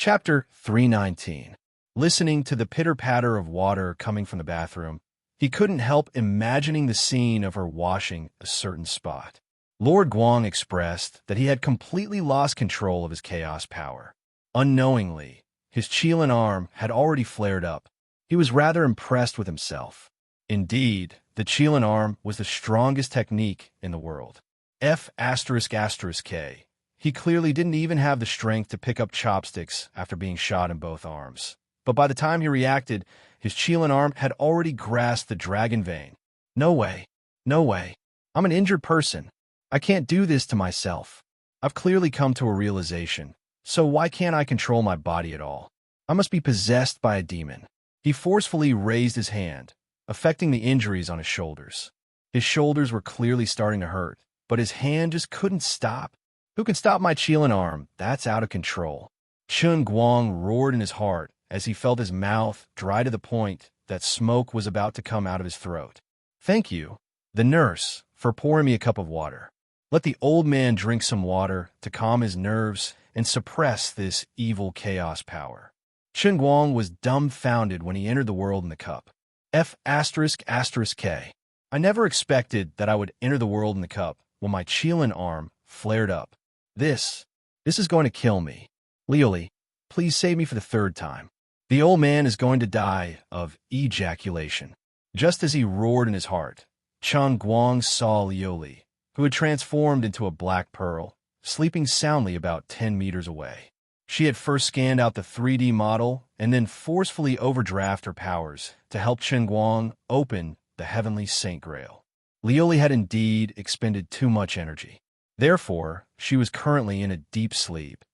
Chapter 319. Listening to the pitter-patter of water coming from the bathroom, he couldn't help imagining the scene of her washing a certain spot. Lord Guang expressed that he had completely lost control of his chaos power. Unknowingly, his Qilin arm had already flared up. He was rather impressed with himself. Indeed, the Qilin arm was the strongest technique in the world. F***K. He clearly didn't even have the strength to pick up chopsticks after being shot in both arms. But by the time he reacted, his Qilin arm had already grasped the dragon vein. No way. No way. I'm an injured person. I can't do this to myself. I've clearly come to a realization. So why can't I control my body at all? I must be possessed by a demon. He forcefully raised his hand, affecting the injuries on his shoulders. His shoulders were clearly starting to hurt, but his hand just couldn't stop. Who can stop my Qilin arm? That's out of control. Chun Guang roared in his heart as he felt his mouth dry to the point that smoke was about to come out of his throat. Thank you, the nurse, for pouring me a cup of water. Let the old man drink some water to calm his nerves and suppress this evil chaos power. Chun Guang was dumbfounded when he entered the world in the cup. F***K. I never expected that I would enter the world in the cup when my Qilin arm flared up. This is going to kill me. Lioli, please save me for the third time. The old man is going to die of ejaculation. Just as he roared in his heart, Chun Guang saw Lioli, who had transformed into a black pearl, sleeping soundly about 10 meters away. She had first scanned out the 3D model and then forcefully overdraft her powers to help Chun Guang open the heavenly Saint Grail. Lioli had indeed expended too much energy. Therefore, she was currently in a deep sleep,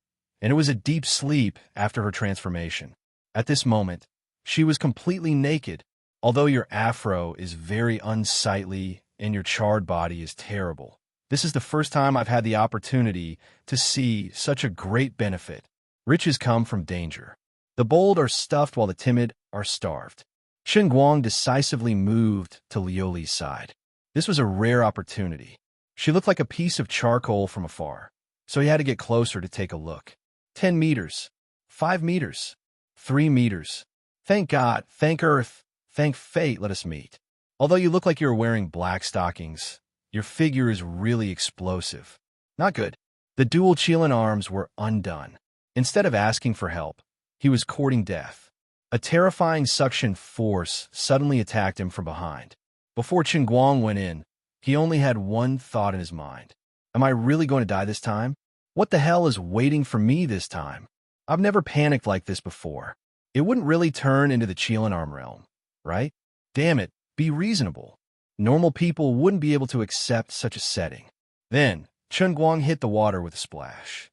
and it was a deep sleep after her transformation. At this moment, she was completely naked. Although your afro is very unsightly and your charred body is terrible, this is the first time I've had the opportunity to see such a great benefit. Riches come from danger. The bold are stuffed while the timid are starved. Chun Guang decisively moved to Lioli's side. This was a rare opportunity. She looked like a piece of charcoal from afar, so he had to get closer to take a look. 10 meters, 5 meters, 3 meters. Thank God, thank Earth, thank fate let us meet. Although you look like you're wearing black stockings, your figure is really explosive. Not good. The dual Qilin arms were undone. Instead of asking for help, he was courting death. A terrifying suction force suddenly attacked him from behind. Before Chun Guang went in, he only had one thought in his mind. Am I really going to die this time? What the hell is waiting for me this time? I've never panicked like this before. It wouldn't really turn into the Qilin arm realm, right? Damn it, be reasonable. Normal people wouldn't be able to accept such a setting. Then, Chun Guang hit the water with a splash.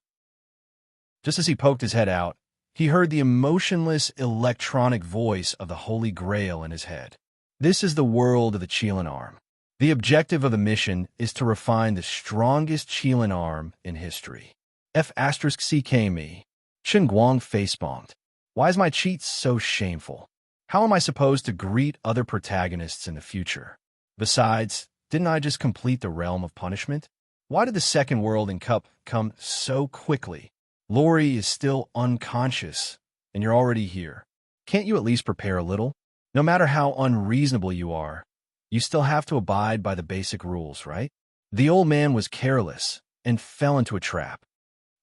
Just as he poked his head out, he heard the emotionless electronic voice of the Holy Grail in his head. This is the world of the Qilin arm. The objective of the mission is to refine the strongest Qilin arm in history. F***ck me. Chun Guang facepalmed. Why is my cheat so shameful? How am I supposed to greet other protagonists in the future? Besides, didn't I just complete the realm of punishment? Why did the second world in cup come so quickly? Lori is still unconscious, and you're already here. Can't you at least prepare a little? No matter how unreasonable you are, you still have to abide by the basic rules, right? The old man was careless and fell into a trap.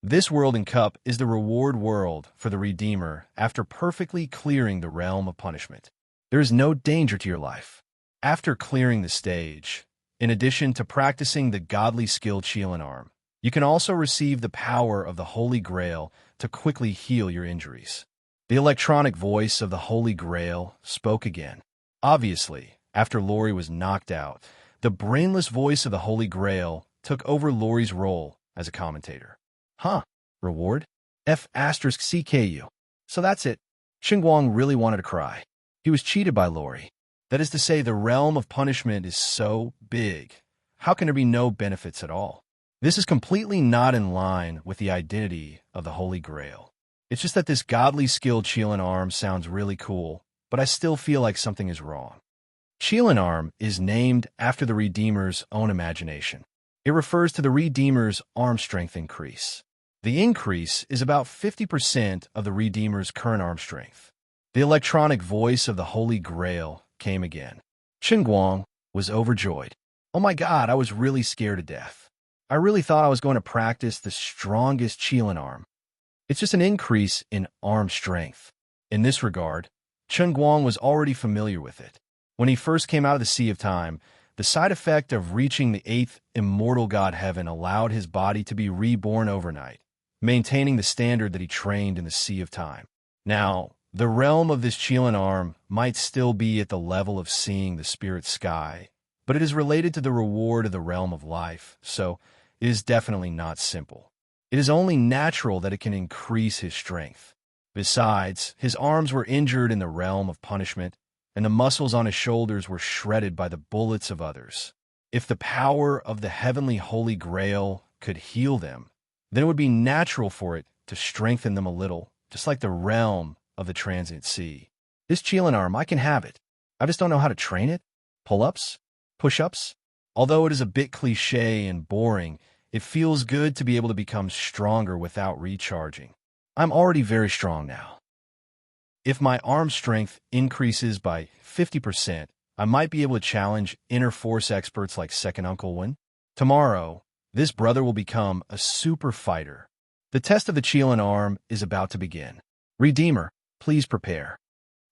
This world in cup is the reward world for the Redeemer after perfectly clearing the realm of punishment. There is no danger to your life. After clearing the stage, in addition to practicing the godly skill Qilin arm, you can also receive the power of the Holy Grail to quickly heal your injuries. The electronic voice of the Holy Grail spoke again. Obviously, after Lori was knocked out, the brainless voice of the Holy Grail took over Lori's role as a commentator. Huh, reward? F***CKU. So that's it. Chun Guang really wanted to cry. He was cheated by Lori. That is to say, the realm of punishment is so big. How can there be no benefits at all? This is completely not in line with the identity of the Holy Grail. It's just that this godly skilled Qilin arm sounds really cool, but I still feel like something is wrong. Qilin arm is named after the Redeemer's own imagination. It refers to the Redeemer's arm strength increase. The increase is about 50% of the Redeemer's current arm strength. The electronic voice of the Holy Grail came again. Guang was overjoyed. Oh my God, I was really scared to death. I really thought I was going to practice the strongest Qilin arm. It's just an increase in arm strength. In this regard, Guang was already familiar with it. When he first came out of the Sea of Time, the side effect of reaching the 8th immortal god heaven allowed his body to be reborn overnight, maintaining the standard that he trained in the Sea of Time. Now, the realm of this Qilin arm might still be at the level of seeing the spirit sky, but it is related to the reward of the realm of life, so it is definitely not simple. It is only natural that it can increase his strength. Besides, his arms were injured in the realm of punishment, and the muscles on his shoulders were shredded by the bullets of others. If the power of the heavenly Holy Grail could heal them, then it would be natural for it to strengthen them a little, just like the realm of the transient sea. This Qilin arm, I can have it. I just don't know how to train it. Pull-ups? Push-ups? Although it is a bit cliché and boring, it feels good to be able to become stronger without recharging. I'm already very strong now. If my arm strength increases by 50%, I might be able to challenge inner force experts like Second Uncle Wen. Tomorrow, this brother will become a super fighter. The test of the Qilin arm is about to begin. Redeemer, please prepare.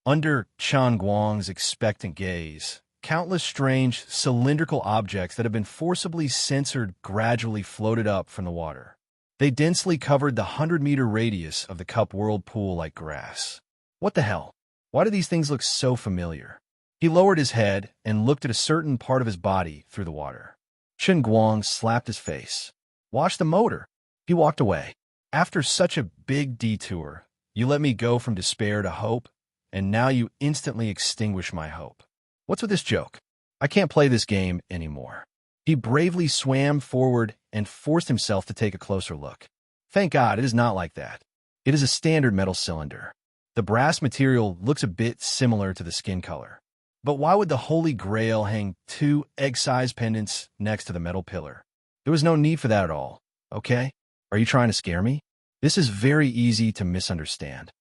Under Guang's expectant gaze, countless strange, cylindrical objects that have been forcibly censored gradually floated up from the water. They densely covered the 100-meter radius of the cup whirlpool like grass. What the hell? Why do these things look so familiar? He lowered his head and looked at a certain part of his body through the water. Guang slapped his face. Watch the motor. He walked away. After such a big detour, you let me go from despair to hope, and now you instantly extinguish my hope. What's with this joke? I can't play this game anymore. He bravely swam forward and forced himself to take a closer look. Thank God it is not like that. It is a standard metal cylinder. The brass material looks a bit similar to the skin color. But why would the Holy Grail hang 2 egg-sized pendants next to the metal pillar? There was no need for that at all, okay? Are you trying to scare me? This is very easy to misunderstand,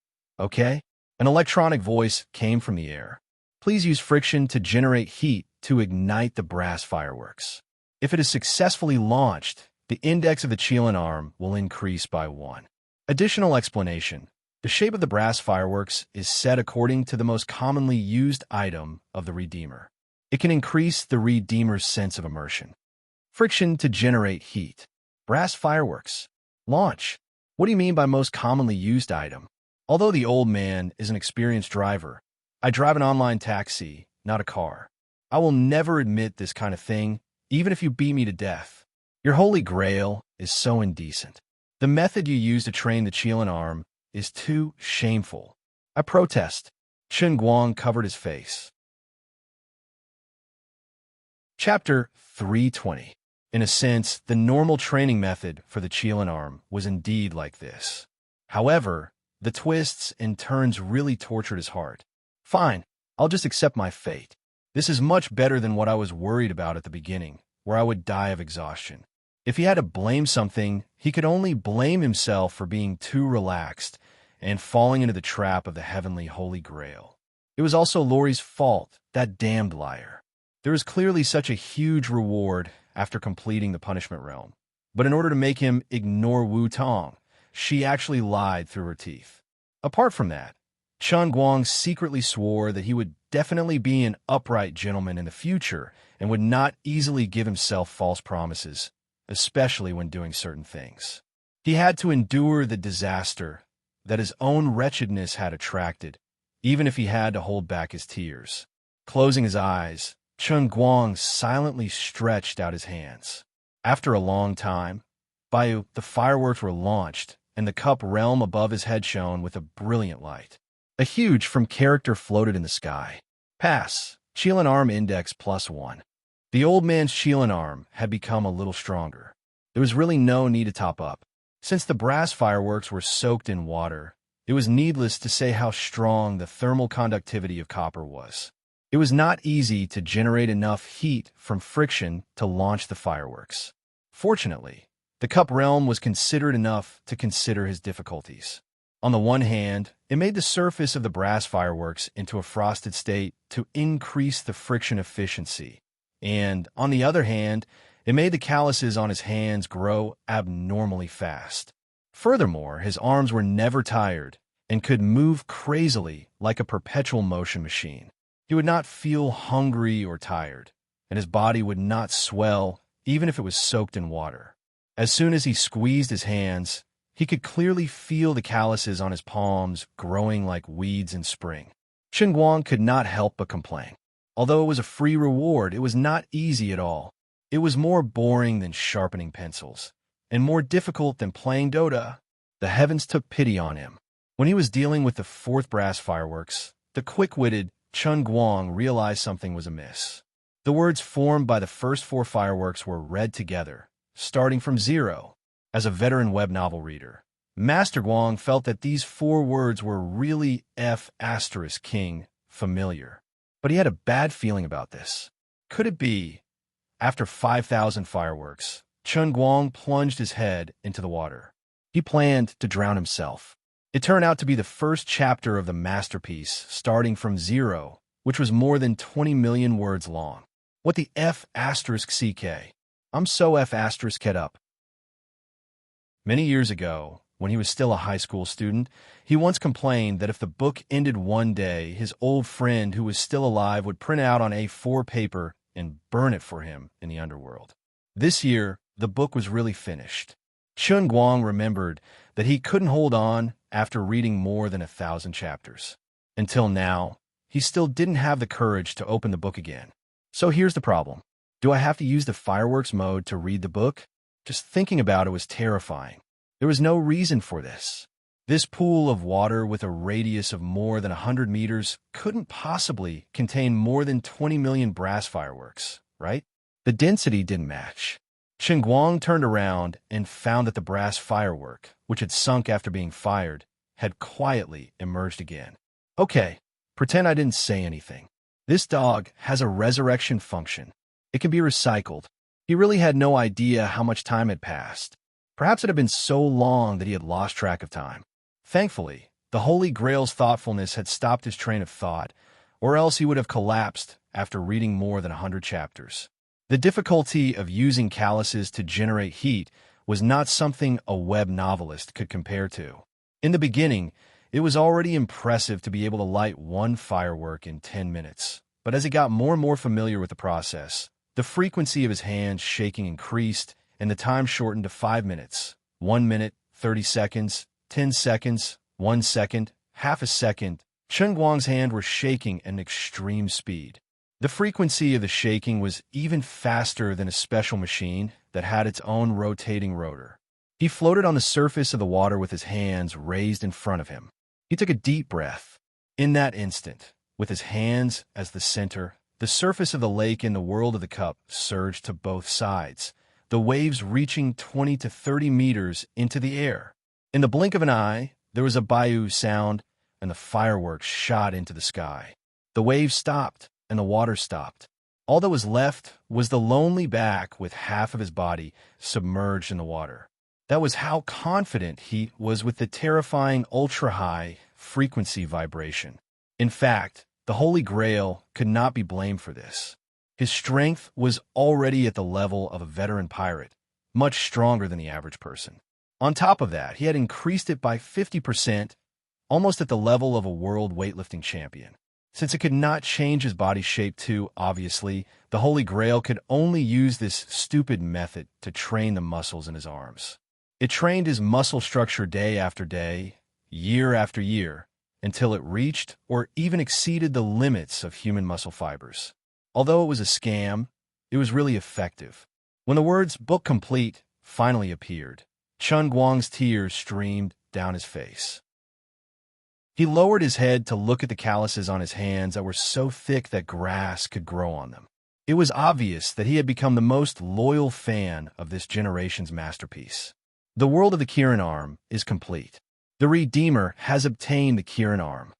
okay? An electronic voice came from the air. Please use friction to generate heat to ignite the brass fireworks. If it is successfully launched, the index of the Qilin arm will increase by 1. Additional explanation. The shape of the brass fireworks is set according to the most commonly used item of the Redeemer. It can increase the Redeemer's sense of immersion. Friction to generate heat. Brass fireworks. Launch. What do you mean by most commonly used item? Although the old man is an experienced driver, I drive an online taxi, not a car. I will never admit this kind of thing, even if you beat me to death. Your Holy Grail is so indecent. The method you use to train the Qilin arm is too shameful. I protest. Guang covered his face. Chapter 320. In a sense, the normal training method for the Qilin arm was indeed like this. However, the twists and turns really tortured his heart. Fine, I'll just accept my fate. This is much better than what I was worried about at the beginning, where I would die of exhaustion. If he had to blame something, he could only blame himself for being too relaxed and falling into the trap of the heavenly Holy Grail. It was also Lori's fault, that damned liar. There was clearly such a huge reward after completing the punishment realm, but in order to make him ignore Wu Tong, she actually lied through her teeth. Apart from that, Guang secretly swore that he would definitely be an upright gentleman in the future and would not easily give himself false promises, especially when doing certain things. He had to endure the disaster that his own wretchedness had attracted, even if he had to hold back his tears. Closing his eyes, Guang silently stretched out his hands. After a long time, the fireworks were launched, and the cup realm above his head shone with a brilliant light. A huge from character floated in the sky. Pass. Qilin arm index +1. The old man's Qilin arm had become a little stronger. There was really no need to top up. Since the brass fireworks were soaked in water, it was needless to say how strong the thermal conductivity of copper was. It was not easy to generate enough heat from friction to launch the fireworks. Fortunately, The cup realm was considerate enough to consider his difficulties. On the one hand, it made the surface of the brass fireworks into a frosted state to increase the friction efficiency, and on the other hand, it made the calluses on his hands grow abnormally fast. Furthermore, his arms were never tired and could move crazily like a perpetual motion machine. He would not feel hungry or tired, and his body would not swell even if it was soaked in water. As soon as he squeezed his hands, he could clearly feel the calluses on his palms growing like weeds in spring. Chen Guang could not help but complain. Although it was a free reward, it was not easy at all. It was more boring than sharpening pencils, and more difficult than playing Dota. The heavens took pity on him. When he was dealing with the fourth brass fireworks, the quick-witted Chen Guang realized something was amiss. The words formed by the first four fireworks were read together, starting from 0. As a veteran web novel reader, Master Guang felt that these four words were really F***king familiar. But he had a bad feeling about this. Could it be? After 5,000 fireworks, Chen Guang plunged his head into the water. He planned to drown himself. It turned out to be the first chapter of the masterpiece, starting from 0, which was more than 20 million words long. What the F***ck? I'm so F***ed up. Many years ago, when he was still a high school student, he once complained that if the book ended one day, his old friend who was still alive would print it out on A4 paper and burn it for him in the underworld. This year, the book was really finished. Chen Guang remembered that he couldn't hold on after reading more than 1,000 chapters. Until now, he still didn't have the courage to open the book again. So here's the problem. Do I have to use the fireworks mode to read the book? Just thinking about it was terrifying. There was no reason for this. This pool of water with a radius of more than 100 meters couldn't possibly contain more than 20 million brass fireworks, right? The density didn't match. Chen Guang turned around and found that the brass firework, which had sunk after being fired, had quietly emerged again. Okay, pretend I didn't say anything. This dog has a resurrection function. It can be recycled. He really had no idea how much time had passed. Perhaps it had been so long that he had lost track of time. Thankfully, the Holy Grail's thoughtfulness had stopped his train of thought, or else he would have collapsed after reading more than 100 chapters. The difficulty of using calluses to generate heat was not something a web novelist could compare to. In the beginning, it was already impressive to be able to light one firework in 10 minutes, but as he got more and more familiar with the process, the frequency of his hands shaking increased, and the time shortened to 5 minutes, 1 minute, 30 seconds, 10 seconds, 1 second, half a second. Chen Guang's hands were shaking at an extreme speed. The frequency of the shaking was even faster than a special machine that had its own rotating rotor. He floated on the surface of the water with his hands raised in front of him. He took a deep breath. In that instant, with his hands as the center, the surface of the lake in the world of the cup surged to both sides, the waves reaching 20 to 30 meters into the air. In the blink of an eye, there was a bayou sound, and the fireworks shot into the sky. The waves stopped, and the water stopped. All that was left was the lonely back with half of his body submerged in the water. That was how confident he was with the terrifying ultra-high frequency vibration. In fact, the Holy Grail could not be blamed for this. His strength was already at the level of a veteran pirate, much stronger than the average person. On top of that, he had increased it by 50%, almost at the level of a world weightlifting champion. Since it could not change his body shape too, obviously, the Holy Grail could only use this stupid method to train the muscles in his arms. It trained his muscle structure day after day, year after year, until it reached or even exceeded the limits of human muscle fibers. Although it was a scam, it was really effective. When the words "book complete" finally appeared, Chen Guang's tears streamed down his face. He lowered his head to look at the calluses on his hands that were so thick that grass could grow on them. It was obvious that he had become the most loyal fan of this generation's masterpiece. The world of the Kirin arm is complete. The Redeemer has obtained the Kirin arm.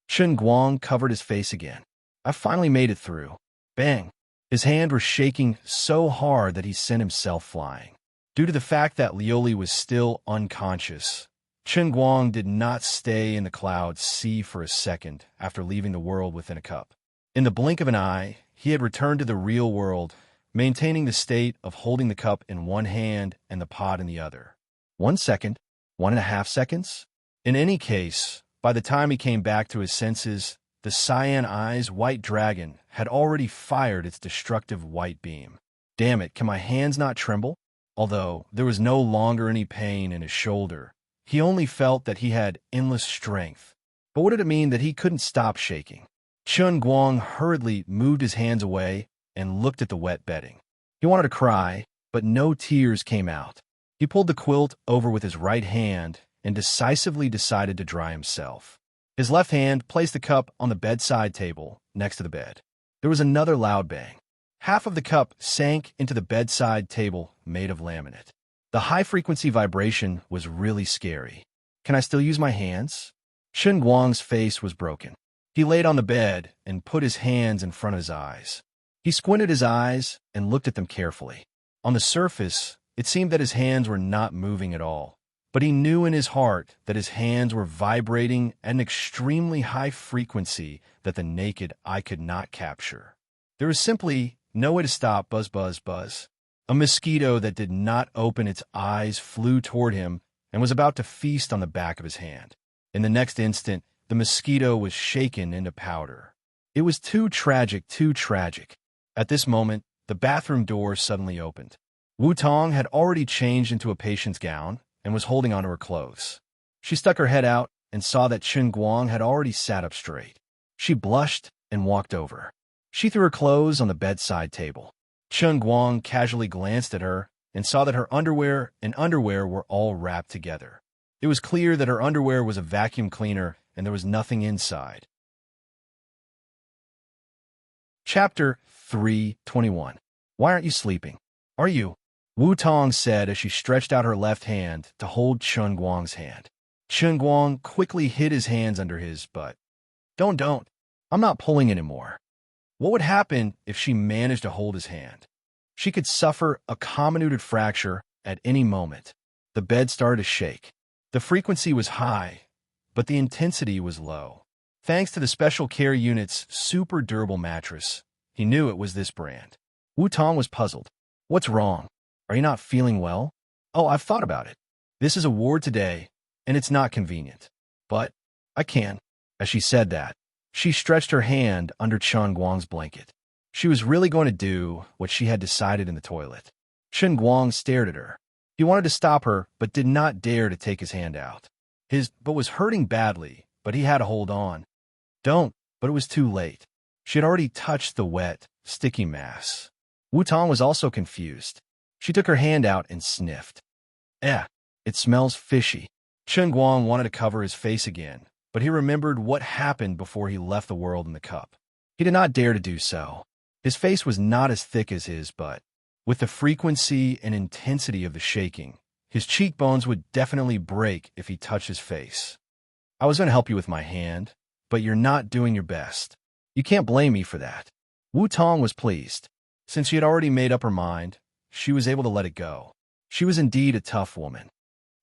Chen Guang covered his face again. I finally made it through. Bang! His hand was shaking so hard that he sent himself flying. Due to the fact that Lioli was still unconscious, Chen Guang did not stay in the cloud sea for a second after leaving the world within a cup. In the blink of an eye, he had returned to the real world, maintaining the state of holding the cup in one hand and the pod in the other. 1 second, 1.5 seconds? In any case, by the time he came back to his senses, the Cyan Eyes white dragon had already fired its destructive white beam. Damn it, can my hands not tremble? Although there was no longer any pain in his shoulder, he only felt that he had endless strength. But what did it mean that he couldn't stop shaking? Chen Guang hurriedly moved his hands away and looked at the wet bedding. He wanted to cry, but no tears came out. He pulled the quilt over with his right hand and decisively decided to dry himself. His left hand placed the cup on the bedside table next to the bed. There was another loud bang. Half of the cup sank into the bedside table made of laminate. The high-frequency vibration was really scary. Can I still use my hands? Chen Guang's face was broken. He laid on the bed and put his hands in front of his eyes. He squinted his eyes and looked at them carefully. On the surface, it seemed that his hands were not moving at all, but he knew in his heart that his hands were vibrating at an extremely high frequency that the naked eye could not capture. There was simply no way to stop buzz, buzz, buzz. A mosquito that did not open its eyes flew toward him and was about to feast on the back of his hand. In the next instant, the mosquito was shaken into powder. It was too tragic, too tragic. At this moment, the bathroom door suddenly opened. Wu Tong had already changed into a patient's gown and was holding onto her clothes. She stuck her head out and saw that Chen Guang had already sat up straight. She blushed and walked over. She threw her clothes on the bedside table. Chen Guang casually glanced at her and saw that her underwear and underwear were all wrapped together. It was clear that her underwear was a vacuum cleaner and there was nothing inside. Chapter 3:21. Why aren't you sleeping? Are you? Wu Tong said as she stretched out her left hand to hold Chen Guang's hand. Chen Guang quickly hid his hands under his butt. Don't. I'm not pulling anymore. What would happen if she managed to hold his hand? She could suffer a comminuted fracture at any moment. The bed started to shake. The frequency was high, but the intensity was low. Thanks to the special care unit's super durable mattress, he knew it was this brand. Wu Tong was puzzled. What's wrong? Are you not feeling well? Oh, I've thought about it. This is a ward today, and it's not convenient. But I can. As she said that, she stretched her hand under Chen Guang's blanket. She was really going to do what she had decided in the toilet. Chen Guang stared at her. He wanted to stop her, but did not dare to take his hand out. His butt was hurting badly, but he had to hold on. Don't, but it was too late. She had already touched the wet, sticky mass. Wu Tong was also confused. She took her hand out and sniffed. It smells fishy. Chen Guang wanted to cover his face again, but he remembered what happened before he left the world in the cup. He did not dare to do so. His face was not as thick as his butt. With the frequency and intensity of the shaking, his cheekbones would definitely break if he touched his face. I was going to help you with my hand, but you're not doing your best. You can't blame me for that. Wu Tong was pleased. Since she had already made up her mind, she was able to let it go. She was indeed a tough woman.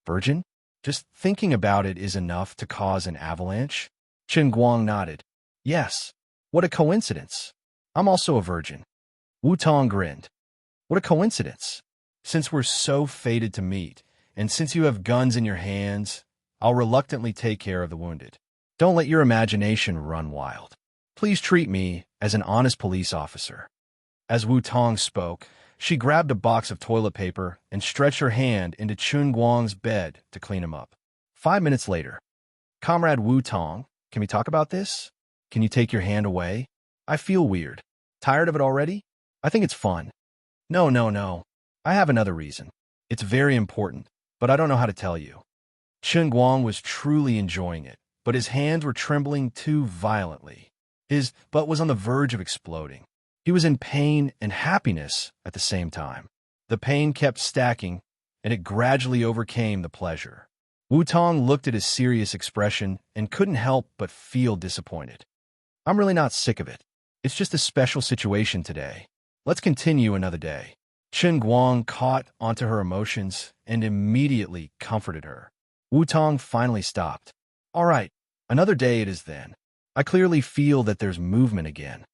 Virgin? Just thinking about it is enough to cause an avalanche? Chen Guang nodded. Yes. What a coincidence. I'm also a virgin. Wu Tong grinned. What a coincidence. Since we're so fated to meet, and since you have guns in your hands, I'll reluctantly take care of the wounded. Don't let your imagination run wild. Please treat me as an honest police officer. As Wu Tong spoke, she grabbed a box of toilet paper and stretched her hand into Chen Guang's bed to clean him up. 5 minutes later. Comrade Wu Tong, can we talk about this? Can you take your hand away? I feel weird. Tired of it already? I think it's fun. No. I have another reason. It's very important, but I don't know how to tell you. Chen Guang was truly enjoying it, but his hands were trembling too violently. His butt was on the verge of exploding. He was in pain and happiness at the same time. The pain kept stacking, and it gradually overcame the pleasure. Wu Tong looked at his serious expression and couldn't help but feel disappointed. I'm really not sick of it. It's just a special situation today. Let's continue another day. Chen Guang caught onto her emotions and immediately comforted her. Wu Tong finally stopped. All right, another day it is then. I clearly feel that there's movement again.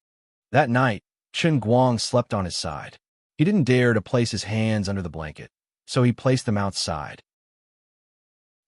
That night, Chen Guang slept on his side. He didn't dare to place his hands under the blanket, so he placed them outside.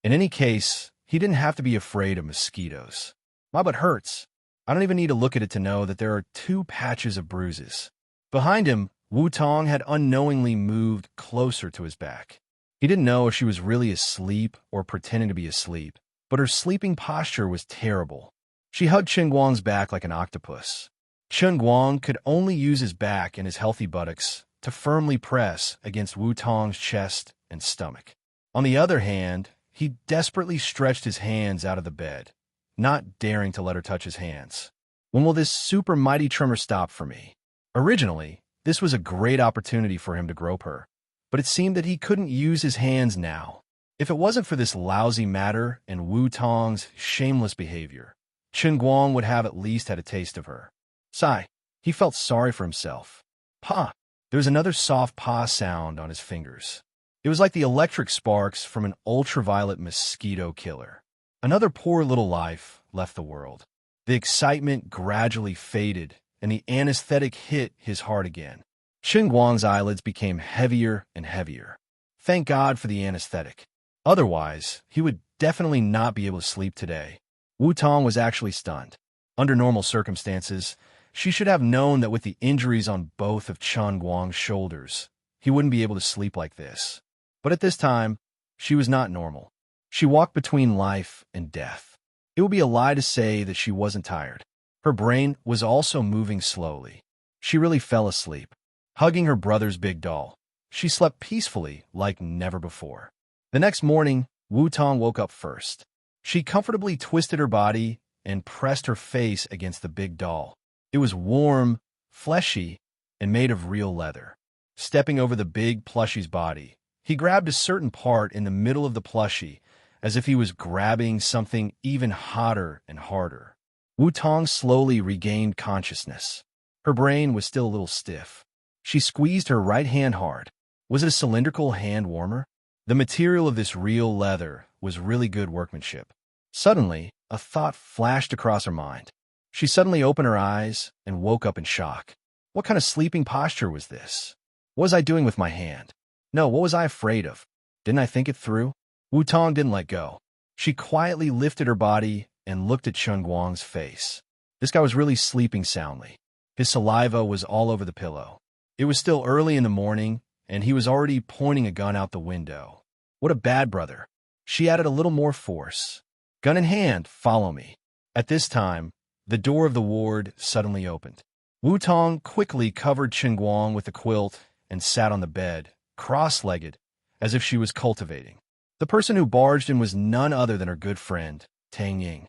In any case, he didn't have to be afraid of mosquitoes. My butt hurts. I don't even need to look at it to know that there are 2 patches of bruises. Behind him, Wu Tong had unknowingly moved closer to his back. He didn't know if she was really asleep or pretending to be asleep, but her sleeping posture was terrible. She hugged Chen Guang's back like an octopus. Chen Guang could only use his back and his healthy buttocks to firmly press against Wu Tong's chest and stomach. On the other hand, he desperately stretched his hands out of the bed, not daring to let her touch his hands. When will this super mighty tremor stop for me? Originally, this was a great opportunity for him to grope her, but it seemed that he couldn't use his hands now. If it wasn't for this lousy matter and Wu Tong's shameless behavior, Chen Guang would have at least had a taste of her. Sigh, he felt sorry for himself. Pa! There was another soft pa sound on his fingers. It was like the electric sparks from an ultraviolet mosquito killer. Another poor little life left the world. The excitement gradually faded, and the anesthetic hit his heart again. Chen Guang's eyelids became heavier and heavier. Thank God for the anesthetic. Otherwise, he would definitely not be able to sleep today. Wu Tong was actually stunned. Under normal circumstances, she should have known that with the injuries on both of Chen Guang's shoulders, he wouldn't be able to sleep like this. But at this time, she was not normal. She walked between life and death. It would be a lie to say that she wasn't tired. Her brain was also moving slowly. She really fell asleep, hugging her brother's big doll. She slept peacefully like never before. The next morning, Wu Tong woke up first. She comfortably twisted her body and pressed her face against the big doll. It was warm, fleshy, and made of real leather. Stepping over the big plushie's body, he grabbed a certain part in the middle of the plushie as if he was grabbing something even hotter and harder. Wu Tong slowly regained consciousness. Her brain was still a little stiff. She squeezed her right hand hard. Was it a cylindrical hand warmer? The material of this real leather was really good workmanship. Suddenly, a thought flashed across her mind. She suddenly opened her eyes and woke up in shock. What kind of sleeping posture was this? What was I doing with my hand? No, what was I afraid of? Didn't I think it through? Wu Tong didn't let go. She quietly lifted her body and looked at Chen Guang's face. This guy was really sleeping soundly. His saliva was all over the pillow. It was still early in the morning, and he was already pointing a gun out the window. What a bad brother. She added a little more force. Gun in hand, follow me. At this time, the door of the ward suddenly opened. Wu Tong quickly covered Chen Guang with a quilt and sat on the bed, cross-legged, as if she was cultivating. The person who barged in was none other than her good friend, Tang Ying.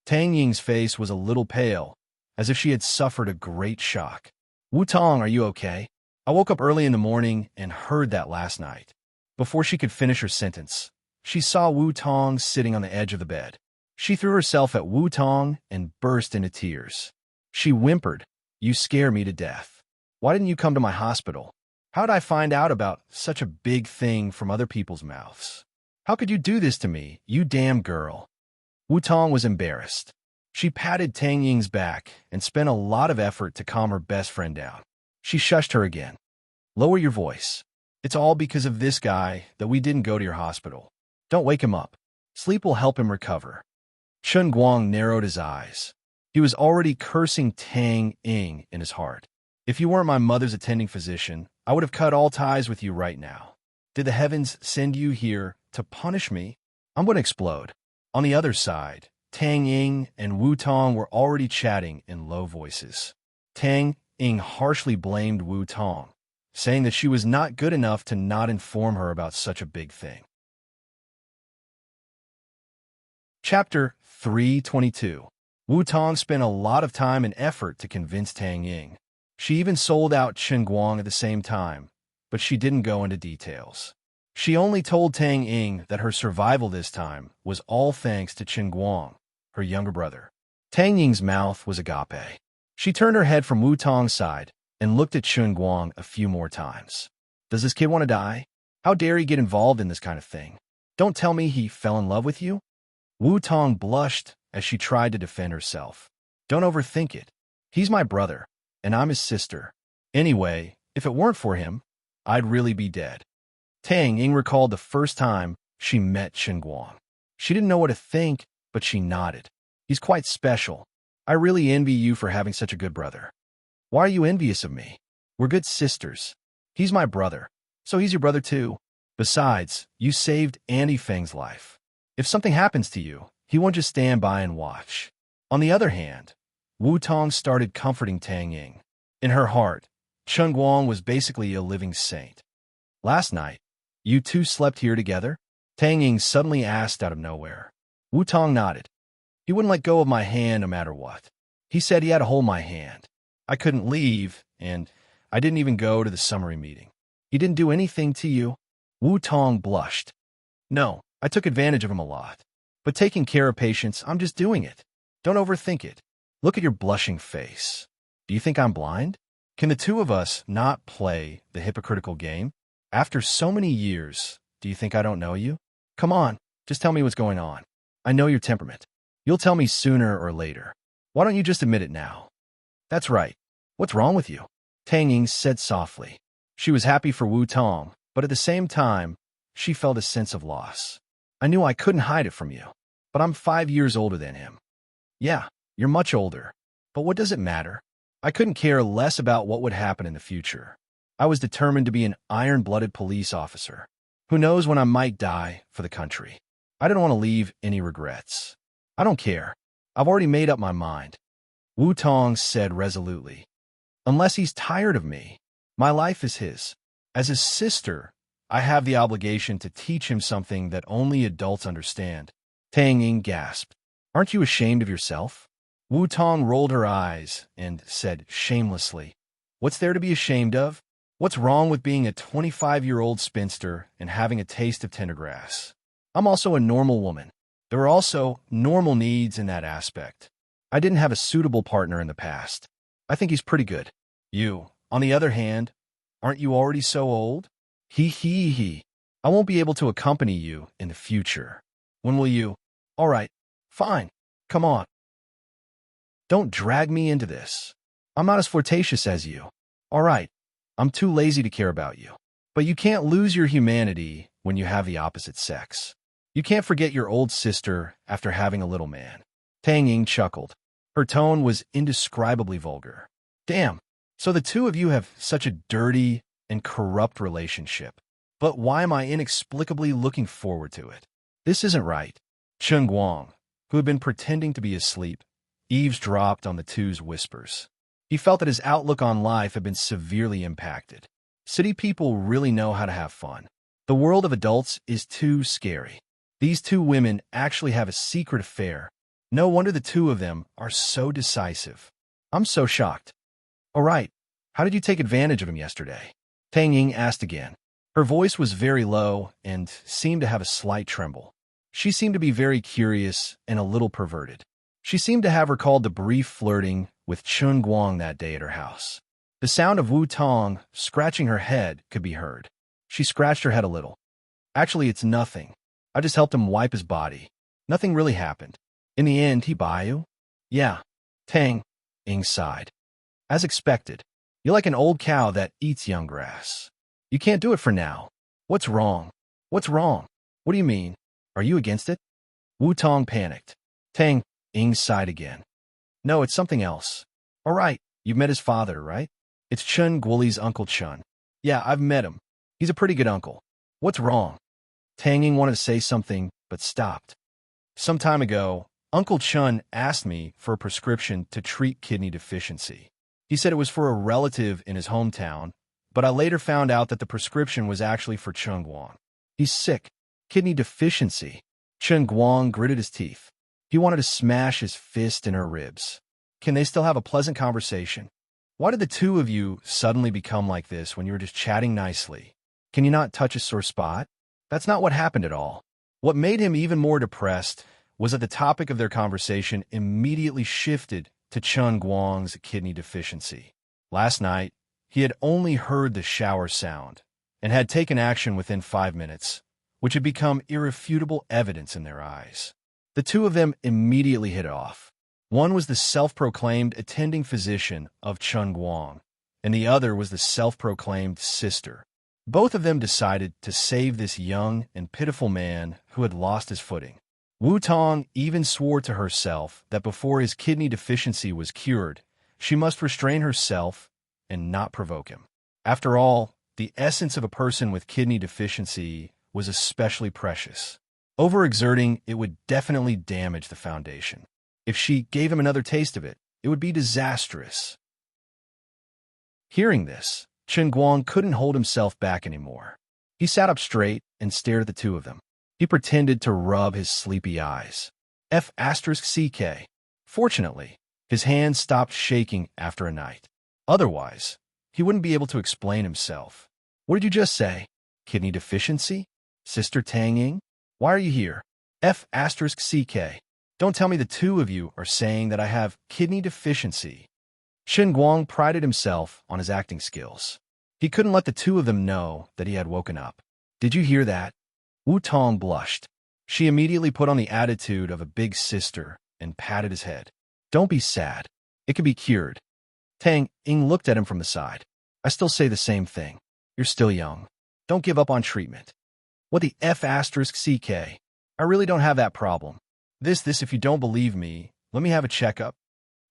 Tang Ying's face was a little pale, as if she had suffered a great shock. Wu Tong, are you okay? I woke up early in the morning and heard that last night. Before she could finish her sentence, she saw Wu Tong sitting on the edge of the bed. She threw herself at Wu Tong and burst into tears. She whimpered, "You scare me to death. Why didn't you come to my hospital? How'd I find out about such a big thing from other people's mouths? How could you do this to me, you damn girl?" Wu Tong was embarrassed. She patted Tang Ying's back and spent a lot of effort to calm her best friend down. She shushed her again. "Lower your voice. It's all because of this guy that we didn't go to your hospital. Don't wake him up. Sleep will help him recover." Chen Guang narrowed his eyes. He was already cursing Tang Ying in his heart. "If you weren't my mother's attending physician, I would have cut all ties with you right now. Did the heavens send you here to punish me? I'm going to explode." On the other side, Tang Ying and Wu Tong were already chatting in low voices. Tang Ying harshly blamed Wu Tong, saying that she was not good enough to not inform her about such a big thing. Chapter 322. Wu Tong spent a lot of time and effort to convince Tang Ying. She even sold out Chen Guang at the same time, but she didn't go into details. She only told Tang Ying that her survival this time was all thanks to Chen Guang, her younger brother. Tang Ying's mouth was agape. She turned her head from Wu Tong's side and looked at Chun Guang a few more times. Does this kid want to die? How dare he get involved in this kind of thing? Don't tell me he fell in love with you? Wu Tong blushed as she tried to defend herself. Don't overthink it. He's my brother, and I'm his sister. Anyway, if it weren't for him, I'd really be dead. Tang Ying recalled the first time she met Chun Guang. She didn't know what to think, but she nodded. He's quite special. I really envy you for having such a good brother. Why are you envious of me? We're good sisters. He's my brother, so he's your brother too. Besides, you saved Andy Feng's life. If something happens to you, he won't just stand by and watch. On the other hand, Wu Tong started comforting Tang Ying. In her heart, Chun Guang was basically a living saint. Last night, you two slept here together? Tang Ying suddenly asked out of nowhere. Wu Tong nodded. He wouldn't let go of my hand no matter what. He said he had to hold my hand. I couldn't leave, and I didn't even go to the summary meeting. He didn't do anything to you? Wu Tong blushed. No, I took advantage of him a lot. But taking care of patients, I'm just doing it. Don't overthink it. Look at your blushing face. Do you think I'm blind? Can the two of us not play the hypocritical game? After so many years, do you think I don't know you? Come on, just tell me what's going on. I know your temperament. You'll tell me sooner or later. Why don't you just admit it now? That's right. What's wrong with you? Tang Ying said softly. She was happy for Wu Tong, but at the same time, she felt a sense of loss. I knew I couldn't hide it from you, but I'm 5 years older than him. Yeah, you're much older, but what does it matter? I couldn't care less about what would happen in the future. I was determined to be an iron-blooded police officer. Who knows when I might die for the country. I didn't want to leave any regrets. I don't care. I've already made up my mind. Wu Tong said resolutely. Unless he's tired of me, my life is his. As his sister, I have the obligation to teach him something that only adults understand. Tang Ying gasped. Aren't you ashamed of yourself? Wu Tong rolled her eyes and said shamelessly, What's there to be ashamed of? What's wrong with being a 25-year-old spinster and having a taste of tender grass? I'm also a normal woman. There are also normal needs in that aspect. I didn't have a suitable partner in the past. I think he's pretty good. You, on the other hand, aren't you already so old? He. I won't be able to accompany you in the future. When will you? All right, fine. Come on. Don't drag me into this. I'm not as flirtatious as you. All right, I'm too lazy to care about you. But you can't lose your humanity when you have the opposite sex. You can't forget your old sister after having a little man. Tang Ying chuckled. Her tone was indescribably vulgar. Damn, so the two of you have such a dirty and corrupt relationship. But why am I inexplicably looking forward to it? This isn't right. Chun Guang, who had been pretending to be asleep, eavesdropped on the two's whispers. He felt that his outlook on life had been severely impacted. City people really know how to have fun. The world of adults is too scary. These two women actually have a secret affair. No wonder the two of them are so decisive. I'm so shocked. All right, how did you take advantage of him yesterday? Tang Ying asked again. Her voice was very low and seemed to have a slight tremble. She seemed to be very curious and a little perverted. She seemed to have recalled the brief flirting with Chun Guang that day at her house. The sound of Wu Tong scratching her head could be heard. She scratched her head a little. Actually, it's nothing. I just helped him wipe his body. Nothing really happened. In the end, he buy you? Yeah. Tang Ying sighed. As expected. You're like an old cow that eats young grass. You can't do it for now. What's wrong? What's wrong? What do you mean? Are you against it? Wu Tong panicked. Tang Ying sighed again. No, it's something else. All right, you've met his father, right? It's Chun Guoli's Uncle Chun. Yeah, I've met him. He's a pretty good uncle. What's wrong? Tang Ying wanted to say something, but stopped. Some time ago, Uncle Chun asked me for a prescription to treat kidney deficiency. He said it was for a relative in his hometown, but I later found out that the prescription was actually for Chun Guang. He's sick. Kidney deficiency. Chun Guang gritted his teeth. He wanted to smash his fist in her ribs. Can they still have a pleasant conversation? Why did the two of you suddenly become like this when you were just chatting nicely? Can you not touch a sore spot? That's not what happened at all. What made him even more depressed was that the topic of their conversation immediately shifted to Chun Guang's kidney deficiency. Last night, he had only heard the shower sound and had taken action within 5 minutes, which had become irrefutable evidence in their eyes. The two of them immediately hit it off. One was the self-proclaimed attending physician of Chun Guang, and the other was the self-proclaimed sister. Both of them decided to save this young and pitiful man who had lost his footing. Wu Tong even swore to herself that before his kidney deficiency was cured, she must restrain herself and not provoke him. After all, the essence of a person with kidney deficiency was especially precious. Overexerting it would definitely damage the foundation. If she gave him another taste of it, it would be disastrous. Hearing this, Chun Guang couldn't hold himself back anymore. He sat up straight and stared at the two of them. He pretended to rub his sleepy eyes. F***CK. Fortunately, his hands stopped shaking after a night. Otherwise, he wouldn't be able to explain himself. What did you just say? Kidney deficiency? Sister Tang Ying? Why are you here? F***CK. Don't tell me the two of you are saying that I have kidney deficiency. Chun Guang prided himself on his acting skills. He couldn't let the two of them know that he had woken up. Did you hear that? Wu Tong blushed. She immediately put on the attitude of a big sister and patted his head. Don't be sad. It can be cured. Tang Ying looked at him from the side. I still say the same thing. You're still young. Don't give up on treatment. What the F***CK? I really don't have that problem. This, if you don't believe me, let me have a checkup.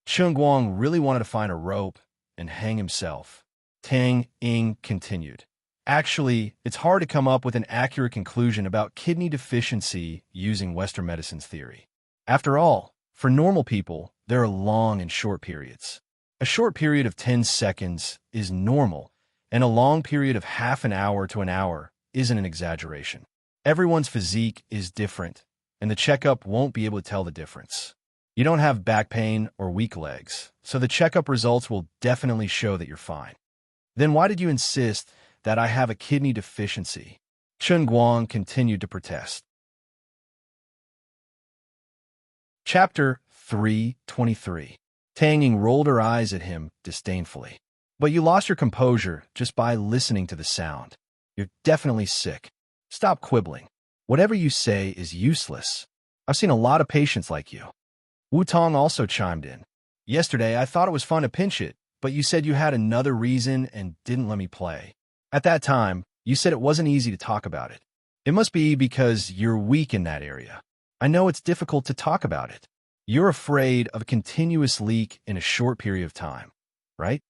Chun Guang really wanted to find a rope and hang himself. Tang Ying continued. Actually, it's hard to come up with an accurate conclusion about kidney deficiency using Western medicine's theory. After all, for normal people, there are long and short periods. A short period of 10 seconds is normal, and a long period of half an hour to an hour isn't an exaggeration. Everyone's physique is different, and the checkup won't be able to tell the difference. You don't have back pain or weak legs, so the checkup results will definitely show that you're fine. Then why did you insist that I have a kidney deficiency? Chun Guang continued to protest. Chapter 323. Tang Ying rolled her eyes at him disdainfully. But you lost your composure just by listening to the sound. You're definitely sick. Stop quibbling. Whatever you say is useless. I've seen a lot of patients like you. Wu Tong also chimed in. Yesterday, I thought it was fun to pinch it, but you said you had another reason and didn't let me play. At that time, you said it wasn't easy to talk about it. It must be because you're weak in that area. I know it's difficult to talk about it. You're afraid of a continuous leak in a short period of time, right?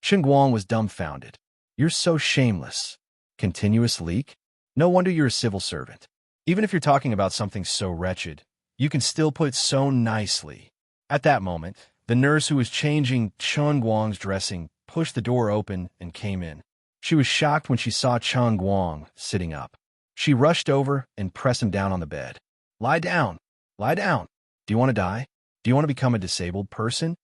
Chun Guang was dumbfounded. You're so shameless. Continuous leak? No wonder you're a civil servant. Even if you're talking about something so wretched, you can still put it so nicely. At that moment, the nurse who was changing Chun Guang's dressing pushed the door open and came in. She was shocked when she saw Chun Guang sitting up. She rushed over and pressed him down on the bed. Lie down. Lie down. Do you want to die? Do you want to become a disabled person?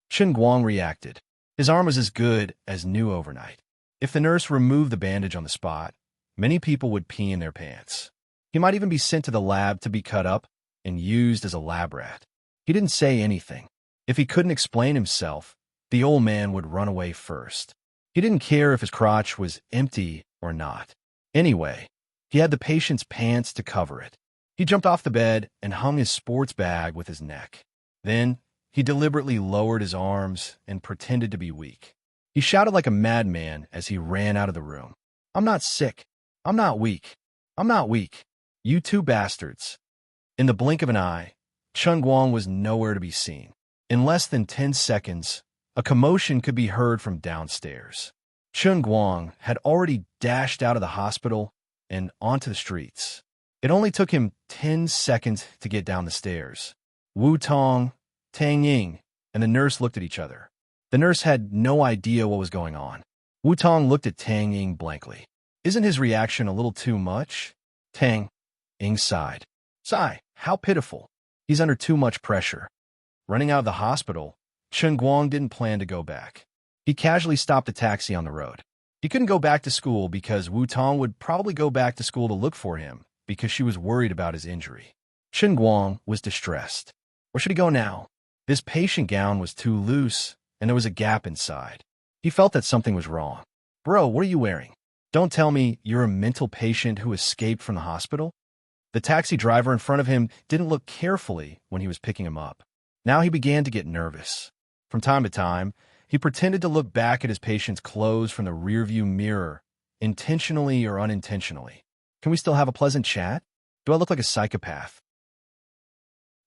Chun Guang reacted. His arm was as good as new overnight. If the nurse removed the bandage on the spot, many people would pee in their pants. He might even be sent to the lab to be cut up and used as a lab rat. He didn't say anything. If he couldn't explain himself, the old man would run away first. He didn't care if his crotch was empty or not. Anyway, he had the patient's pants to cover it. He jumped off the bed and hung his sports bag with his neck. Then, he deliberately lowered his arms and pretended to be weak. He shouted like a madman as he ran out of the room. I'm not sick. I'm not weak. I'm not weak. You two bastards. In the blink of an eye, Chun Guang was nowhere to be seen. In less than 10 seconds, a commotion could be heard from downstairs. Chun Guang had already dashed out of the hospital and onto the streets. It only took him 10 seconds to get down the stairs. Wu Tong, Tang Ying, and the nurse looked at each other. The nurse had no idea what was going on. Wu Tong looked at Tang Ying blankly. Isn't his reaction a little too much? Tang Ying sighed. Sigh, how pitiful. He's under too much pressure. Running out of the hospital, Chun Guang didn't plan to go back. He casually stopped a taxi on the road. He couldn't go back to school because Wu Tong would probably go back to school to look for him because she was worried about his injury. Chun Guang was distressed. Where should he go now? This patient gown was too loose, and there was a gap inside. He felt that something was wrong. Bro, what are you wearing? Don't tell me you're a mental patient who escaped from the hospital? The taxi driver in front of him didn't look carefully when he was picking him up. Now he began to get nervous. From time to time, he pretended to look back at his patient's clothes from the rearview mirror, intentionally or unintentionally. Can we still have a pleasant chat? Do I look like a psychopath?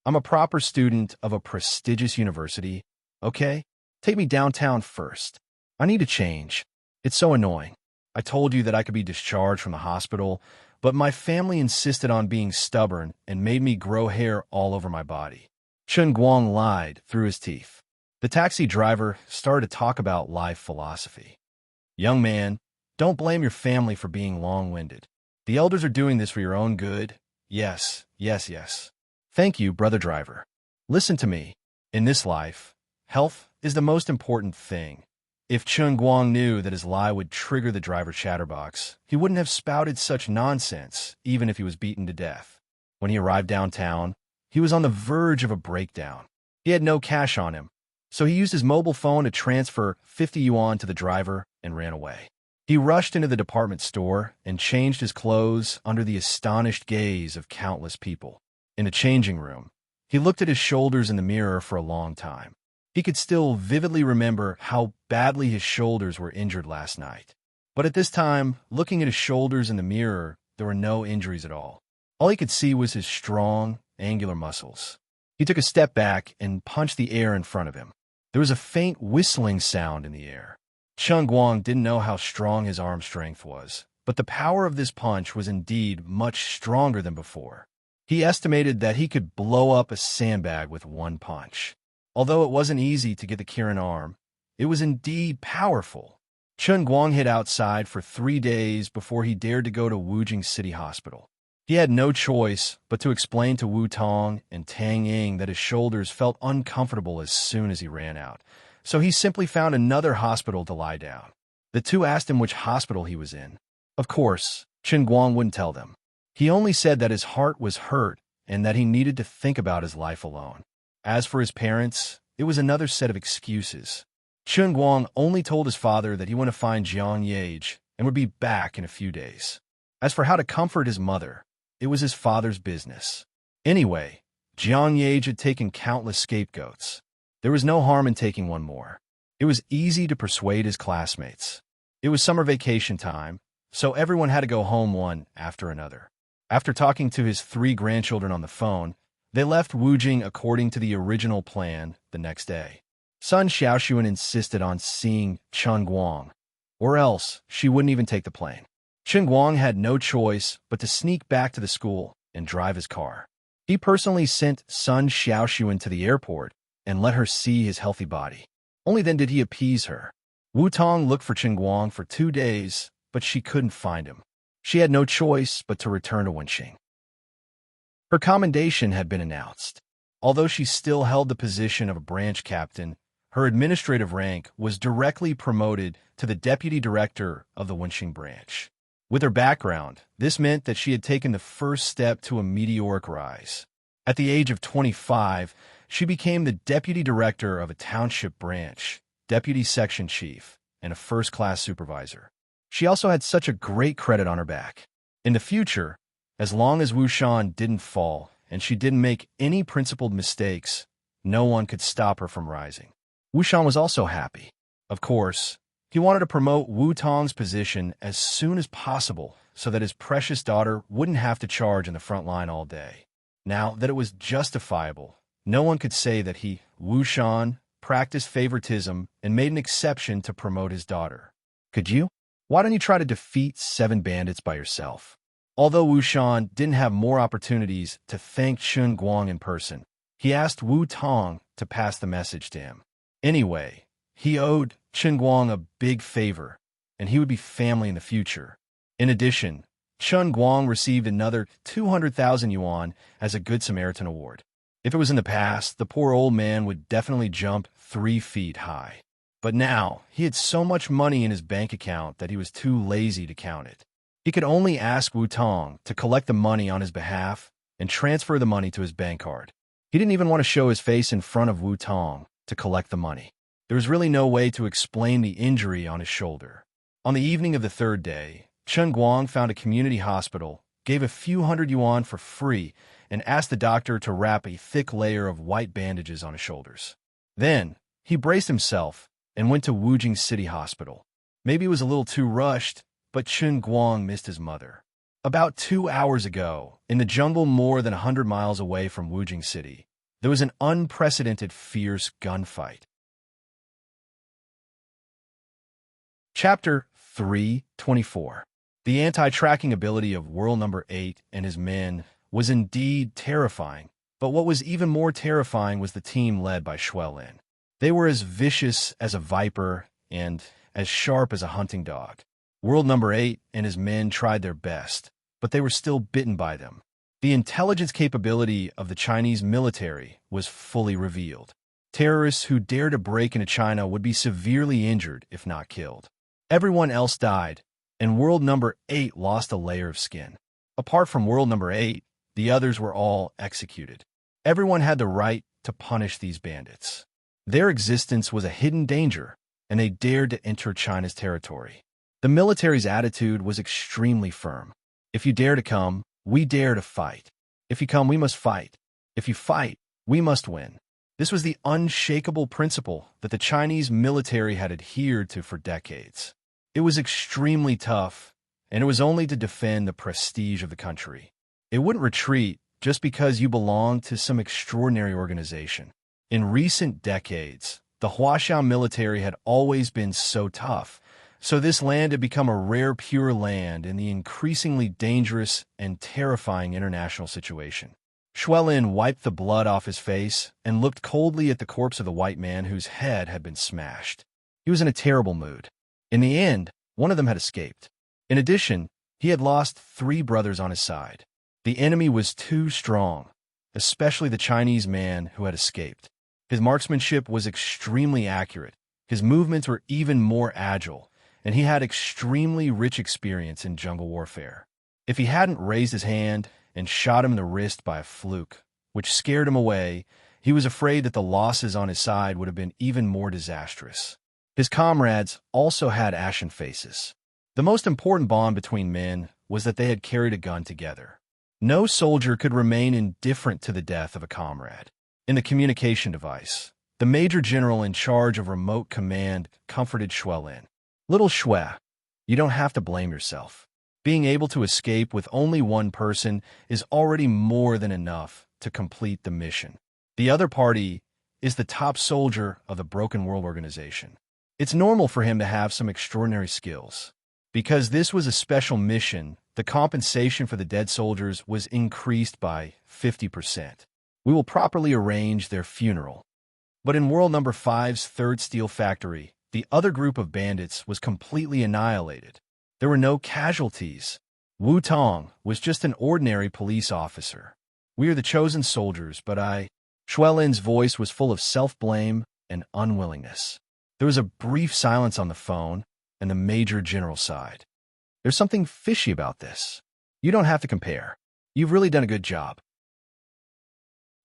I'm a proper student of a prestigious university, okay? Take me downtown first. I need to change. It's so annoying. I told you that I could be discharged from the hospital, but my family insisted on being stubborn and made me grow hair all over my body. Chun Guang lied through his teeth. The taxi driver started to talk about life philosophy. Young man, don't blame your family for being long-winded. The elders are doing this for your own good. Yes, yes, yes. Thank you, brother driver. Listen to me. In this life, health is the most important thing. If Chun Guang knew that his lie would trigger the driver's chatterbox, he wouldn't have spouted such nonsense, even if he was beaten to death. When he arrived downtown, he was on the verge of a breakdown. He had no cash on him, so he used his mobile phone to transfer 50 yuan to the driver and ran away. He rushed into the department store and changed his clothes under the astonished gaze of countless people. In the changing room, he looked at his shoulders in the mirror for a long time. He could still vividly remember how badly his shoulders were injured last night. But at this time, looking at his shoulders in the mirror, there were no injuries at all. All he could see was his strong, angular muscles. He took a step back and punched the air in front of him. There was a faint whistling sound in the air. Chun Guang didn't know how strong his arm strength was, but the power of this punch was indeed much stronger than before. He estimated that he could blow up a sandbag with one punch. Although it wasn't easy to get the Kirin arm, it was indeed powerful. Chun Guang hid outside for 3 days before he dared to go to Wujing City Hospital. He had no choice but to explain to Wu Tong and Tang Ying that his shoulders felt uncomfortable as soon as he ran out, so he simply found another hospital to lie down. The two asked him which hospital he was in. Of course, Chun Guang wouldn't tell them. He only said that his heart was hurt and that he needed to think about his life alone. As for his parents, it was another set of excuses. Chun Guang only told his father that he wanted to find Jiang Yage and would be back in a few days. As for how to comfort his mother, it was his father's business. Anyway, Jiang Yage had taken countless scapegoats. There was no harm in taking one more. It was easy to persuade his classmates. It was summer vacation time, so everyone had to go home one after another. After talking to his 3 grandchildren on the phone, they left Wujing according to the original plan the next day. Sun Xiaoxuan insisted on seeing Chun Guang, or else she wouldn't even take the plane. Chun Guang had no choice but to sneak back to the school and drive his car. He personally sent Sun Xiaoxuan to the airport and let her see his healthy body. Only then did he appease her. Wu Tong looked for Chun Guang for 2 days, but she couldn't find him. She had no choice but to return to Wenxing. Her commendation had been announced. Although she still held the position of a branch captain, her administrative rank was directly promoted to the deputy director of the Wenxing branch. With her background, this meant that she had taken the first step to a meteoric rise. At the age of 25, she became the deputy director of a township branch, deputy section chief, and a first-class supervisor. She also had such a great credit on her back. In the future, as long as Wu Shan didn't fall and she didn't make any principled mistakes, no one could stop her from rising. Wu Shan was also happy. Of course, he wanted to promote Wu Tong's position as soon as possible so that his precious daughter wouldn't have to charge in the front line all day. Now that it was justifiable, no one could say that he, Wu Shan, practiced favoritism and made an exception to promote his daughter. Could you? Why don't you try to defeat 7 bandits by yourself? Although Wu Shan didn't have more opportunities to thank Chun Guang in person, he asked Wu Tong to pass the message to him. Anyway, he owed Chun Guang a big favor, and he would be family in the future. In addition, Chun Guang received another 200,000 yuan as a Good Samaritan award. If it was in the past, the poor old man would definitely jump 3 feet high. But now, he had so much money in his bank account that he was too lazy to count it. He could only ask Wu Tong to collect the money on his behalf and transfer the money to his bank card. He didn't even want to show his face in front of Wu Tong to collect the money. There was really no way to explain the injury on his shoulder. On the evening of the third day, Chen Guang found a community hospital, gave a few hundred yuan for free, and asked the doctor to wrap a thick layer of white bandages on his shoulders. Then, he braced himself and went to Wujing City Hospital. Maybe it was a little too rushed, but Chen Guang missed his mother. About 2 hours ago, in the jungle more than 100 miles away from Wujing City, there was an unprecedented fierce gunfight. Chapter 3:24. The anti-tracking ability of World Number 8 and his men was indeed terrifying, but what was even more terrifying was the team led by Xuelin. They were as vicious as a viper and as sharp as a hunting dog. World Number 8 and his men tried their best, but they were still bitten by them. The intelligence capability of the Chinese military was fully revealed. Terrorists who dare to break into China would be severely injured if not killed. Everyone else died, and World Number 8 lost a layer of skin. Apart from World Number 8, the others were all executed. Everyone had the right to punish these bandits. Their existence was a hidden danger, and they dared to enter China's territory. The military's attitude was extremely firm. If you dare to come, we dare to fight. If you come, we must fight. If you fight, we must win. This was the unshakable principle that the Chinese military had adhered to for decades. It was extremely tough, and it was only to defend the prestige of the country. It wouldn't retreat just because you belonged to some extraordinary organization. In recent decades, the Huaxiao military had always been so tough, so this land had become a rare pure land in the increasingly dangerous and terrifying international situation. Xuelin wiped the blood off his face and looked coldly at the corpse of the white man whose head had been smashed. He was in a terrible mood. In the end, one of them had escaped. In addition, he had lost 3 brothers on his side. The enemy was too strong, especially the Chinese man who had escaped. His marksmanship was extremely accurate, his movements were even more agile, and he had extremely rich experience in jungle warfare. If he hadn't raised his hand and shot him in the wrist by a fluke, which scared him away, he was afraid that the losses on his side would have been even more disastrous. His comrades also had ashen faces. The most important bond between men was that they had carried a gun together. No soldier could remain indifferent to the death of a comrade. In the communication device, the major general in charge of remote command comforted Xuelin. "Little Xue, you don't have to blame yourself. Being able to escape with only one person is already more than enough to complete the mission. The other party is the top soldier of the Broken World Organization. It's normal for him to have some extraordinary skills. Because this was a special mission, the compensation for the dead soldiers was increased by 50%. We will properly arrange their funeral." But in World Number 5's third steel factory, the other group of bandits was completely annihilated. There were no casualties. Wu Tong was just an ordinary police officer. "We are the chosen soldiers, but Xuelin's voice was full of self-blame and unwillingness. There was a brief silence on the phone, and the Major General sighed. "There's something fishy about this. You don't have to compare. You've really done a good job."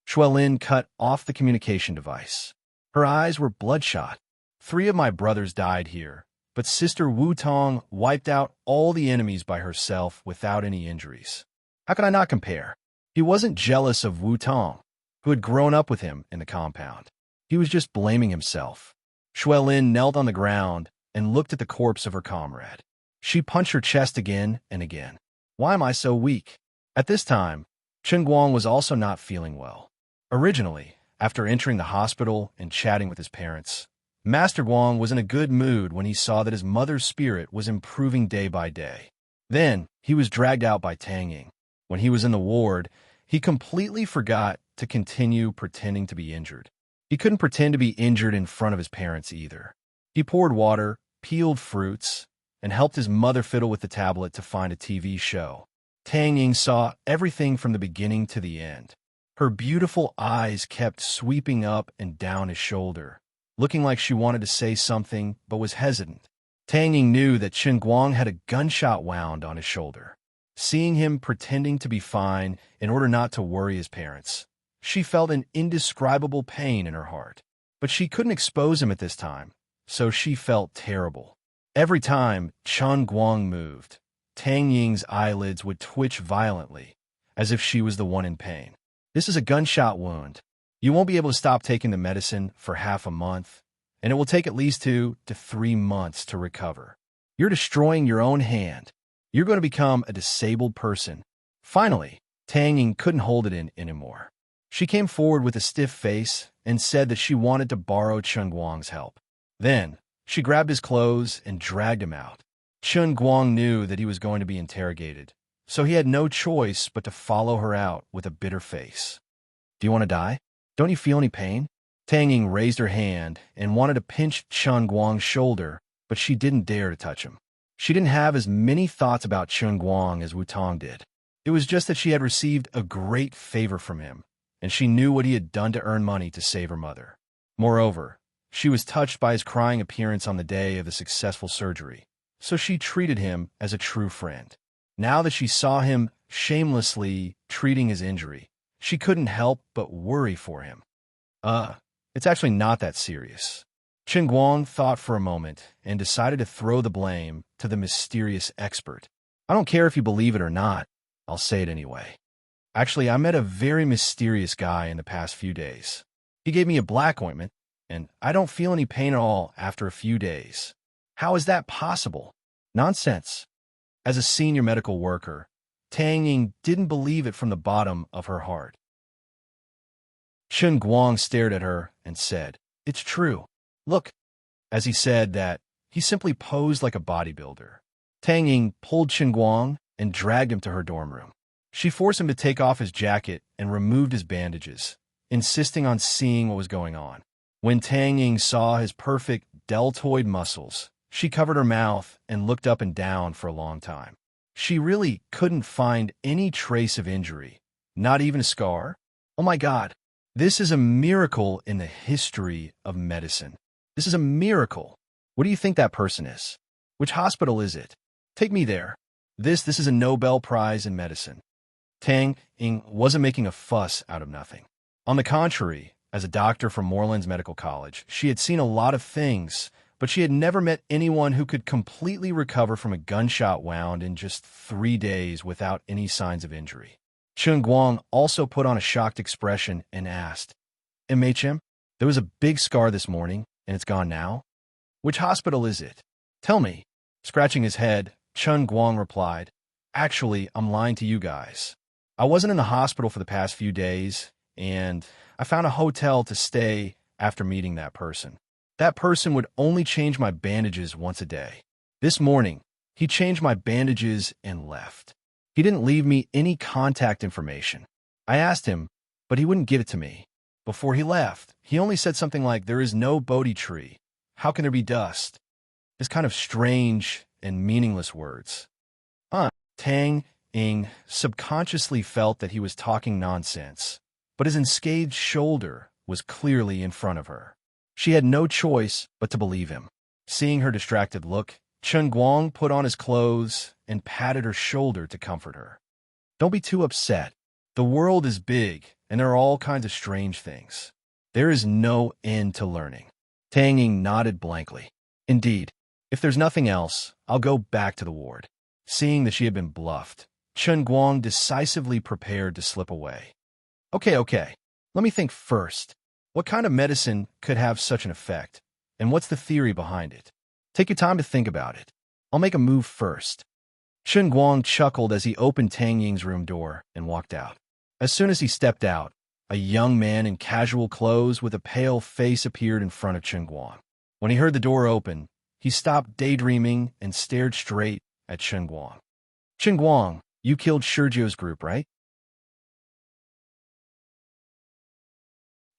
Xuelin cut off the communication device. Her eyes were bloodshot. "3 of my brothers died here, but Sister Wu Tong wiped out all the enemies by herself without any injuries. How could I not compare?" He wasn't jealous of Wu Tong, who had grown up with him in the compound. He was just blaming himself. Xuelin knelt on the ground and looked at the corpse of her comrade. She punched her chest again and again. "Why am I so weak?" At this time, Chen Guang was also not feeling well. Originally, after entering the hospital and chatting with his parents, Master Guang was in a good mood when he saw that his mother's spirit was improving day by day. Then, he was dragged out by Tang Ying. When he was in the ward, he completely forgot to continue pretending to be injured. He couldn't pretend to be injured in front of his parents either. He poured water, peeled fruits, and helped his mother fiddle with the tablet to find a TV show. Tang Ying saw everything from the beginning to the end. Her beautiful eyes kept sweeping up and down his shoulder, looking like she wanted to say something but was hesitant. Tang Ying knew that Chen Guang had a gunshot wound on his shoulder. Seeing him pretending to be fine in order not to worry his parents, she felt an indescribable pain in her heart. But she couldn't expose him at this time, so she felt terrible. Every time Chen Guang moved, Tang Ying's eyelids would twitch violently, as if she was the one in pain. This is a gunshot wound. You won't be able to stop taking the medicine for half a month, and it will take at least 2 to 3 months to recover. You're destroying your own hand. You're going to become a disabled person. Finally, Tang Ying couldn't hold it in anymore. She came forward with a stiff face and said that she wanted to borrow Chen Guang's help. Then, she grabbed his clothes and dragged him out. Chen Guang knew that he was going to be interrogated, so he had no choice but to follow her out with a bitter face. Do you want to die? Don't you feel any pain? Tang Ying raised her hand and wanted to pinch Chen Guang's shoulder, but she didn't dare to touch him. She didn't have as many thoughts about Chen Guang as Wu Tong did. It was just that she had received a great favor from him, and she knew what he had done to earn money to save her mother. Moreover, she was touched by his crying appearance on the day of the successful surgery, so she treated him as a true friend. Now that she saw him shamelessly treating his injury, she couldn't help but worry for him. It's actually not that serious. Chen Guang thought for a moment and decided to throw the blame to the mysterious expert. I don't care if you believe it or not, I'll say it anyway. Actually, I met a very mysterious guy in the past few days. He gave me a black ointment, and I don't feel any pain at all after a few days. How is that possible? Nonsense. As a senior medical worker, Tang Ying didn't believe it from the bottom of her heart. Chen Guang stared at her and said, "It's true. Look." As he said that, he simply posed like a bodybuilder. Tang Ying pulled Chen Guang and dragged him to her dorm room. She forced him to take off his jacket and removed his bandages, insisting on seeing what was going on. When Tang Ying saw his perfect deltoid muscles, she covered her mouth and looked up and down for a long time. She really couldn't find any trace of injury, not even a scar. Oh my God, this is a miracle in the history of medicine. This is a miracle. What do you think that person is? Which hospital is it? Take me there. This is a Nobel Prize in medicine. Tang Ying wasn't making a fuss out of nothing. On the contrary, as a doctor from Moreland's Medical College, she had seen a lot of things, but she had never met anyone who could completely recover from a gunshot wound in just 3 days without any signs of injury. Chen Guang also put on a shocked expression and asked, "MHM, there was a big scar this morning, and it's gone now? Which hospital is it? Tell me." Scratching his head, Chen Guang replied, "Actually, I'm lying to you guys. I wasn't in the hospital for the past few days, and I found a hotel to stay after meeting that person. That person would only change my bandages once a day. This morning, he changed my bandages and left. He didn't leave me any contact information. I asked him, but he wouldn't give it to me. Before he left, he only said something like, 'There is no Bodhi tree. How can there be dust?' It's kind of strange and meaningless words." Tang Ying subconsciously felt that he was talking nonsense, but his enscathed shoulder was clearly in front of her. She had no choice but to believe him. Seeing her distracted look, Chen Guang put on his clothes and patted her shoulder to comfort her. "Don't be too upset. The world is big, and there are all kinds of strange things. There is no end to learning." Tang Ying nodded blankly. "Indeed, if there's nothing else, I'll go back to the ward." Seeing that she had been bluffed, Chen Guang decisively prepared to slip away. Okay. Let me think first. What kind of medicine could have such an effect, and what's the theory behind it? Take your time to think about it. I'll make a move first." Chen Guang chuckled as he opened Tang Ying's room door and walked out. As soon as he stepped out, a young man in casual clothes with a pale face appeared in front of Chen Guang. When he heard the door open, he stopped daydreaming and stared straight at Chen Guang. "Chen Guang, you killed Sergio's group, right?"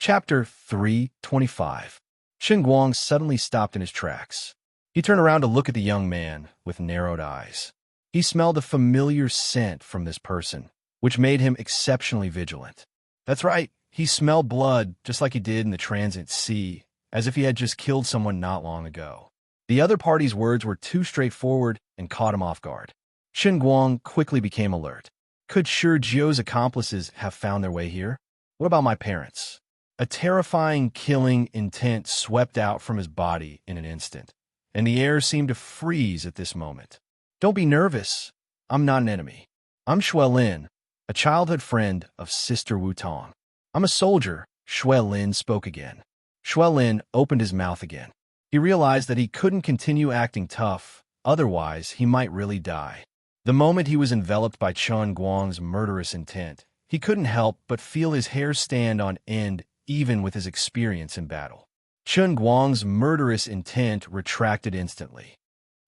Chapter 325. Chen Guang suddenly stopped in his tracks. He turned around to look at the young man with narrowed eyes. He smelled a familiar scent from this person, which made him exceptionally vigilant. That's right, he smelled blood just like he did in the Transit Sea, as if he had just killed someone not long ago. The other party's words were too straightforward and caught him off guard. Chen Guang quickly became alert. Could Sergio's accomplices have found their way here? What about my parents? A terrifying, killing intent swept out from his body in an instant, and the air seemed to freeze at this moment. Don't be nervous. I'm not an enemy. I'm Shui Lin, a childhood friend of Sister Wu Tong. I'm a soldier, Shui Lin spoke again. Shui Lin opened his mouth again. He realized that he couldn't continue acting tough, otherwise he might really die. The moment he was enveloped by Chen Guang's murderous intent, he couldn't help but feel his hair stand on end even with his experience in battle. Chen Guang's murderous intent retracted instantly.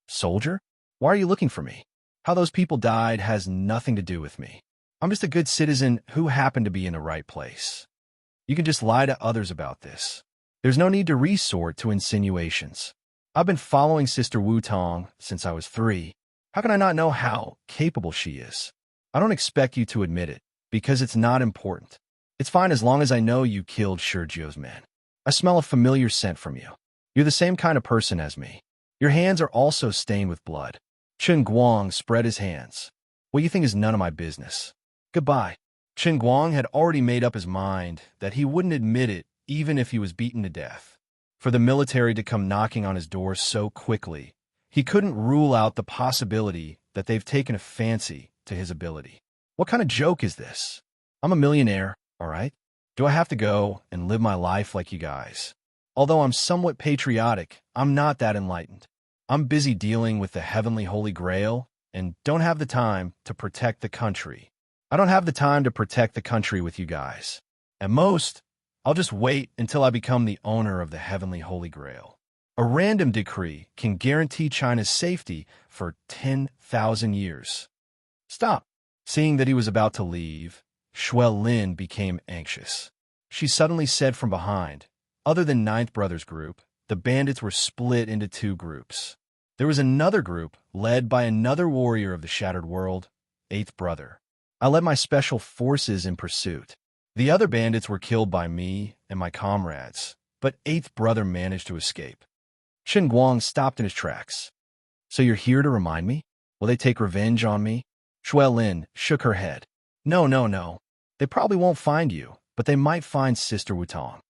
Soldier? Why are you looking for me? How those people died has nothing to do with me. I'm just a good citizen who happened to be in the right place. You can just lie to others about this. There's no need to resort to insinuations. I've been following Sister Wu Tong since I was 3. How can I not know how capable she is? I don't expect you to admit it, because it's not important. It's fine as long as I know you killed Shurjio's men. I smell a familiar scent from you. You're the same kind of person as me. Your hands are also stained with blood. Chen Guang spread his hands. What you think is none of my business. Goodbye. Chen Guang had already made up his mind that he wouldn't admit it even if he was beaten to death. For the military to come knocking on his door so quickly, he couldn't rule out the possibility that they've taken a fancy to his ability. What kind of joke is this? I'm a millionaire, all right? Do I have to go and live my life like you guys? Although I'm somewhat patriotic, I'm not that enlightened. I'm busy dealing with the heavenly Holy Grail and don't have the time to protect the country. I don't have the time to protect the country with you guys. At most, I'll just wait until I become the owner of the heavenly Holy Grail. A random decree can guarantee China's safety for 10,000 years. Stop. Seeing that he was about to leave, Shui Lin became anxious. She suddenly said from behind, other than Ninth Brother's group, the bandits were split into 2 groups. There was another group led by another warrior of the Shattered World, Eighth Brother. I led my special forces in pursuit. The other bandits were killed by me and my comrades, but Eighth Brother managed to escape. Chen Guang stopped in his tracks. So you're here to remind me? Will they take revenge on me? Shui Lin shook her head. No. They probably won't find you, but they might find Sister Wu Tong.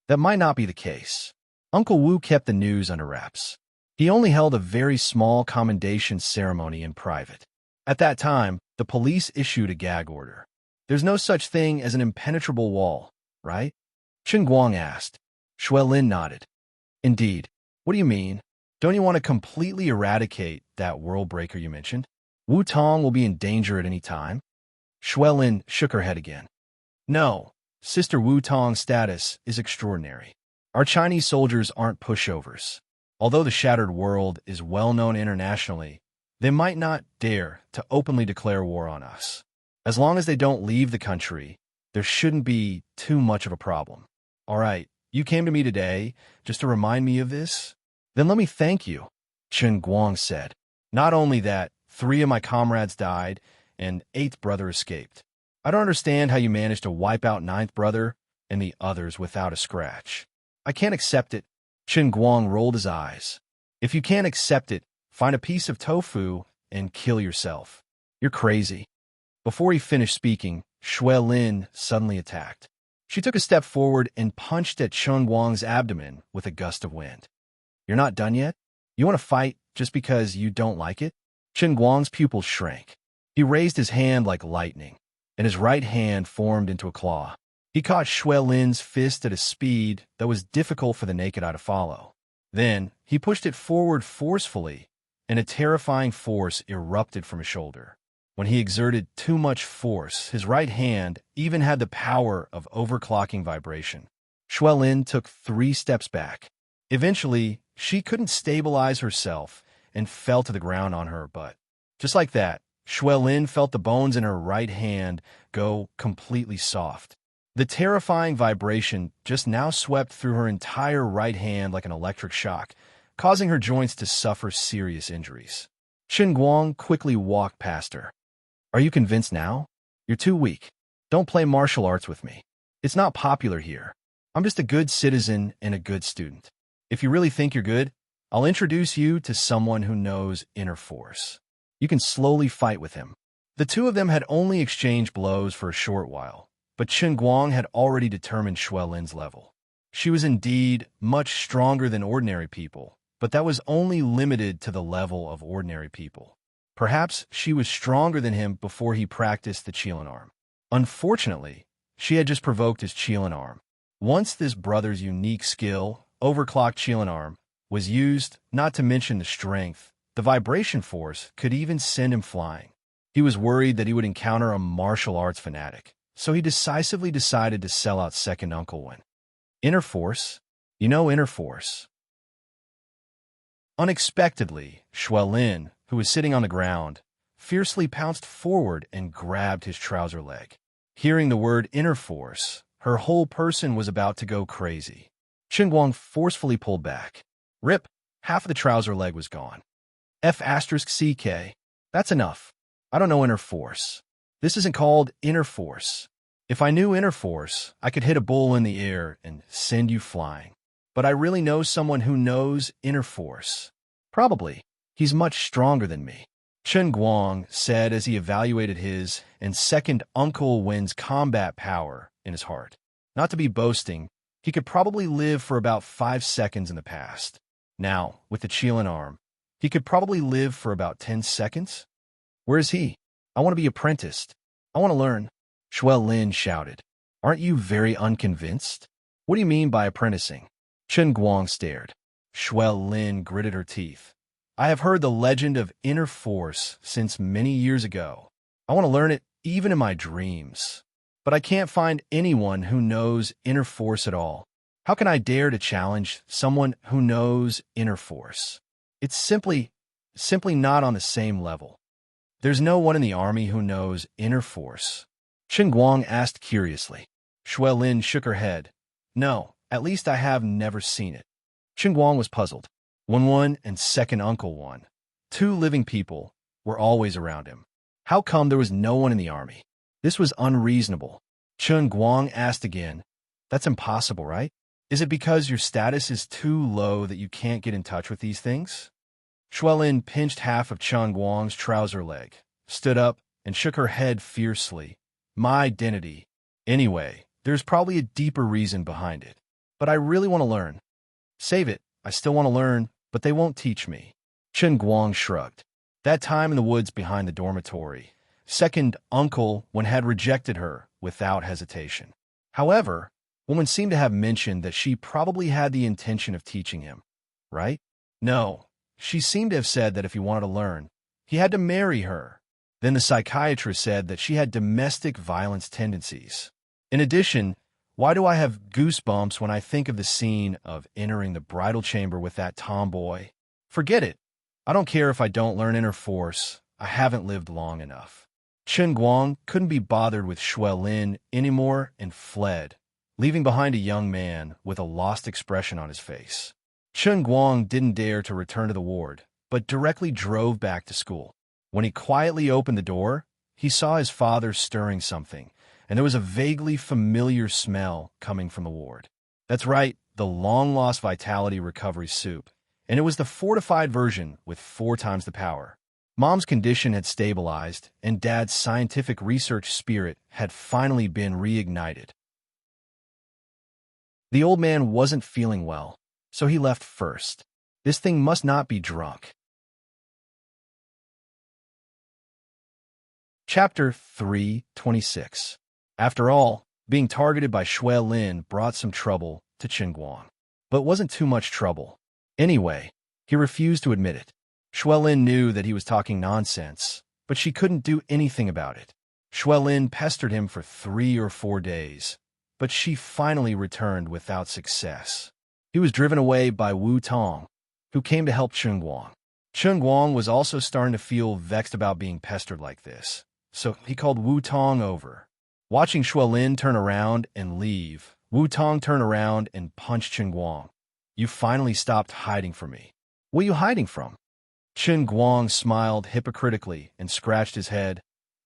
That might not be the case. Uncle Wu kept the news under wraps. He only held a very small commendation ceremony in private. At that time, the police issued a gag order. There's no such thing as an impenetrable wall, right? Chen Guang asked. Shui Lin nodded. Indeed. What do you mean? Don't you want to completely eradicate that world breaker you mentioned? Wu Tong will be in danger at any time. Shui Lin shook her head again. No, Sister Wu Tong's status is extraordinary. Our Chinese soldiers aren't pushovers. Although the Shattered World is well known internationally, they might not dare to openly declare war on us. As long as they don't leave the country, there shouldn't be too much of a problem. All right, you came to me today just to remind me of this? Then let me thank you, Chen Guang said. Not only that, 3 of my comrades died, and 8th Brother escaped. I don't understand how you managed to wipe out 9th Brother and the others without a scratch. I can't accept it. Chen Guang rolled his eyes. If you can't accept it, find a piece of tofu and kill yourself. You're crazy. Before he finished speaking, Shui Lin suddenly attacked. She took a step forward and punched at Chen Guang's abdomen with a gust of wind. You're not done yet? You want to fight just because you don't like it? Chen Guang's pupils shrank. He raised his hand like lightning, and his right hand formed into a claw. He caught Shui Lin's fist at a speed that was difficult for the naked eye to follow. Then, he pushed it forward forcefully, and a terrifying force erupted from his shoulder. When he exerted too much force, his right hand even had the power of overclocking vibration. Shui Lin took 3 steps back. Eventually, she couldn't stabilize herself and fell to the ground on her butt. Just like that, Shui Lin felt the bones in her right hand go completely soft. The terrifying vibration just now swept through her entire right hand like an electric shock, causing her joints to suffer serious injuries. Chen Guang quickly walked past her. Are you convinced now? You're too weak. Don't play martial arts with me. It's not popular here. I'm just a good citizen and a good student. If you really think you're good, I'll introduce you to someone who knows inner force. You can slowly fight with him. The 2 of them had only exchanged blows for a short while, but Chen Guang had already determined Shui Lin's level. She was indeed much stronger than ordinary people, but that was only limited to the level of ordinary people. Perhaps she was stronger than him before he practiced the Qilin arm. Unfortunately, she had just provoked his Qilin arm. Once this brother's unique skill, overclocked Qilin arm, was used, not to mention the strength, the vibration force could even send him flying. He was worried that he would encounter a martial arts fanatic, so he decisively decided to sell out second Uncle Wen. Inner force? You know inner force. Unexpectedly, Shui Lin, who was sitting on the ground, fiercely pounced forward and grabbed his trouser leg. Hearing the word inner force, her whole person was about to go crazy. Chen Guang forcefully pulled back. Rip, half of the trouser leg was gone. F***CK. That's enough. I don't know inner force. This isn't called inner force. If I knew inner force, I could hit a bull in the air and send you flying. But I really know someone who knows inner force. Probably. He's much stronger than me. Chen Guang said as he evaluated his and second Uncle Wen's combat power in his heart. Not to be boasting, he could probably live for about 5 seconds in the past. Now, with the Qilin arm, he could probably live for about 10 seconds? Where is he? I want to be apprenticed. I want to learn. Shui Lin shouted. Aren't you very unconvinced? What do you mean by apprenticing? Chen Guang stared. Shui Lin gritted her teeth. I have heard the legend of inner force since many years ago. I want to learn it even in my dreams. But I can't find anyone who knows inner force at all. How can I dare to challenge someone who knows inner force? It's simply not on the same level. There's no one in the army who knows inner force. Chen Guang asked curiously. Shui Lin shook her head. No, at least I have never seen it. Chen Guang was puzzled. Wen and second Uncle Wen, 2 living people, were always around him. How come there was no one in the army? This was unreasonable. Chen Guang asked again. That's impossible, right? Is it because your status is too low that you can't get in touch with these things? Shui Lin pinched half of Chen Guang's trouser leg, stood up, and shook her head fiercely. My identity. Anyway, there's probably a deeper reason behind it. But I really want to learn. Save it. I still want to learn, but they won't teach me. Chen Guang shrugged. That time in the woods behind the dormitory, second Uncle Wen had rejected her without hesitation. However, woman seemed to have mentioned that she probably had the intention of teaching him, right? No, she seemed to have said that if he wanted to learn, he had to marry her. Then the psychiatrist said that she had domestic violence tendencies. In addition, why do I have goosebumps when I think of the scene of entering the bridal chamber with that tomboy? Forget it. I don't care if I don't learn inner force. I haven't lived long enough. Chen Guang couldn't be bothered with Shui Lin anymore and fled, leaving behind a young man with a lost expression on his face. Chen Guang didn't dare to return to the ward, but directly drove back to school. When he quietly opened the door, he saw his father stirring something, and there was a vaguely familiar smell coming from the ward. That's right, the long-lost vitality recovery soup, and it was the fortified version with 4 times the power. Mom's condition had stabilized, and Dad's scientific research spirit had finally been reignited. The old man wasn't feeling well, so he left first. This thing must not be drunk. Chapter 3:26. After all, being targeted by Shui Lin brought some trouble to Chen Guang. But wasn't too much trouble. Anyway, he refused to admit it. Shui Lin knew that he was talking nonsense, but she couldn't do anything about it. Shui Lin pestered him for 3 or 4 days, but she finally returned without success. He was driven away by Wu Tong, who came to help Chen Guang. Chen Guang was also starting to feel vexed about being pestered like this, so he called Wu Tong over. Watching Shui Lin turn around and leave, Wu Tong turned around and punched Chen Guang. You finally stopped hiding from me. What are you hiding from? Chen Guang smiled hypocritically and scratched his head.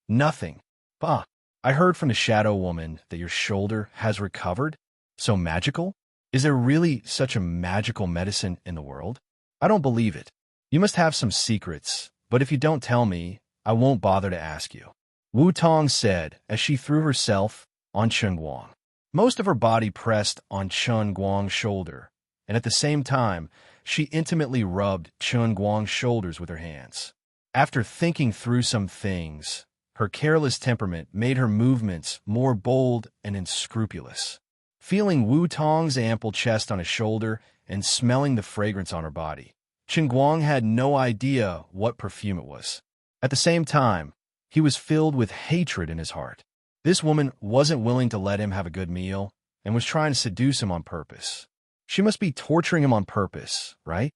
Nothing. Bah, I heard from the shadow woman that your shoulder has recovered. So magical? Is there really such a magical medicine in the world? I don't believe it. You must have some secrets, but if you don't tell me, I won't bother to ask you. Wu Tong said as she threw herself on Chen Guang. Most of her body pressed on Chen Guang's shoulder, and at the same time, she intimately rubbed Chen Guang's shoulders with her hands. After thinking through some things, her careless temperament made her movements more bold and unscrupulous. Feeling Wu Tong's ample chest on his shoulder and smelling the fragrance on her body, Chen Guang had no idea what perfume it was. At the same time, he was filled with hatred in his heart. This woman wasn't willing to let him have a good meal and was trying to seduce him on purpose. She must be torturing him on purpose, right?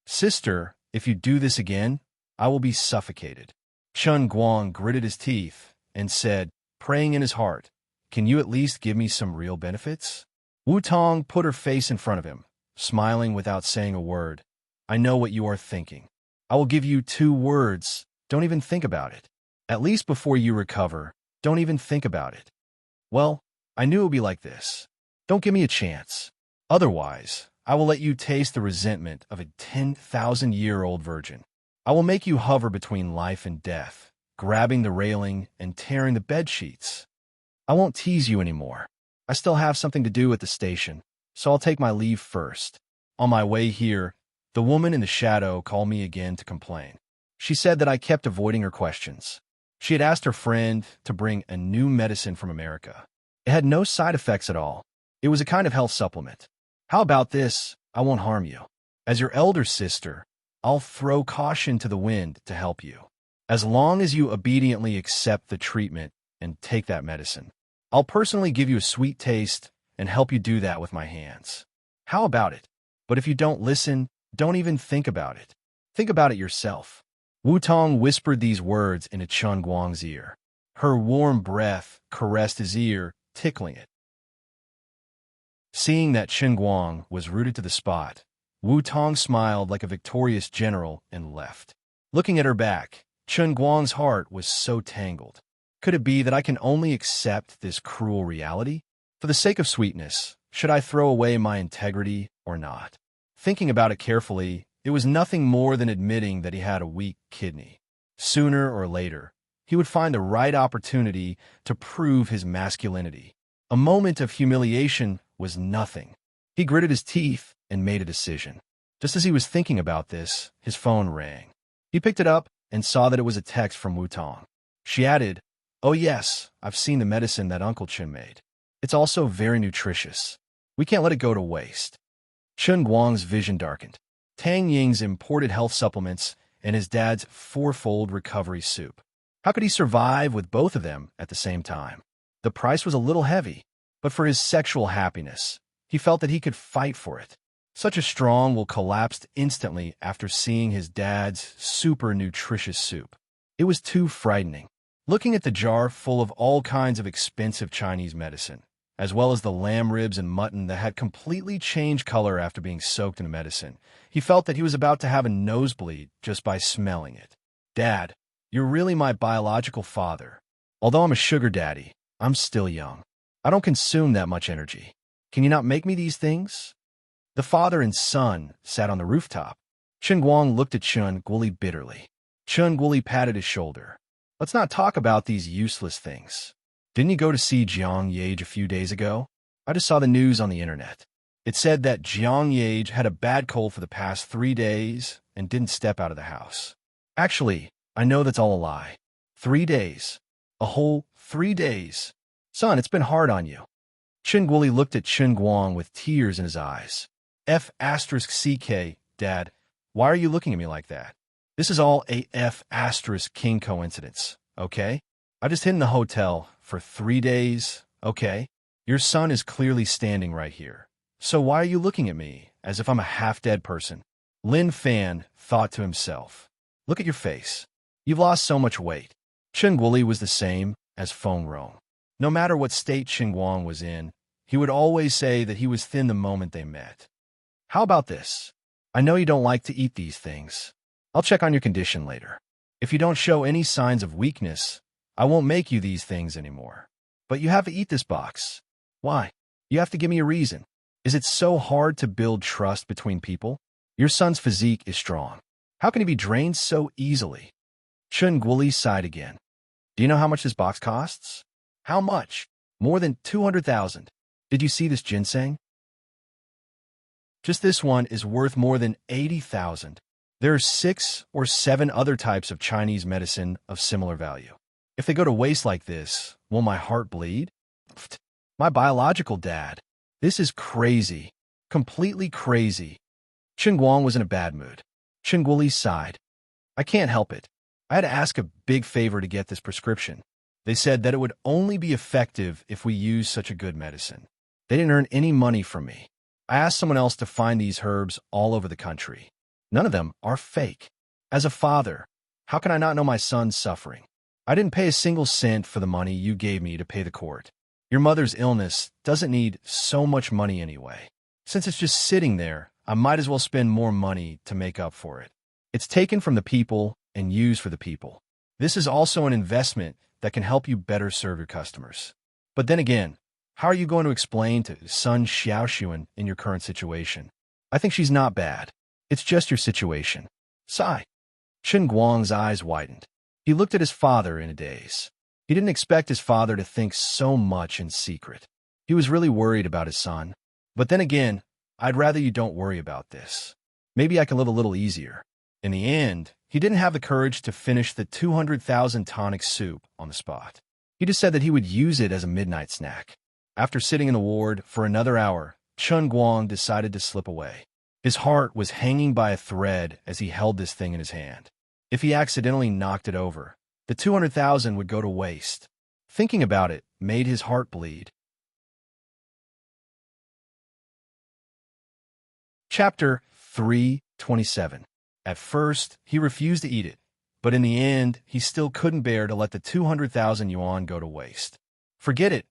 Sister, if you do this again, I will be suffocated. Chen Guang gritted his teeth and said, praying in his heart, can you at least give me some real benefits? Wu Tong put her face in front of him, smiling without saying a word. I know what you are thinking. I will give you 2 words. Don't even think about it. At least before you recover, don't even think about it. Well, I knew it would be like this. Don't give me a chance. Otherwise, I will let you taste the resentment of a 10,000-year-old virgin. I will make you hover between life and death, grabbing the railing and tearing the bedsheets. I won't tease you anymore. I still have something to do at the station, so I'll take my leave first. On my way here, the woman in the shadow called me again to complain. She said that I kept avoiding her questions. She had asked her friend to bring a new medicine from America. It had no side effects at all. It was a kind of health supplement. How about this? I won't harm you. As your elder sister, I'll throw caution to the wind to help you. As long as you obediently accept the treatment and take that medicine, I'll personally give you a sweet taste and help you do that with my hands. How about it? But if you don't listen, don't even think about it. Think about it yourself. Wu Tong whispered these words into Chen Guang's ear. Her warm breath caressed his ear, tickling it. Seeing that Chen Guang was rooted to the spot, Wu Tong smiled like a victorious general and left. Looking at her back, Chen Guang's heart was so tangled. Could it be that I can only accept this cruel reality? For the sake of sweetness, should I throw away my integrity or not? Thinking about it carefully, it was nothing more than admitting that he had a weak kidney. Sooner or later, he would find the right opportunity to prove his masculinity. A moment of humiliation was nothing. He gritted his teeth and made a decision. Just as he was thinking about this, his phone rang. He picked it up and saw that it was a text from Wu Tong. She added, "Oh yes, I've seen the medicine that Uncle Chen made. It's also very nutritious. We can't let it go to waste." Chen Guang's vision darkened. Tang Ying's imported health supplements and his dad's 4-fold recovery soup. How could he survive with both of them at the same time? The price was a little heavy, but for his sexual happiness, he felt that he could fight for it. Such a strong will collapsed instantly after seeing his dad's super nutritious soup. It was too frightening. Looking at the jar full of all kinds of expensive Chinese medicine, as well as the lamb ribs and mutton that had completely changed color after being soaked in the medicine, he felt that he was about to have a nosebleed just by smelling it. Dad, you're really my biological father. Although I'm a sugar daddy, I'm still young. I don't consume that much energy. Can you not make me these things? The father and son sat on the rooftop. Chen Guang looked at Chen Guoli bitterly. Chen Guoli patted his shoulder. Let's not talk about these useless things. Didn't you go to see Jiang Yage a few days ago? I just saw the news on the internet. It said that Jiang Yage had a bad cold for the past 3 days and didn't step out of the house. Actually, I know that's all a lie. 3 days. A whole 3 days. Son, it's been hard on you. Chen Guoli looked at Chen Guang with tears in his eyes. F***CK, Dad, why are you looking at me like that? This is all a F***king coincidence, okay? I just hid in the hotel for 3 days, okay? Your son is clearly standing right here. So why are you looking at me as if I'm a half-dead person? Lin Fan thought to himself. Look at your face. You've lost so much weight. Chen Guoli was the same as Feng Rong. No matter what state Chen Guang was in, he would always say that he was thin the moment they met. How about this? I know you don't like to eat these things. I'll check on your condition later. If you don't show any signs of weakness, I won't make you these things anymore. But you have to eat this box. Why? You have to give me a reason. Is it so hard to build trust between people? Your son's physique is strong. How can he be drained so easily? Chen Guoli sighed again. Do you know how much this box costs? How much? More than 200,000. Did you see this ginseng? Just this one is worth more than 80,000. There are 6 or 7 other types of Chinese medicine of similar value. If they go to waste like this, will my heart bleed? Pfft, my biological dad. This is crazy. Completely crazy. Chen Guang was in a bad mood. Chen Guoli sighed. I can't help it. I had to ask a big favor to get this prescription. They said that it would only be effective if we used such a good medicine. They didn't earn any money from me. I asked someone else to find these herbs all over the country. None of them are fake. As a father, how can I not know my son's suffering? I didn't pay a single cent for the money you gave me to pay the court. Your mother's illness doesn't need so much money anyway. Since it's just sitting there, I might as well spend more money to make up for it. It's taken from the people and used for the people. This is also an investment that can help you better serve your customers. But then again, how are you going to explain to Sun Xiaoxuan in your current situation? I think she's not bad. It's just your situation. Sigh. Chen Guang's eyes widened. He looked at his father in a daze. He didn't expect his father to think so much in secret. He was really worried about his son. But then again, I'd rather you don't worry about this. Maybe I can live a little easier. In the end, he didn't have the courage to finish the 200,000 tonic soup on the spot. He just said that he would use it as a midnight snack. After sitting in the ward for another hour, Chen Guang decided to slip away. His heart was hanging by a thread as he held this thing in his hand. If he accidentally knocked it over, the 200,000 would go to waste. Thinking about it made his heart bleed. Chapter 327. At first, he refused to eat it, but in the end, he still couldn't bear to let the 200,000 yuan go to waste. Forget it.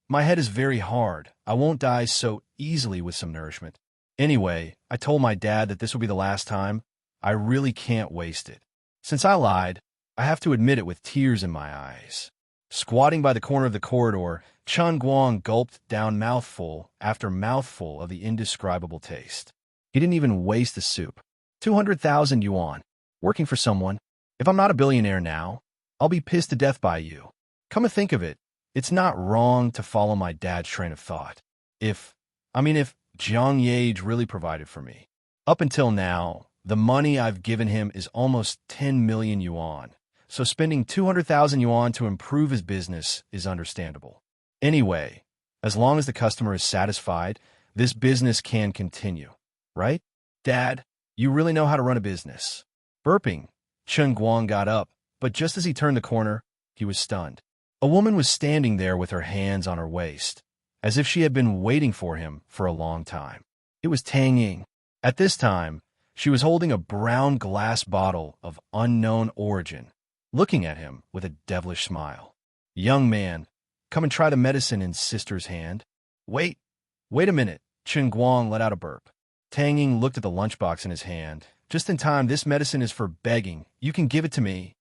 My head is very hard. I won't die so easily with some nourishment. Anyway, I told my dad that this will be the last time. I really can't waste it. Since I lied, I have to admit it with tears in my eyes. Squatting by the corner of the corridor, Chen Guang gulped down mouthful after mouthful of the indescribable taste. He didn't even waste the soup. 200,000 yuan. Working for someone. If I'm not a billionaire now, I'll be pissed to death by you. Come to think of it, it's not wrong to follow my dad's train of thought. If Jiang Yage really provided for me. Up until now, the money I've given him is almost 10 million yuan, so spending 200,000 yuan to improve his business is understandable. Anyway, as long as the customer is satisfied, this business can continue, right? Dad, you really know how to run a business. Burping, Chen Guang got up, but just as he turned the corner, he was stunned. A woman was standing there with her hands on her waist, as if she had been waiting for him for a long time. It was Tang Ying. At this time, she was holding a brown glass bottle of unknown origin, looking at him with a devilish smile. Young man, come and try the medicine in sister's hand. Wait a minute. Chen Guang let out a burp. Tang Ying looked at the lunchbox in his hand. Just in time, this medicine is for begging. You can give it to me.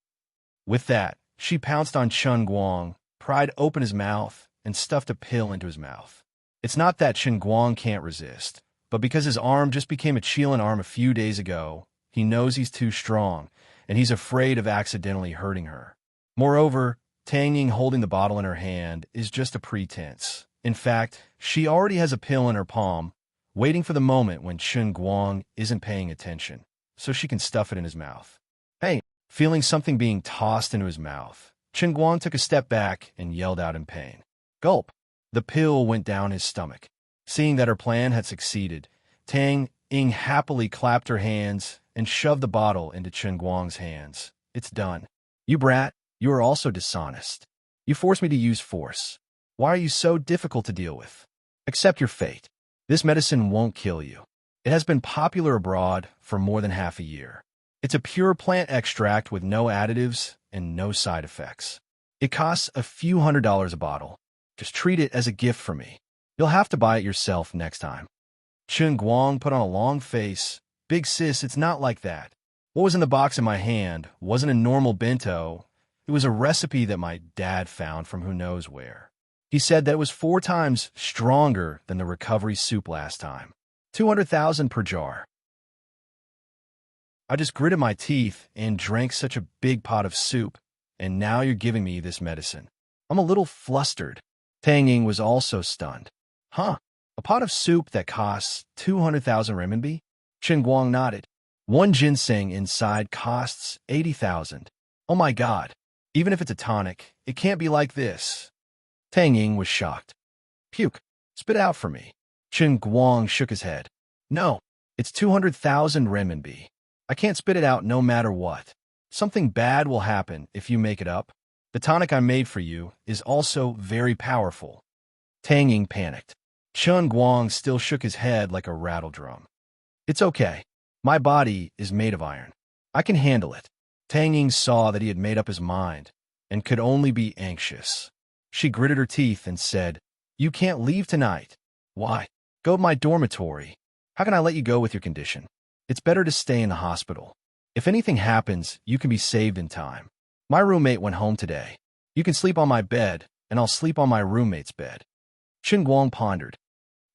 With that, she pounced on Chen Guang, pried open his mouth, and stuffed a pill into his mouth. It's not that Chen Guang can't resist, but because his arm just became a Qilin arm a few days ago, he knows he's too strong, and he's afraid of accidentally hurting her. Moreover, Tang Ying holding the bottle in her hand is just a pretense. In fact, she already has a pill in her palm, waiting for the moment when Chen Guang isn't paying attention, so she can stuff it in his mouth. Hey, feeling something being tossed into his mouth, Chen Guang took a step back and yelled out in pain. Gulp! The pill went down his stomach. Seeing that her plan had succeeded, Tang Ying happily clapped her hands and shoved the bottle into Chen Guang's hands. It's done. You brat, you are also dishonest. You forced me to use force. Why are you so difficult to deal with? Accept your fate. This medicine won't kill you. It has been popular abroad for more than half a year. It's a pure plant extract with no additives and no side effects. It costs a few $100s a bottle. Just treat it as a gift for me. You'll have to buy it yourself next time. Chen Guang put on a long face. Big sis, it's not like that. What was in the box in my hand wasn't a normal bento. It was a recipe that my dad found from who knows where. He said that it was 4 times stronger than the recovery soup last time. 200,000 per jar. I just gritted my teeth and drank such a big pot of soup, and now you're giving me this medicine. I'm a little flustered. Tang Ying was also stunned. Huh? A pot of soup that costs 200,000 renminbi? Chen Guang nodded. One ginseng inside costs 80,000. Oh my god. Even if it's a tonic, it can't be like this. Tang Ying was shocked. Puke. Spit it out for me. Chen Guang shook his head. No, it's 200,000 renminbi. I can't spit it out no matter what. Something bad will happen if you make it up. The tonic I made for you is also very powerful. Tang Ying panicked. Chen Guang still shook his head like a rattle drum. It's okay. My body is made of iron. I can handle it. Tang Ying saw that he had made up his mind and could only be anxious. She gritted her teeth and said, You can't leave tonight. Why? Go to my dormitory. How can I let you go with your condition? It's better to stay in the hospital. If anything happens, you can be saved in time. My roommate went home today. You can sleep on my bed, and I'll sleep on my roommate's bed. Chen Guang pondered.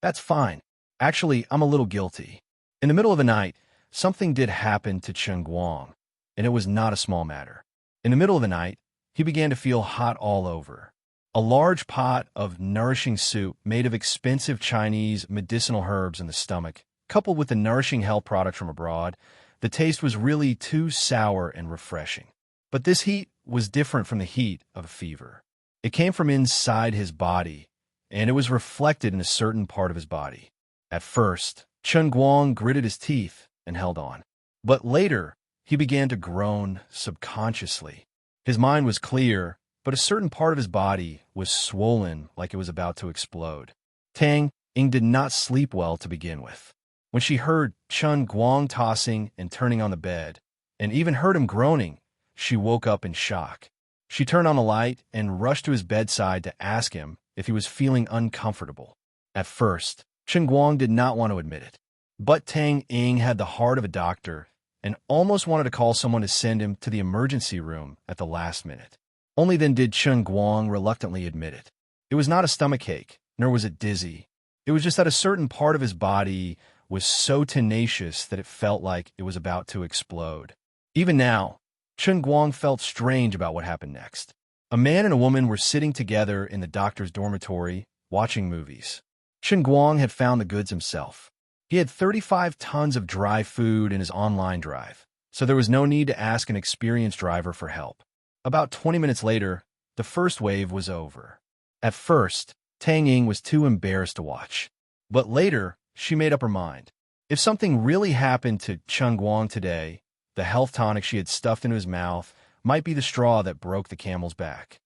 That's fine. Actually, I'm a little guilty. In the middle of the night, something did happen to Chen Guang, and it was not a small matter. In the middle of the night, he began to feel hot all over. A large pot of nourishing soup made of expensive Chinese medicinal herbs in the stomach, coupled with the nourishing health products from abroad, the taste was really too sour and refreshing. But this heat was different from the heat of a fever. It came from inside his body, and it was reflected in a certain part of his body. At first, Chen Guang gritted his teeth and held on. But later, he began to groan subconsciously. His mind was clear, but a certain part of his body was swollen like it was about to explode. Tang Ying did not sleep well to begin with. When she heard Chen Guang tossing and turning on the bed, and even heard him groaning, she woke up in shock. She turned on the light and rushed to his bedside to ask him if he was feeling uncomfortable. At first, Chen Guang did not want to admit it. But Tang Ying had the heart of a doctor and almost wanted to call someone to send him to the emergency room at the last minute. Only then did Chen Guang reluctantly admit it. It was not a stomachache, nor was it dizzy. It was just that a certain part of his body was so tenacious that it felt like it was about to explode. Even now, Chen Guang felt strange about what happened next. A man and a woman were sitting together in the doctor's dormitory, watching movies. Chen Guang had found the goods himself. He had 35 tons of dry food in his online drive, so there was no need to ask an experienced driver for help. About 20 minutes later, the first wave was over. At first, Tang Ying was too embarrassed to watch. But later, she made up her mind. If something really happened to Chen Guang today, the health tonic she had stuffed into his mouth might be the straw that broke the camel's back.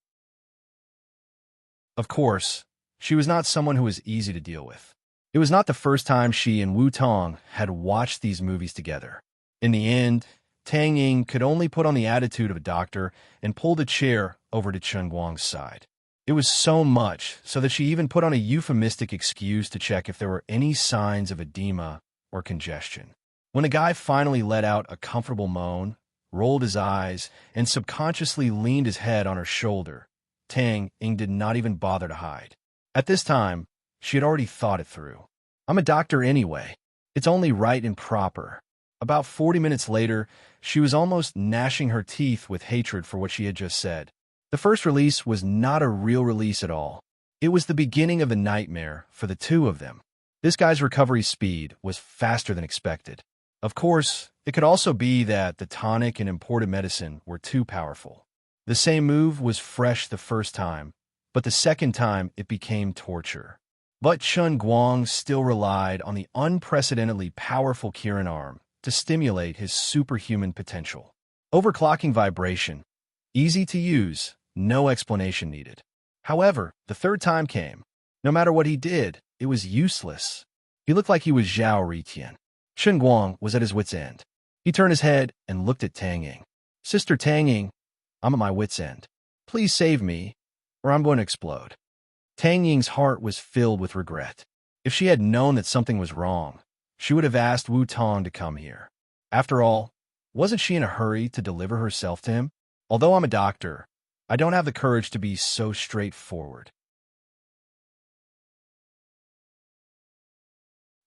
Of course, she was not someone who was easy to deal with. It was not the first time she and Wu Tong had watched these movies together. In the end, Tang Ying could only put on the attitude of a doctor and pulled a chair over to Chen Guang's side. It was so much so that she even put on a euphemistic excuse to check if there were any signs of edema or congestion. When the guy finally let out a comfortable moan, rolled his eyes, and subconsciously leaned his head on her shoulder, Tang Ying did not even bother to hide. At this time, she had already thought it through. I'm a doctor anyway. It's only right and proper. About 40 minutes later, she was almost gnashing her teeth with hatred for what she had just said. The first release was not a real release at all. It was the beginning of the nightmare for the two of them. This guy's recovery speed was faster than expected. Of course, it could also be that the tonic and imported medicine were too powerful. The same move was fresh the first time, but the second time it became torture. But Chen Guang still relied on the unprecedentedly powerful Kirin arm to stimulate his superhuman potential. Overclocking vibration. Easy to use, no explanation needed. However, the third time came. No matter what he did, it was useless. He looked like he was Zhao Ritian. Chen Guang was at his wit's end. He turned his head and looked at Tang Ying. Sister Tang Ying, I'm at my wit's end. Please save me, or I'm going to explode. Tang Ying's heart was filled with regret. If she had known that something was wrong, she would have asked Wu Tong to come here. After all, wasn't she in a hurry to deliver herself to him? Although I'm a doctor, I don't have the courage to be so straightforward.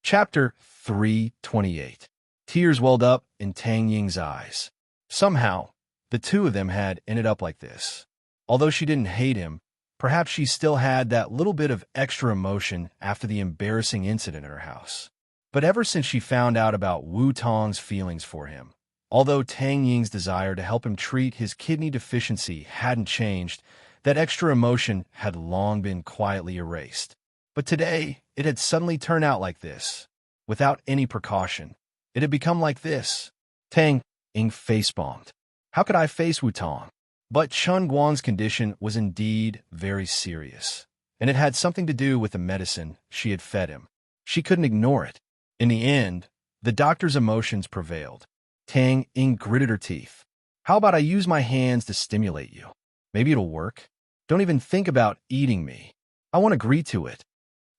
Chapter 328. Tears welled up in Tang Ying's eyes. Somehow, the two of them had ended up like this. Although she didn't hate him, Perhaps she still had that little bit of extra emotion after the embarrassing incident at her house. But ever since she found out about Wu Tong's feelings for him, although Tang Ying's desire to help him treat his kidney deficiency hadn't changed, that extra emotion had long been quietly erased. But today, it had suddenly turned out like this. Without any precaution, it had become like this. Tang Ying face-bombed. How could I face Wu Tong? But Chen Guang's condition was indeed very serious, and it had something to do with the medicine she had fed him. She couldn't ignore it. In the end, the doctor's emotions prevailed. Tang Ying gritted her teeth. How about I use my hands to stimulate you? Maybe it'll work. Don't even think about eating me. I won't agree to it.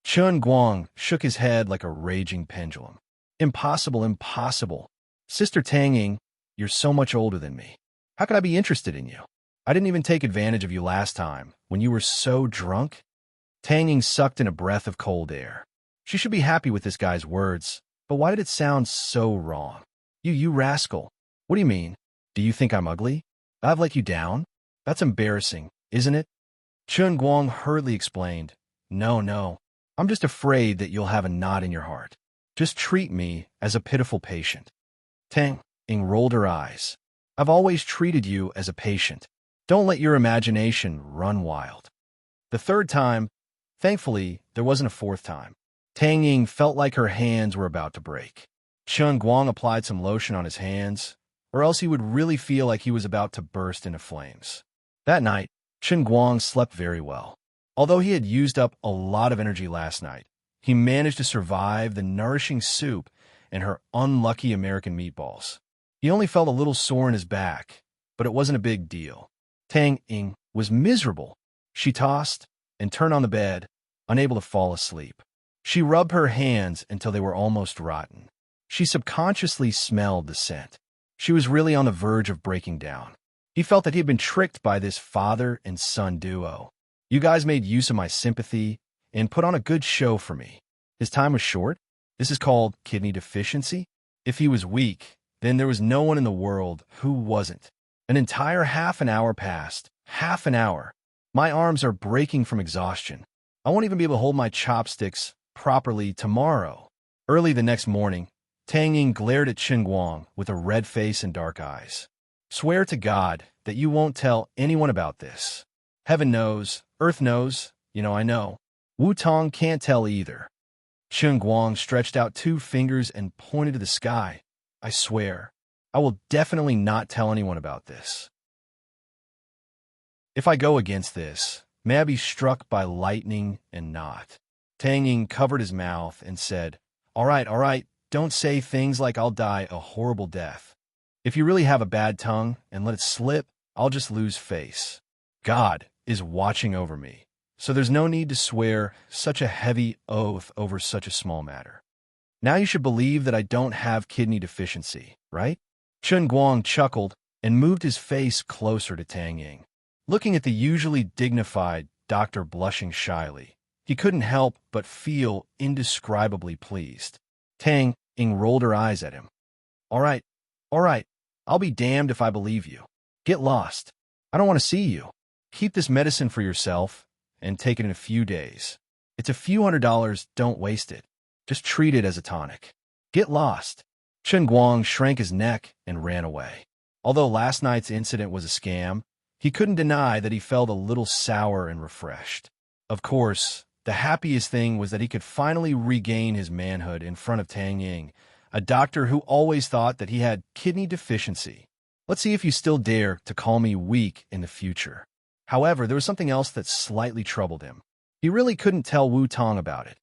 Chen Guang shook his head like a raging pendulum. Impossible, impossible. Sister Tang Ying, you're so much older than me. How could I be interested in you? I didn't even take advantage of you last time, when you were so drunk. Tang Ying sucked in a breath of cold air. She should be happy with this guy's words, but why did it sound so wrong? You rascal. What do you mean? Do you think I'm ugly? I've let you down? That's embarrassing, isn't it? Chen Guang hurriedly explained. No. I'm just afraid that you'll have a knot in your heart. Just treat me as a pitiful patient. Tang Ying rolled her eyes. I've always treated you as a patient. Don't let your imagination run wild. The third time, thankfully, there wasn't a fourth time. Tang Ying felt like her hands were about to break. Chen Guang applied some lotion on his hands, or else he would really feel like he was about to burst into flames. That night, Chen Guang slept very well. Although he had used up a lot of energy last night, he managed to survive the nourishing soup and her unlucky American meatballs. He only felt a little sore in his back, but it wasn't a big deal. Tang Ying was miserable. She tossed and turned on the bed, unable to fall asleep. She rubbed her hands until they were almost rotten. She subconsciously smelled the scent. She was really on the verge of breaking down. He felt that he had been tricked by this father and son duo. You guys made use of my sympathy and put on a good show for me. His time was short. This is called kidney deficiency. If he was weak, then there was no one in the world who wasn't. An entire half an hour passed. Half an hour. My arms are breaking from exhaustion. I won't even be able to hold my chopsticks properly tomorrow. Early the next morning, Tang Ying glared at Chen Guang with a red face and dark eyes. Swear to God that you won't tell anyone about this. Heaven knows, earth knows, I know. Wu Tong can't tell either. Chen Guang stretched out 2 fingers and pointed to the sky. I swear, I will definitely not tell anyone about this. If I go against this, may I be struck by lightning and not. Tang Ying covered his mouth and said, all right, don't say things like I'll die a horrible death. If you really have a bad tongue and let it slip, I'll just lose face. God is watching over me, so there's no need to swear such a heavy oath over such a small matter. Now you should believe that I don't have kidney deficiency, right? Chen Guang chuckled and moved his face closer to Tang Ying. Looking at the usually dignified doctor blushing shyly, he couldn't help but feel indescribably pleased. Tang Ying rolled her eyes at him. All right, I'll be damned if I believe you. Get lost. I don't want to see you. Keep this medicine for yourself and take it in a few days. It's a few $100, don't waste it. Just treat it as a tonic. Get lost. Chen Guang shrank his neck and ran away. Although last night's incident was a scam, he couldn't deny that he felt a little sour and refreshed. Of course, the happiest thing was that he could finally regain his manhood in front of Tang Ying, a doctor who always thought that he had kidney deficiency. Let's see if you still dare to call me weak in the future. However, there was something else that slightly troubled him. He really couldn't tell Wu Tong about it.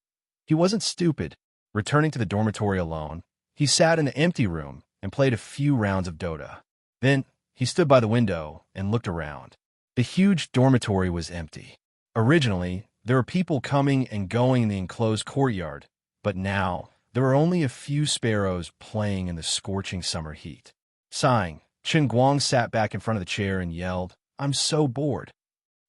He wasn't stupid. Returning to the dormitory alone, he sat in the empty room and played a few rounds of Dota. Then, he stood by the window and looked around. The huge dormitory was empty. Originally, there were people coming and going in the enclosed courtyard, but now there were only a few sparrows playing in the scorching summer heat. Sighing, Chen Guang sat back in front of the chair and yelled, I'm so bored.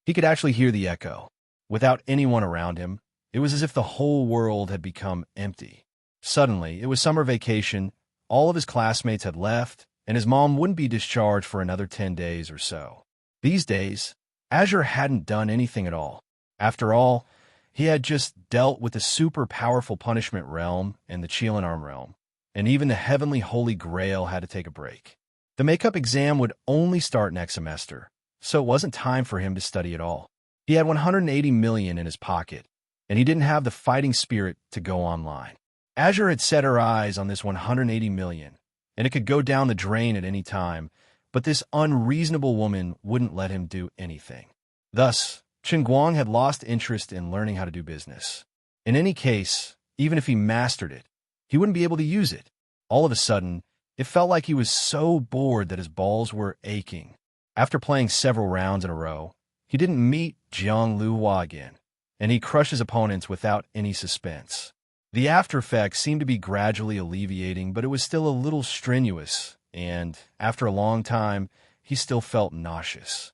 He could actually hear the echo. Without anyone around him, it was as if the whole world had become empty. Suddenly, it was summer vacation, all of his classmates had left, and his mom wouldn't be discharged for another 10 days or so. These days, Azure hadn't done anything at all. After all, he had just dealt with the super powerful punishment realm and the Chilean Arm realm, and even the heavenly Holy Grail had to take a break. The makeup exam would only start next semester, so it wasn't time for him to study at all. He had 180 million in his pocket, and he didn't have the fighting spirit to go online. Azure had set her eyes on this 180 million, and it could go down the drain at any time, but this unreasonable woman wouldn't let him do anything. Thus, Chen Guang had lost interest in learning how to do business. In any case, even if he mastered it, he wouldn't be able to use it. All of a sudden, it felt like he was so bored that his balls were aching. After playing several rounds in a row, he didn't meet Jiang Luhua again, and he crushed his opponents without any suspense. The after effects seemed to be gradually alleviating, but it was still a little strenuous, and after a long time, he still felt nauseous.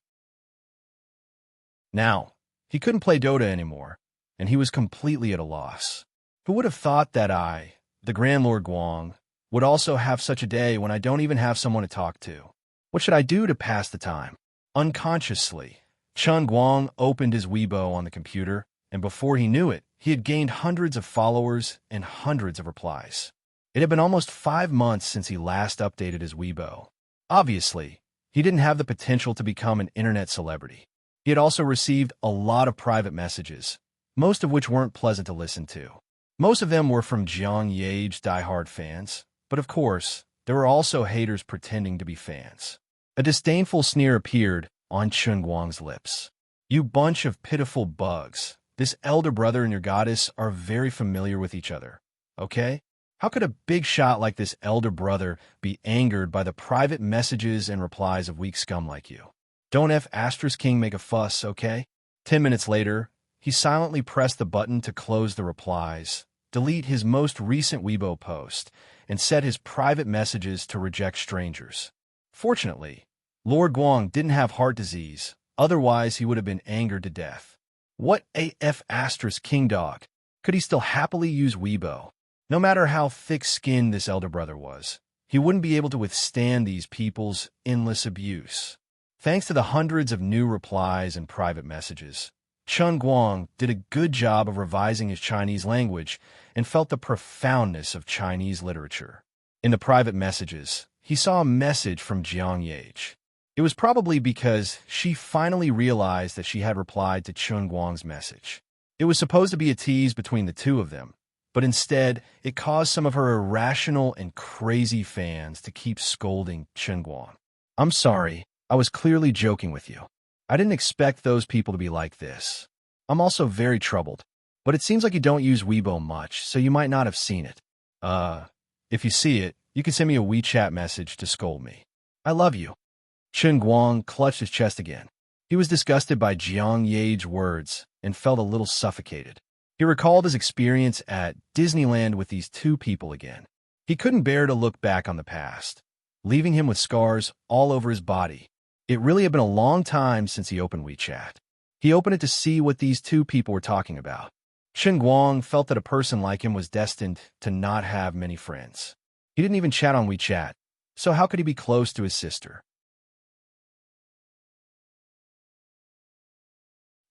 Now, he couldn't play Dota anymore, and he was completely at a loss. Who would have thought that I, the Grand Lord Guang, would also have such a day when I don't even have someone to talk to? What should I do to pass the time? Unconsciously, Chen Guang opened his Weibo on the computer, and before he knew it, he had gained hundreds of followers and hundreds of replies. It had been almost 5 months since he last updated his Weibo. Obviously, he didn't have the potential to become an internet celebrity. He had also received a lot of private messages, most of which weren't pleasant to listen to. Most of them were from Jiang Ye's diehard fans, but of course, there were also haters pretending to be fans. A disdainful sneer appeared on Chen Guang's lips. "You bunch of pitiful bugs. This elder brother and your goddess are very familiar with each other, okay? How could a big shot like this elder brother be angered by the private messages and replies of weak scum like you? Don't King make a fuss, okay?" 10 minutes later, he silently pressed the button to close the replies, delete his most recent Weibo post, and set his private messages to reject strangers. Fortunately, Lord Guang didn't have heart disease, otherwise he would have been angered to death. What King dog? Could he still happily use Weibo? No matter how thick-skinned this elder brother was, he wouldn't be able to withstand these people's endless abuse. Thanks to the hundreds of new replies and private messages, Chen Guang did a good job of revising his Chinese language and felt the profoundness of Chinese literature. In the private messages, he saw a message from Jiang Ye. It was probably because she finally realized that she had replied to Chen Guang's message. It was supposed to be a tease between the two of them, but instead, it caused some of her irrational and crazy fans to keep scolding Chen Guang. "I'm sorry, I was clearly joking with you. I didn't expect those people to be like this. I'm also very troubled, but it seems like you don't use Weibo much, so you might not have seen it. If you see it, you can send me a WeChat message to scold me. I love you." Chen Guang clutched his chest again. He was disgusted by Jiang Ye's words and felt a little suffocated. He recalled his experience at Disneyland with these two people again. He couldn't bear to look back on the past, leaving him with scars all over his body. It really had been a long time since he opened WeChat. He opened it to see what these two people were talking about. Chen Guang felt that a person like him was destined to not have many friends. He didn't even chat on WeChat, so how could he be close to his sister?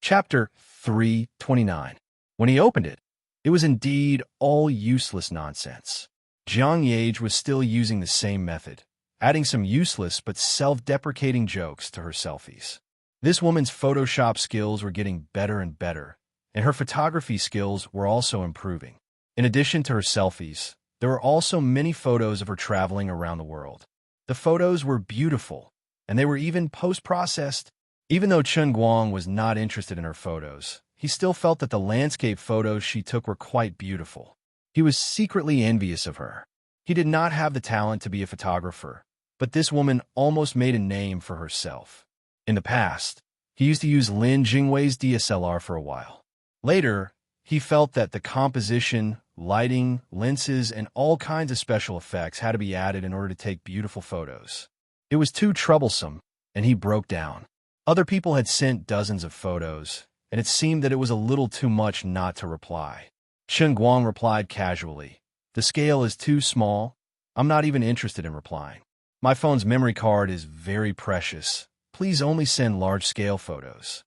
Chapter 329. When he opened it, it was indeed all useless nonsense. Jiang Ye was still using the same method, adding some useless but self-deprecating jokes to her selfies. This woman's Photoshop skills were getting better and better, and her photography skills were also improving. In addition to her selfies, there were also many photos of her traveling around the world. The photos were beautiful, and they were even post-processed. Even though Chen Guang was not interested in her photos, he still felt that the landscape photos she took were quite beautiful. He was secretly envious of her. He did not have the talent to be a photographer, but this woman almost made a name for herself. In the past, he used to use Lin Jingwei's DSLR for a while. Later, he felt that the composition, lighting, lenses, and all kinds of special effects had to be added in order to take beautiful photos. It was too troublesome, and he broke down. Other people had sent dozens of photos, and it seemed that it was a little too much not to reply. Chen Guang replied casually, "The scale is too small. I'm not even interested in replying. My phone's memory card is very precious. please only send large-scale photos.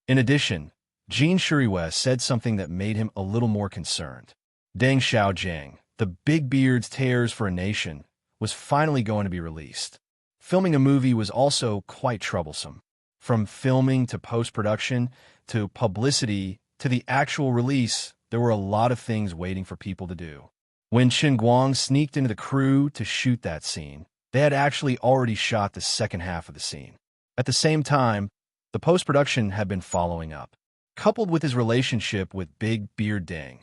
In addition, Jin Shuriwei said something that made him a little more concerned. Deng Xiaojiang, the Big Beard's Tears for a Nation, was finally going to be released. Filming a movie was also quite troublesome. From filming to post-production to publicity to the actual release, there were a lot of things waiting for people to do. When Chen Guang sneaked into the crew to shoot that scene, they had actually already shot the second half of the scene. At the same time, the post-production had been following up. Coupled with his relationship with Big Beard Deng,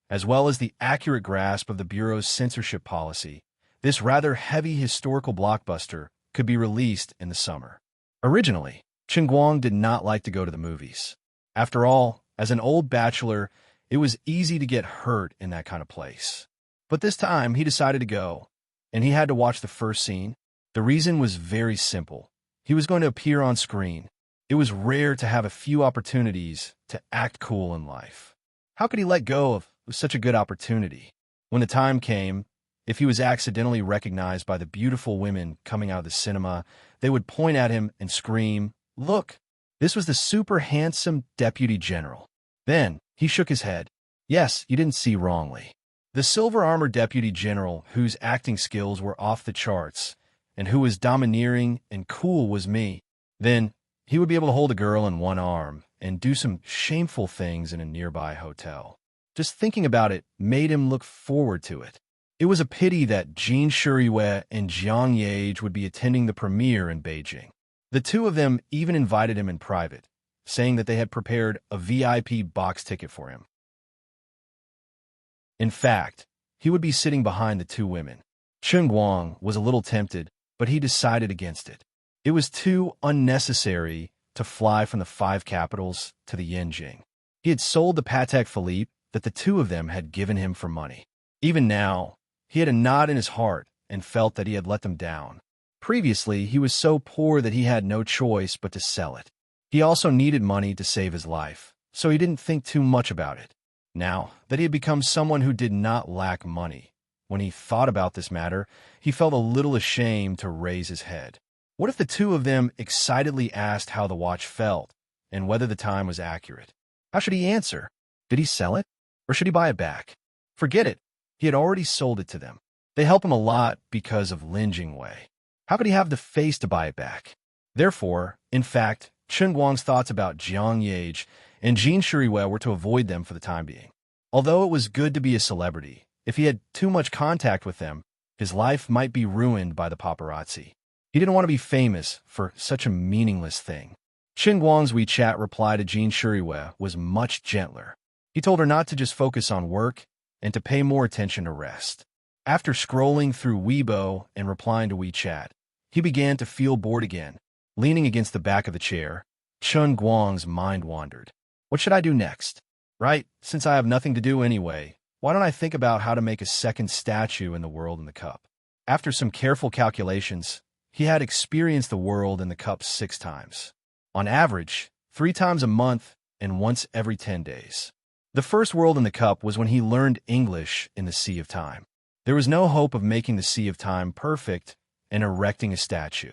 as well as the accurate grasp of the Bureau's censorship policy, this rather heavy historical blockbuster could be released in the summer. Originally, Chen Guang did not like to go to the movies. After all, as an old bachelor, it was easy to get hurt in that kind of place. But this time, he decided to go, and he had to watch the first scene. The reason was very simple. He was going to appear on screen. It was rare to have a few opportunities to act cool in life. How could he let go of such a good opportunity? When the time came, if he was accidentally recognized by the beautiful women coming out of the cinema, they would point at him and scream, "Look, this was the super handsome deputy general." Then he shook his head. Yes, you didn't see wrongly. The silver-armored deputy general whose acting skills were off the charts and who was domineering and cool was me. Then he would be able to hold a girl in one arm and do some shameful things in a nearby hotel. Just thinking about it made him look forward to it. It was a pity that Jin Shuriwei and Jiang Yage would be attending the premiere in Beijing. The two of them even invited him in private, saying that they had prepared a VIP box ticket for him. In fact, he would be sitting behind the two women. Chen Guang was a little tempted, but he decided against it. It was too unnecessary to fly from the 5 capitals to the Yanjing. He had sold the Patek Philippe that the two of them had given him for money. Even now, he had a knot in his heart and felt that he had let them down. Previously, he was so poor that he had no choice but to sell it. He also needed money to save his life, so he didn't think too much about it. Now that he had become someone who did not lack money, when he thought about this matter, he felt a little ashamed to raise his head. What if the two of them excitedly asked how the watch felt and whether the time was accurate? How should he answer? Did he sell it? Or should he buy it back? Forget it. He had already sold it to them. They help him a lot because of Lin Jingwei. How could he have the face to buy it back? Therefore, in fact, Chen Guang's thoughts about Jiang Yage and Jin Shuriwei were to avoid them for the time being. Although it was good to be a celebrity, if he had too much contact with them, his life might be ruined by the paparazzi. He didn't want to be famous for such a meaningless thing. Chen Guang's WeChat reply to Jin Shuriwei was much gentler. He told her not to just focus on work and to pay more attention to rest. After scrolling through Weibo and replying to WeChat, he began to feel bored again. Leaning against the back of the chair, Chen Guang's mind wandered. What should I do next? Right, since I have nothing to do anyway, why don't I think about how to make a second statue in the world in the cup? After some careful calculations, he had experienced the world in the cup 6 times. On average, 3 times a month and once every 10 days. The first world in the cup was when he learned English in the Sea of Time. There was no hope of making the Sea of Time perfect and erecting a statue.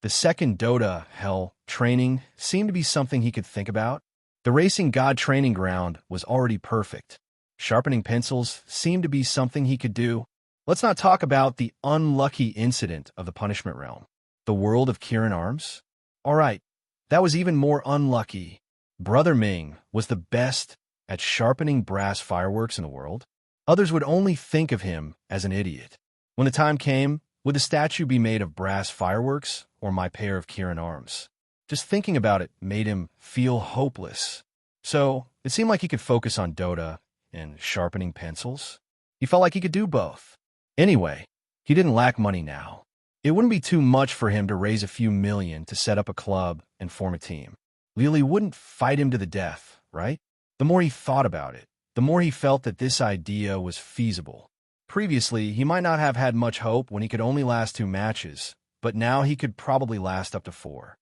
The second Dota, hell, training seemed to be something he could think about. The racing god training ground was already perfect. Sharpening pencils seemed to be something he could do. Let's not talk about the unlucky incident of the punishment realm. The world of Kirin Arms? All right, that was even more unlucky. Brother Ming was the best at sharpening brass fireworks in the world. Others would only think of him as an idiot. When the time came, would the statue be made of brass fireworks or my pair of Kirin Arms? Just thinking about it made him feel hopeless. So it seemed like he could focus on Dota and sharpening pencils. He felt like he could do both. Anyway, he didn't lack money now. It wouldn't be too much for him to raise a few million to set up a club and form a team. Lily wouldn't fight him to the death, right? The more he thought about it, the more he felt that this idea was feasible. Previously, he might not have had much hope when he could only last 2 matches, but now he could probably last up to 4.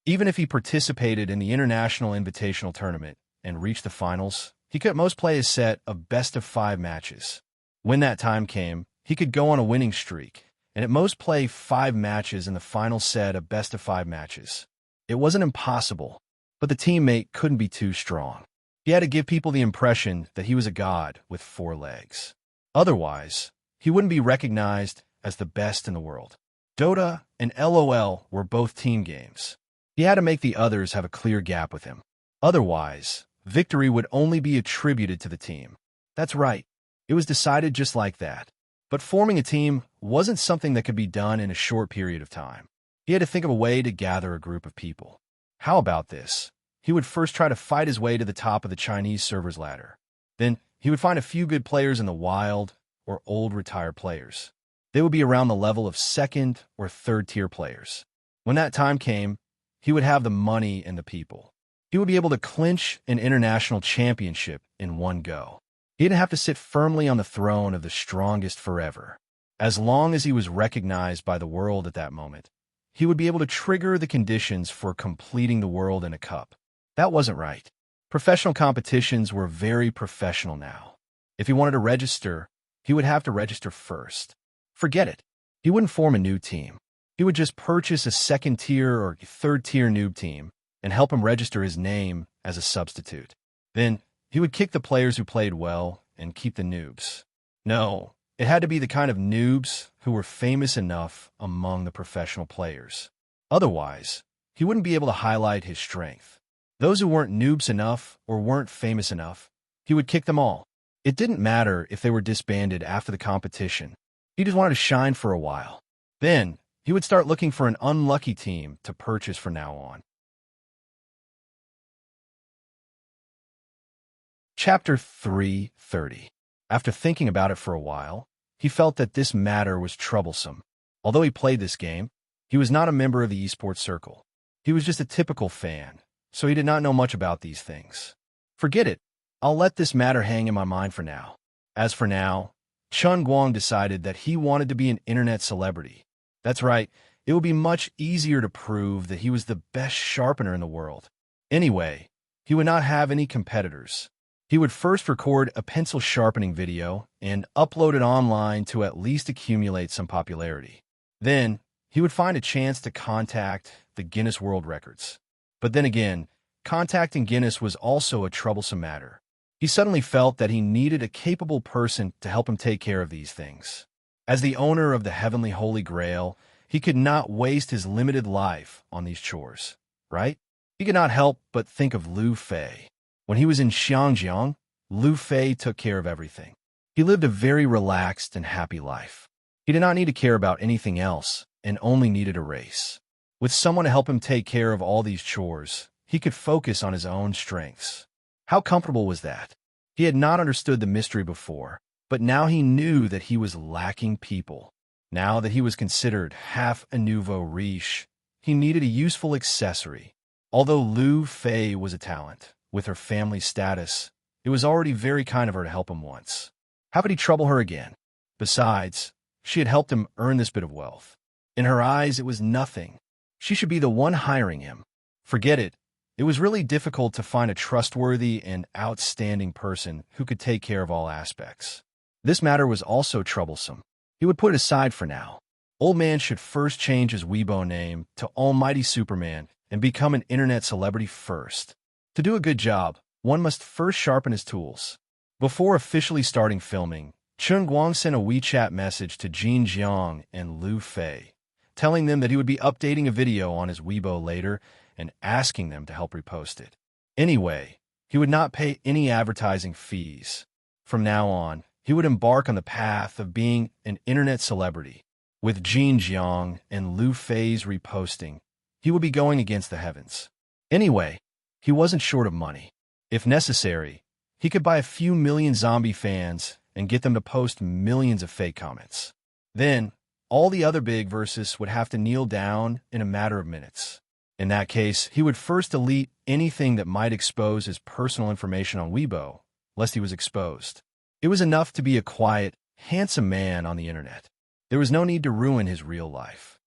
Even if he participated in the International Invitational Tournament and reached the finals, he could at most play a set of best-of-5 matches. When that time came, he could go on a winning streak and at most play 5 matches in the final set of best-of-5 matches. It wasn't impossible, but the teammate couldn't be too strong. He had to give people the impression that he was a god with 4 legs. Otherwise, he wouldn't be recognized as the best in the world. Dota and LOL were both team games. He had to make the others have a clear gap with him. Otherwise, victory would only be attributed to the team. That's right. It was decided just like that. But forming a team wasn't something that could be done in a short period of time. He had to think of a way to gather a group of people. How about this? He would first try to fight his way to the top of the Chinese servers ladder. Then, he would find a few good players in the wild or old retired players. They would be around the level of 2nd or 3rd tier players. When that time came, he would have the money and the people. He would be able to clinch an international championship in one go. He didn't have to sit firmly on the throne of the strongest forever. As long as he was recognized by the world at that moment, he would be able to trigger the conditions for completing the world in a cup. That wasn't right. Professional competitions were very professional now. If he wanted to register, he would have to register first. Forget it. He wouldn't form a new team. He would just purchase a 2nd tier or 3rd tier noob team and help him register his name as a substitute. Then, he would kick the players who played well and keep the noobs. No, it had to be the kind of noobs who were famous enough among the professional players. Otherwise, he wouldn't be able to highlight his strength. Those who weren't noobs enough or weren't famous enough, he would kick them all. It didn't matter if they were disbanded after the competition. He just wanted to shine for a while. Then, he would start looking for an unlucky team to purchase from now on. Chapter 330. After thinking about it for a while, he felt that this matter was troublesome. Although he played this game, he was not a member of the esports circle. He was just a typical fan, so he did not know much about these things. Forget it. I'll let this matter hang in my mind for now. As for now, Chun Guang decided that he wanted to be an internet celebrity. That's right, it would be much easier to prove that he was the best sharpener in the world. Anyway, he would not have any competitors. He would first record a pencil sharpening video and upload it online to at least accumulate some popularity. Then, he would find a chance to contact the Guinness World Records. But then again, contacting Guinness was also a troublesome matter. He suddenly felt that he needed a capable person to help him take care of these things. As the owner of the Heavenly Holy Grail, he could not waste his limited life on these chores, right? He could not help but think of Liu Fei. When he was in Xiangjiang, Liu Fei took care of everything. He lived a very relaxed and happy life. He did not need to care about anything else and only needed a race. With someone to help him take care of all these chores, he could focus on his own strengths. How comfortable was that? He had not understood the mystery before, but now he knew that he was lacking people. Now that he was considered half a nouveau riche, he needed a useful accessory. Although Liu Fei was a talent, with her family status, it was already very kind of her to help him once. How could he trouble her again? Besides, she had helped him earn this bit of wealth. In her eyes, it was nothing. She should be the one hiring him. Forget it. It was really difficult to find a trustworthy and outstanding person who could take care of all aspects. This matter was also troublesome. He would put it aside for now. Old Man should first change his Weibo name to Almighty Superman and become an internet celebrity first. To do a good job, one must first sharpen his tools. Before officially starting filming, Chun Guang sent a WeChat message to Jin Jiang and Liu Fei, telling them that he would be updating a video on his Weibo later and asking them to help repost it. Anyway, he would not pay any advertising fees. From now on, he would embark on the path of being an internet celebrity. With Jin Jiang and Liu Fei's reposting, he would be going against the heavens. Anyway, he wasn't short of money. If necessary, he could buy a few million zombie fans and get them to post millions of fake comments. Then, all the other big verses would have to kneel down in a matter of minutes. In that case, he would first delete anything that might expose his personal information on Weibo, lest he was exposed. It was enough to be a quiet, handsome man on the internet. There was no need to ruin his real life.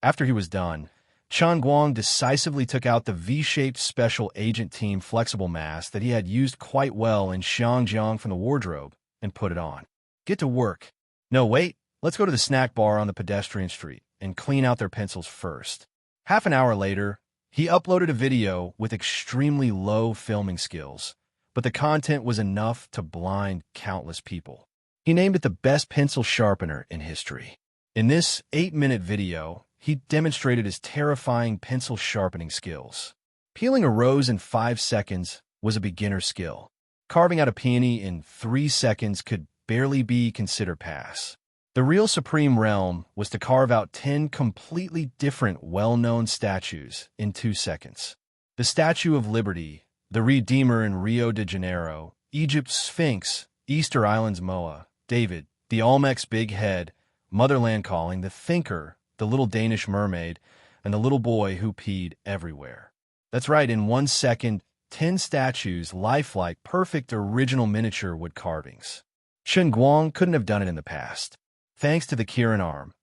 After he was done, Chun Guang decisively took out the V-shaped Special Agent Team flexible mask that he had used quite well in Xiangjiang from the wardrobe and put it on. Get to work. No, wait, let's go to the snack bar on the pedestrian street and clean out their pencils first. Half an hour later, he uploaded a video with extremely low filming skills, but the content was enough to blind countless people. He named it the best pencil sharpener in history. In this 8-minute video, he demonstrated his terrifying pencil sharpening skills. Peeling a rose in 5 seconds was a beginner skill. Carving out a peony in 3 seconds could barely be considered pass. The real supreme realm was to carve out 10 completely different well-known statues in 2 seconds. The Statue of Liberty, the Redeemer in Rio de Janeiro, Egypt's Sphinx, Easter Island's Moa, David, the Olmec's Big Head, Motherland Calling, the Thinker, the Little Danish Mermaid, and the little boy who peed everywhere. That's right, in 1 second, 10 statues, lifelike, perfect original miniature wood carvings. Chen Guang couldn't have done it in the past. Thanks to the Kirin arm,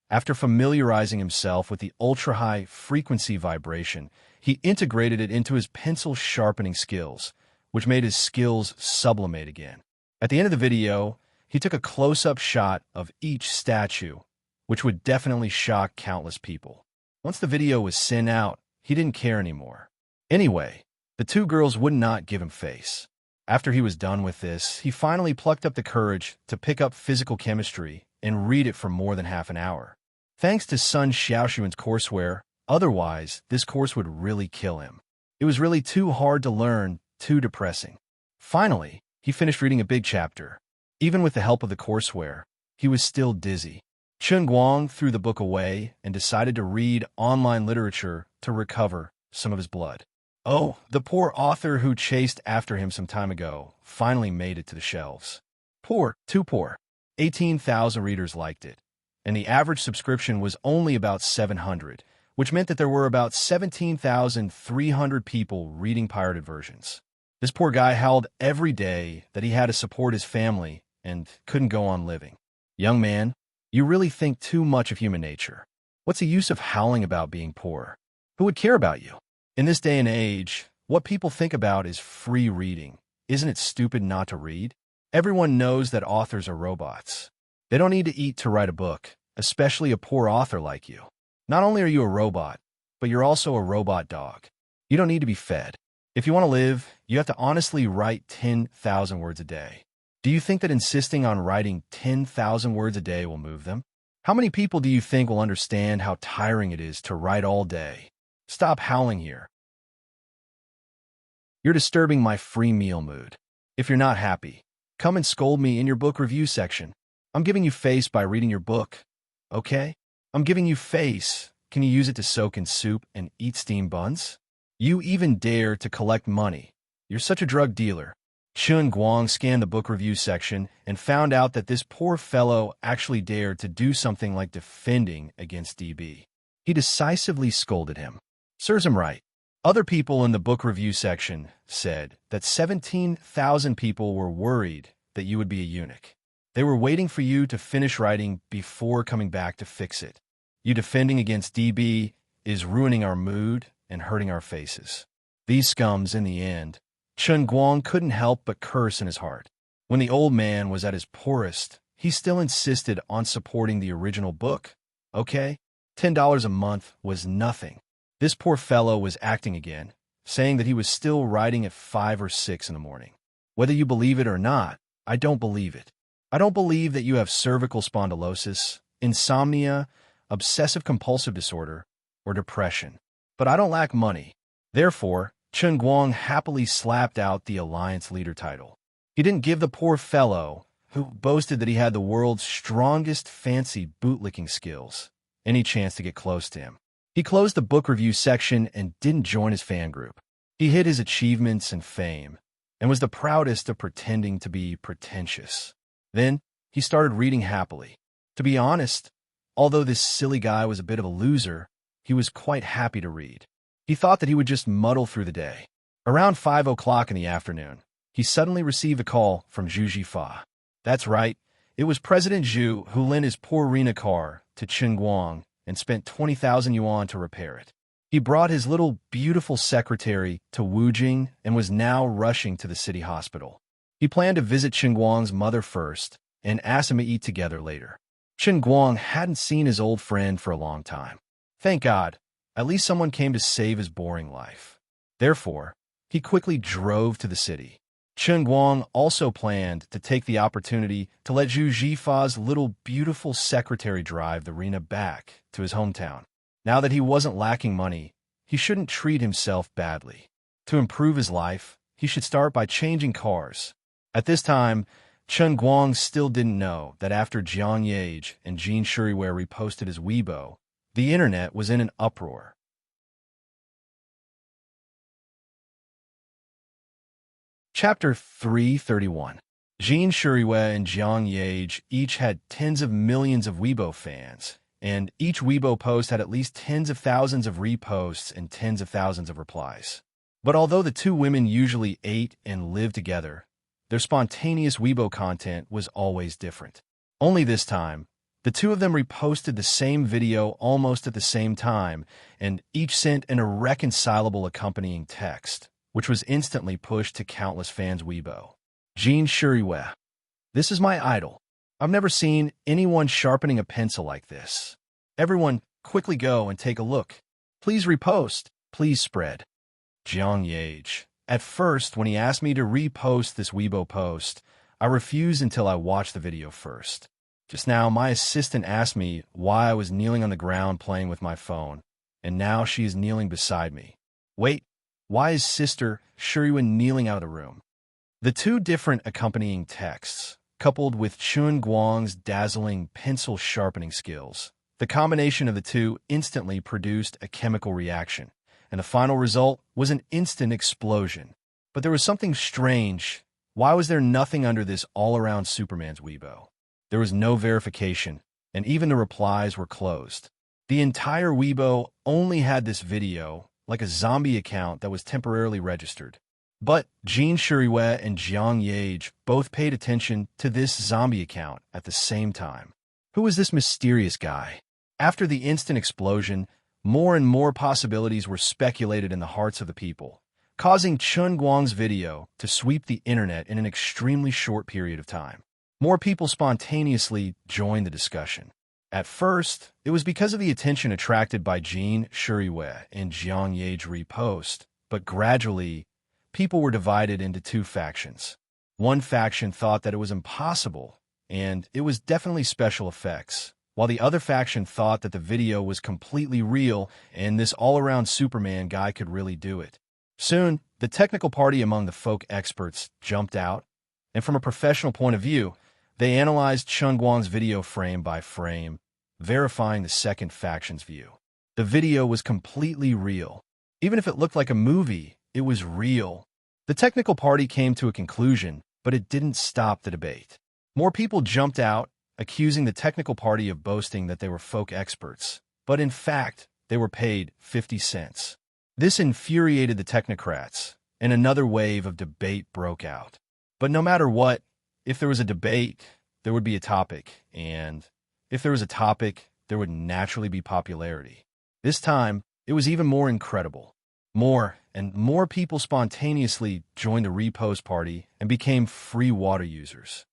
after familiarizing himself with the ultra-high frequency vibration, he integrated it into his pencil sharpening skills, which made his skills sublimate again. At the end of the video, he took a close-up shot of each statue, which would definitely shock countless people. Once the video was sent out, he didn't care anymore. Anyway, the 2 girls would not give him face. After he was done with this, he finally plucked up the courage to pick up physical chemistry and read it for more than half an hour. Thanks to Sun Xiaoxuan's courseware, otherwise, this course would really kill him. It was really too hard to learn, too depressing. Finally, he finished reading a big chapter. Even with the help of the courseware, he was still dizzy. Chen Guang threw the book away and decided to read online literature to recover some of his blood. Oh, the poor author who chased after him some time ago finally made it to the shelves. Poor, too poor. 18,000 readers liked it, and the average subscription was only about 700, which meant that there were about 17,300 people reading pirated versions. This poor guy howled every day that he had to support his family and couldn't go on living. Young man, you really think too much of human nature. What's the use of howling about being poor? Who would care about you? In this day and age, what people think about is free reading. Isn't it stupid not to read? Everyone knows that authors are robots. They don't need to eat to write a book, especially a poor author like you. Not only are you a robot, but you're also a robot dog. You don't need to be fed. If you want to live, you have to honestly write 10,000 words a day. Do you think that insisting on writing 10,000 words a day will move them? How many people do you think will understand how tiring it is to write all day? Stop howling here. You're disturbing my free meal mood. If you're not happy, come and scold me in your book review section. I'm giving you face by reading your book, okay? I'm giving you face. Can you use it to soak in soup and eat steamed buns? You even dare to collect money. You're such a drug dealer. Chen Guang scanned the book review section and found out that this poor fellow actually dared to do something like defending against DB. He decisively scolded him. Serves him right. Other people in the book review section said that 17,000 people were worried that you would be a eunuch. They were waiting for you to finish writing before coming back to fix it. You defending against DB is ruining our mood and hurting our faces. These scums, in the end, Chen Guang couldn't help but curse in his heart. When the old man was at his poorest, he still insisted on supporting the original book. Okay? $10 a month was nothing. This poor fellow was acting again, saying that he was still writing at 5 or 6 in the morning. Whether you believe it or not, I don't believe it. I don't believe that you have cervical spondylosis, insomnia, obsessive-compulsive disorder, or depression. But I don't lack money. Therefore, Chen Guang happily slapped out the Alliance Leader title. He didn't give the poor fellow, who boasted that he had the world's strongest fancy bootlicking skills, any chance to get close to him. He closed the book review section and didn't join his fan group. He hid his achievements and fame, and was the proudest of pretending to be pretentious. Then, he started reading happily. To be honest, although this silly guy was a bit of a loser, he was quite happy to read. He thought that he would just muddle through the day. Around 5 o'clock in the afternoon, he suddenly received a call from Zhu Jifa. That's right, it was President Zhu who lent his poor Rena car to Chen Guang and spent 20,000 yuan to repair it. He brought his little beautiful secretary to Wujing and was now rushing to the city hospital. He planned to visit Chen Guang's mother first and ask him to eat together later. Chen Guang hadn't seen his old friend for a long time. Thank God, at least someone came to save his boring life. Therefore, he quickly drove to the city. Chen Guang also planned to take the opportunity to let Zhu Jifa's little beautiful secretary drive the Rena back to his hometown. Now that he wasn't lacking money, he shouldn't treat himself badly. To improve his life, he should start by changing cars. At this time, Chen Guang still didn't know that after Jiang Yage and Jean Shuriware reposted his Weibo, the internet was in an uproar. Chapter 331. Jean Shuriware and Jiang Yage each had tens of millions of Weibo fans, and each Weibo post had at least tens of thousands of reposts and tens of thousands of replies. But although the two women usually ate and lived together, their spontaneous Weibo content was always different. Only this time, the two of them reposted the same video almost at the same time, and each sent an irreconcilable accompanying text, which was instantly pushed to countless fans' Weibo. Jean Shuriware. This is my idol. I've never seen anyone sharpening a pencil like this. Everyone, quickly go and take a look. Please repost. Please spread. Jiang Yage. At first, when he asked me to repost this Weibo post, I refused until I watched the video first. Just now, my assistant asked me why I was kneeling on the ground playing with my phone, and now she is kneeling beside me. Wait, why is Sister Shuriware kneeling out of the room? The two different accompanying texts, coupled with Chen Guang's dazzling pencil sharpening skills, the combination of the two instantly produced a chemical reaction, and the final result was an instant explosion. But there was something strange. Why was there nothing under this all-around Superman's Weibo? There was no verification, and even the replies were closed. The entire Weibo only had this video, like a zombie account that was temporarily registered. But Jean Shuriware and Jiang Yage both paid attention to this zombie account at the same time. Who was this mysterious guy? After the instant explosion, more and more possibilities were speculated in the hearts of the people, causing Chen Guang's video to sweep the internet in an extremely short period of time. More people spontaneously joined the discussion. At first, it was because of the attention attracted by Jean Shuriware and Jiang Yage repost, but gradually, people were divided into two factions. One faction thought that it was impossible, and it was definitely special effects, while the other faction thought that the video was completely real and this all-around Superman guy could really do it. Soon, the technical party among the folk experts jumped out, and from a professional point of view, they analyzed Chen Guang's video frame by frame, verifying the second faction's view. The video was completely real. Even if it looked like a movie, it was real. The technical party came to a conclusion, but it didn't stop the debate. More people jumped out, accusing the technical party of boasting that they were folk experts, but in fact, they were paid 50 cents. This infuriated the technocrats, and another wave of debate broke out. But no matter what, if there was a debate, there would be a topic, and if there was a topic, there would naturally be popularity. This time, it was even more incredible. More and more people spontaneously joined the repost party and became free water users.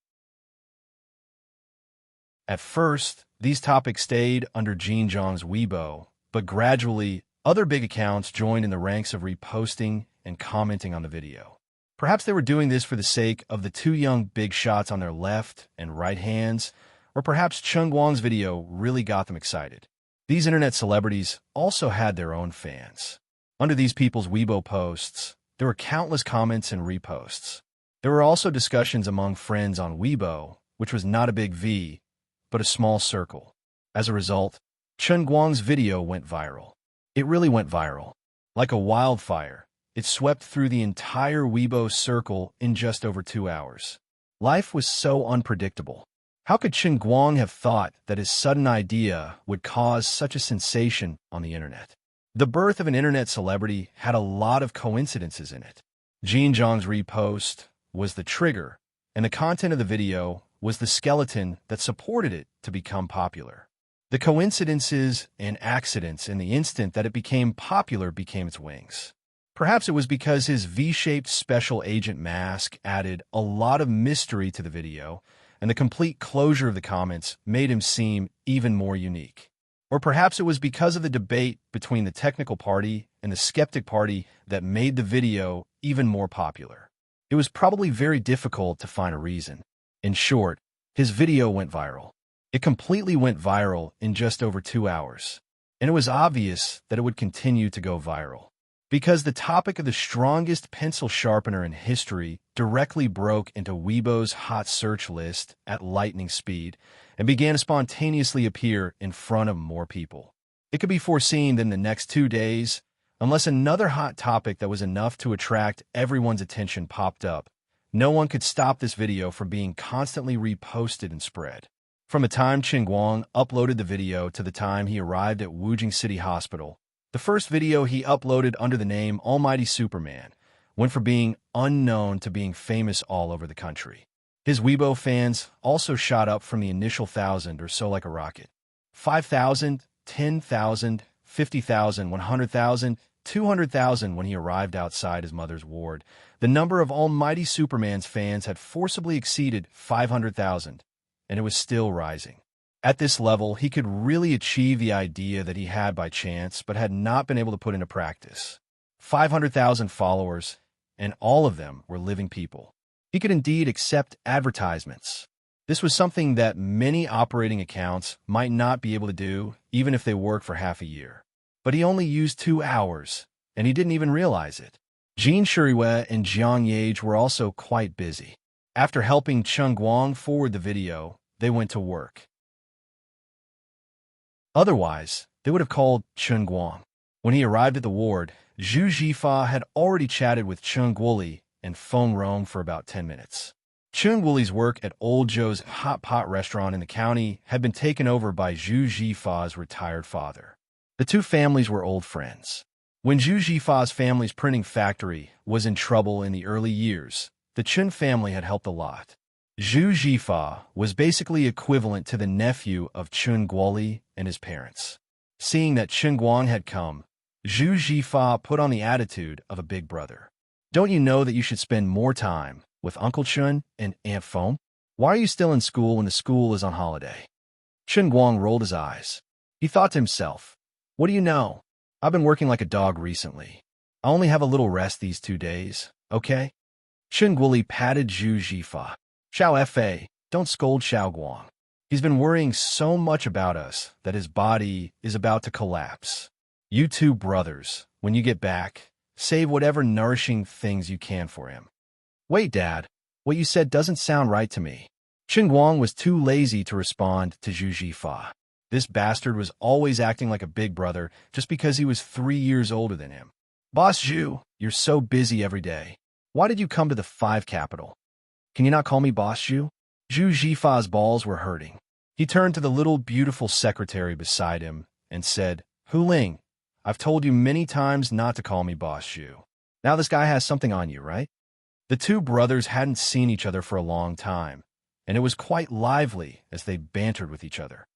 At first, these topics stayed under Jean Zhang's Weibo, but gradually, other big accounts joined in the ranks of reposting and commenting on the video. Perhaps they were doing this for the sake of the two young big shots on their left and right hands, or perhaps Chen Guang's video really got them excited. These internet celebrities also had their own fans. Under these people's Weibo posts, there were countless comments and reposts. There were also discussions among friends on Weibo, which was not a big V, but a small circle. As a result, Chen Guang's video went viral. It really went viral. Like a wildfire, it swept through the entire Weibo circle in just over 2 hours. Life was so unpredictable. How could Chen Guang have thought that his sudden idea would cause such a sensation on the internet? The birth of an internet celebrity had a lot of coincidences in it. Jean Zhang's repost was the trigger, and the content of the video was the skeleton that supported it to become popular. The coincidences and accidents in the instant that it became popular became its wings. Perhaps it was because his V-shaped special agent mask added a lot of mystery to the video, and the complete closure of the comments made him seem even more unique. Or perhaps it was because of the debate between the technical party and the skeptic party that made the video even more popular. It was probably very difficult to find a reason. In short, his video went viral. It completely went viral in just over 2 hours. And it was obvious that it would continue to go viral, because the topic of the strongest pencil sharpener in history directly broke into Weibo's hot search list at lightning speed and began to spontaneously appear in front of more people. It could be foreseen that in the next 2 days, unless another hot topic that was enough to attract everyone's attention popped up, no one could stop this video from being constantly reposted and spread. From the time Chen Guang uploaded the video to the time he arrived at Wujing City Hospital, the first video he uploaded under the name Almighty Superman went from being unknown to being famous all over the country. His Weibo fans also shot up from the initial 1,000 or so like a rocket. 5,000, 10,000, 50,000, 100,000, 200,000 when he arrived outside his mother's ward. The number of Almighty Superman's fans had forcibly exceeded 500,000, and it was still rising. At this level, he could really achieve the idea that he had by chance but had not been able to put into practice. 500,000 followers, and all of them were living people. He could indeed accept advertisements. This was something that many operating accounts might not be able to do, even if they work for half a year. But he only used 2 hours, and he didn't even realize it. Jin Shuriwei and Jiang Yage were also quite busy. After helping Chen Guang forward the video, they went to work. Otherwise, they would have called Chen Guang. When he arrived at the ward, Zhu Jifa had already chatted with Chen Guoli and phone roamed for about 10 minutes. Chen Guoli's work at Old Joe's hot pot restaurant in the county had been taken over by Zhu Jifa's retired father. The two families were old friends. When Zhu Jifa's family's printing factory was in trouble in the early years, the Chen family had helped a lot. Zhu Jifa was basically equivalent to the nephew of Chen Guoli and his parents. Seeing that Chen Guang had come, Zhu Jifa put on the attitude of a big brother. Don't you know that you should spend more time with Uncle Chen and Aunt Feng? Why are you still in school when the school is on holiday? Chen Guang rolled his eyes. He thought to himself, what do you know? I've been working like a dog recently. I only have a little rest these 2 days, okay? Chen Guoli patted Zhu Jifa. Xiao Fa, don't scold Xiao Guang. He's been worrying so much about us that his body is about to collapse. You two brothers, when you get back, save whatever nourishing things you can for him. Wait, Dad, what you said doesn't sound right to me. Chen Guang was too lazy to respond to Zhu Jifa. This bastard was always acting like a big brother just because he was 3 years older than him. Boss Zhu, you're so busy every day. Why did you come to the 5 capital? Can you not call me Boss Zhu? Zhu Jifa's balls were hurting. He turned to the little beautiful secretary beside him and said, Hu Ling, I've told you many times not to call me Boss Zhu. Now this guy has something on you, right? The two brothers hadn't seen each other for a long time, and it was quite lively as they bantered with each other.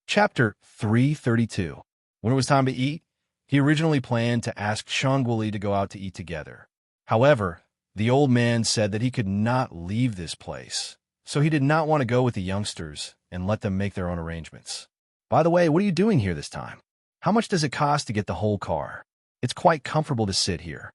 Chapter 332. When it was time to eat, he originally planned to ask Shangguoli to go out to eat together. However, the old man said that he could not leave this place, so he did not want to go with the youngsters and let them make their own arrangements. By the way, what are you doing here this time? How much does it cost to get the whole car? It's quite comfortable to sit here.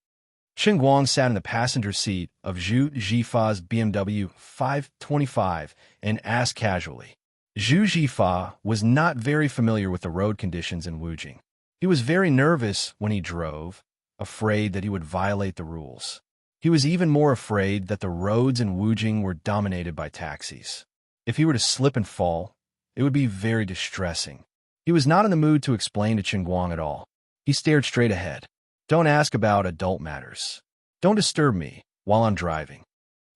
Chen Guang sat in the passenger seat of Zhu Jifa's BMW 525 and asked casually. Zhu Jifa was not very familiar with the road conditions in Wujing. He was very nervous when he drove, afraid that he would violate the rules. He was even more afraid that the roads in Wujing were dominated by taxis. If he were to slip and fall, it would be very distressing. He was not in the mood to explain to Chen Guang at all. He stared straight ahead. Don't ask about adult matters. Don't disturb me while I'm driving.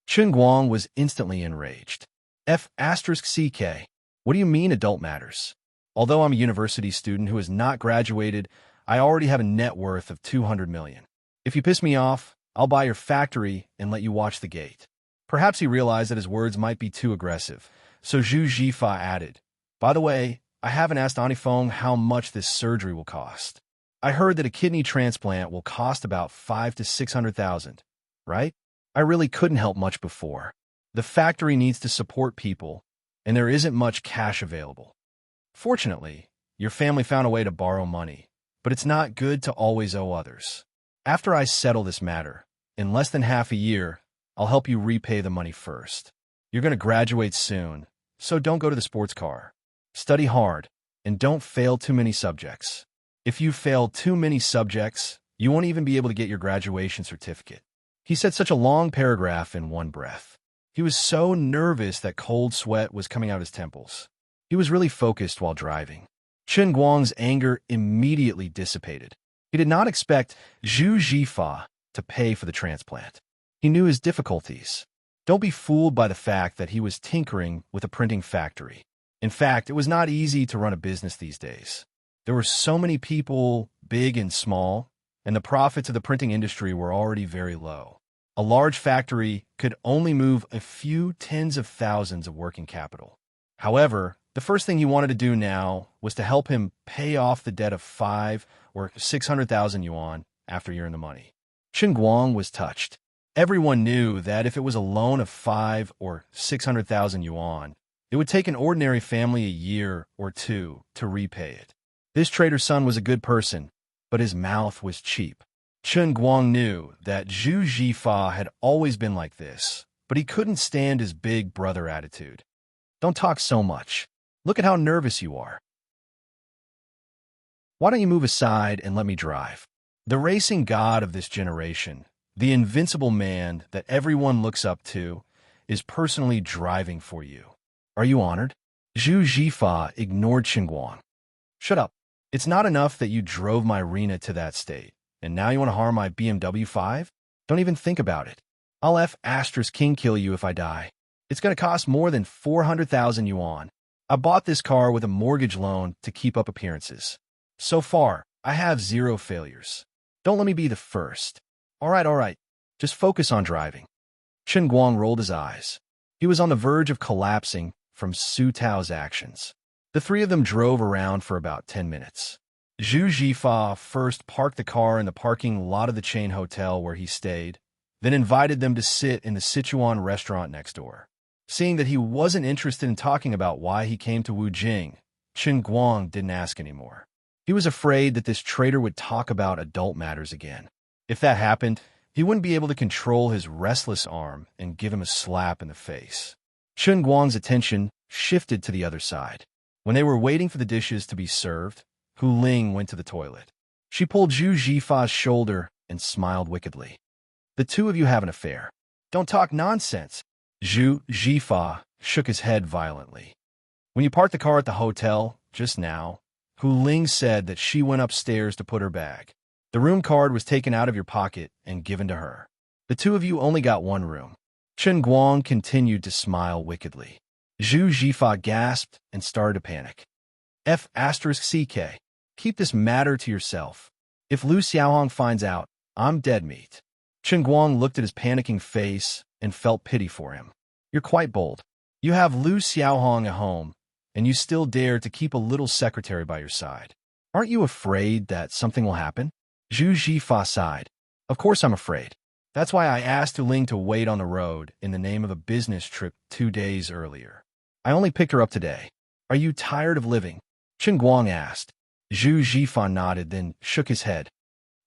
Chen Guang was instantly enraged. F***CK. What do you mean adult matters? Although I'm a university student who has not graduated, I already have a net worth of 200 million. If you piss me off, I'll buy your factory and let you watch the gate. Perhaps he realized that his words might be too aggressive, so Zhu Jifa added, By the way, I haven't asked Auntie Feng how much this surgery will cost. I heard that a kidney transplant will cost about 500,000 to 600,000, right? I really couldn't help much before. The factory needs to support people, and there isn't much cash available. Fortunately, your family found a way to borrow money, but it's not good to always owe others. After I settle this matter, in less than half a year, I'll help you repay the money first. You're going to graduate soon, so don't go to the sports car. Study hard, and don't fail too many subjects. If you fail too many subjects, you won't even be able to get your graduation certificate. He said such a long paragraph in one breath. He was so nervous that cold sweat was coming out his temples. He was really focused while driving. Chen Guang's anger immediately dissipated. He did not expect Zhu Jifa to pay for the transplant. He knew his difficulties. Don't be fooled by the fact that he was tinkering with a printing factory. In fact, it was not easy to run a business these days. There were so many people, big and small, and the profits of the printing industry were already very low. A large factory could only move a few tens of thousands of working capital. However, the first thing he wanted to do now was to help him pay off the debt of 5 or 600,000 yuan after he earned the money. Chen Guang was touched. Everyone knew that if it was a loan of 5 or 600,000 yuan, it would take an ordinary family a year or two to repay it. This trader's son was a good person, but his mouth was cheap. Chen Guang knew that Zhu Jifa had always been like this, but he couldn't stand his big brother attitude. Don't talk so much. Look at how nervous you are. Why don't you move aside and let me drive? The racing god of this generation, the invincible man that everyone looks up to, is personally driving for you. Are you honored? Zhu Jifa ignored Chen Guang. Shut up. It's not enough that you drove my Rena to that state, and now you want to harm my BMW 5? Don't even think about it. I'll King kill you if I die. It's going to cost more than 400,000 yuan. I bought this car with a mortgage loan to keep up appearances. So far, I have 0 failures. Don't let me be the first. All right. Just focus on driving. Chen Guang rolled his eyes. He was on the verge of collapsing from Su Tao's actions. The three of them drove around for about 10 minutes. Zhu Jifa first parked the car in the parking lot of the chain hotel where he stayed, then invited them to sit in the Sichuan restaurant next door. Seeing that he wasn't interested in talking about why he came to Wujing, Chen Guang didn't ask anymore. He was afraid that this traitor would talk about adult matters again. If that happened, he wouldn't be able to control his restless arm and give him a slap in the face. Chen Guang's attention shifted to the other side. When they were waiting for the dishes to be served, Hu Ling went to the toilet. She pulled Zhu Jifa's shoulder and smiled wickedly. The two of you have an affair. Don't talk nonsense. Zhu Jifa shook his head violently. When you parked the car at the hotel, just now, Hu Ling said that she went upstairs to put her bag. The room card was taken out of your pocket and given to her. The two of you only got one room. Chen Guang continued to smile wickedly. Zhu Jifa gasped and started to panic. F***CK. Keep this matter to yourself. If Lu Xiaohong finds out, I'm dead meat. Chen Guang looked at his panicking face and felt pity for him. You're quite bold. You have Lu Xiaohong at home, and you still dare to keep a little secretary by your side. Aren't you afraid that something will happen? Zhu Jifa sighed. Of course I'm afraid. That's why I asked Hu Ling to wait on the road in the name of a business trip 2 days earlier. I only picked her up today. Are you tired of living? Chen Guang asked. Zhu Jifa nodded, then shook his head.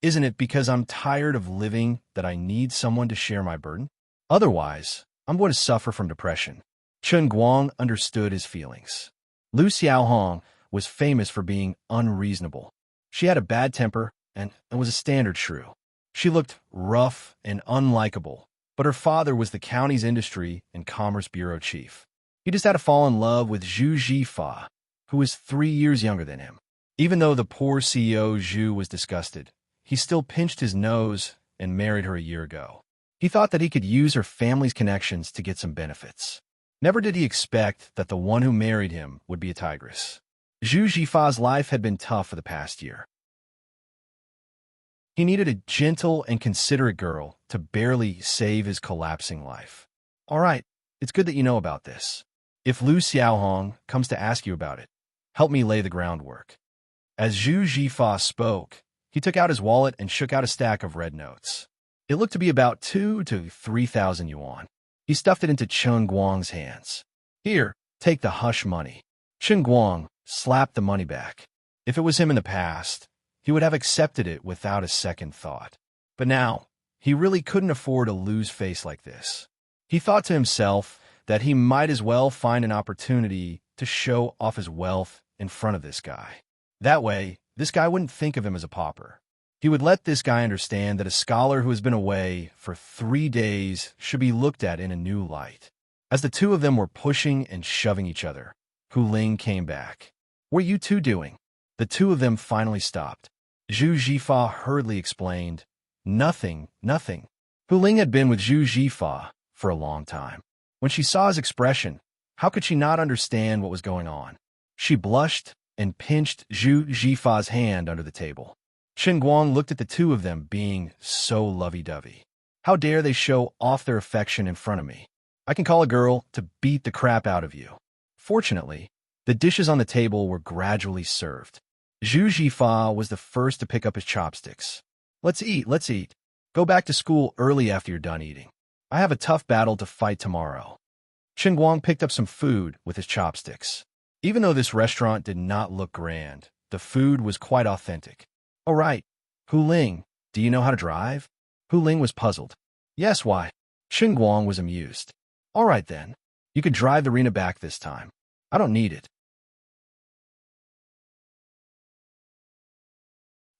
Isn't it because I'm tired of living that I need someone to share my burden? Otherwise, I'm going to suffer from depression. Chen Guang understood his feelings. Lu Xiaohong was famous for being unreasonable. She had a bad temper and was a standard shrew. She looked rough and unlikable, but her father was the county's industry and commerce bureau chief. He just had to fall in love with Zhu Jifa, who was 3 years younger than him. Even though the poor CEO Zhu was disgusted, he still pinched his nose and married her a year ago. He thought that he could use her family's connections to get some benefits. Never did he expect that the one who married him would be a tigress. Zhu Jifa's life had been tough for the past year. He needed a gentle and considerate girl to barely save his collapsing life. All right, it's good that you know about this. If Lu Xiaohong comes to ask you about it, help me lay the groundwork. As Zhu Jifa spoke, he took out his wallet and shook out a stack of red notes. It looked to be about 2 to 3,000 yuan. He stuffed it into Chen Guang's hands. Here, take the hush money. Chen Guang slapped the money back. If it was him in the past, he would have accepted it without a second thought. But now, he really couldn't afford a lose face like this. He thought to himself that he might as well find an opportunity to show off his wealth in front of this guy. That way, this guy wouldn't think of him as a pauper. He would let this guy understand that a scholar who has been away for 3 days should be looked at in a new light. As the two of them were pushing and shoving each other, Hu Ling came back. "What are you two doing?" The two of them finally stopped. Zhu Jifa hurriedly explained, Nothing. Hu Ling had been with Zhu Jifa for a long time. When she saw his expression, how could she not understand what was going on? She blushed and pinched Zhu Jifa's hand under the table. Chen Guang looked at the two of them being so lovey-dovey. How dare they show off their affection in front of me? I can call a girl to beat the crap out of you. Fortunately, the dishes on the table were gradually served. Zhu Jifa was the first to pick up his chopsticks. Let's eat. Go back to school early after you're done eating. I have a tough battle to fight tomorrow. Chen Guang picked up some food with his chopsticks. Even though this restaurant did not look grand, the food was quite authentic. All right, Hu Ling, do you know how to drive? Hu Ling was puzzled. Yes, why? Chen Guang was amused. All right then, you could drive the Rena back this time. I don't need it.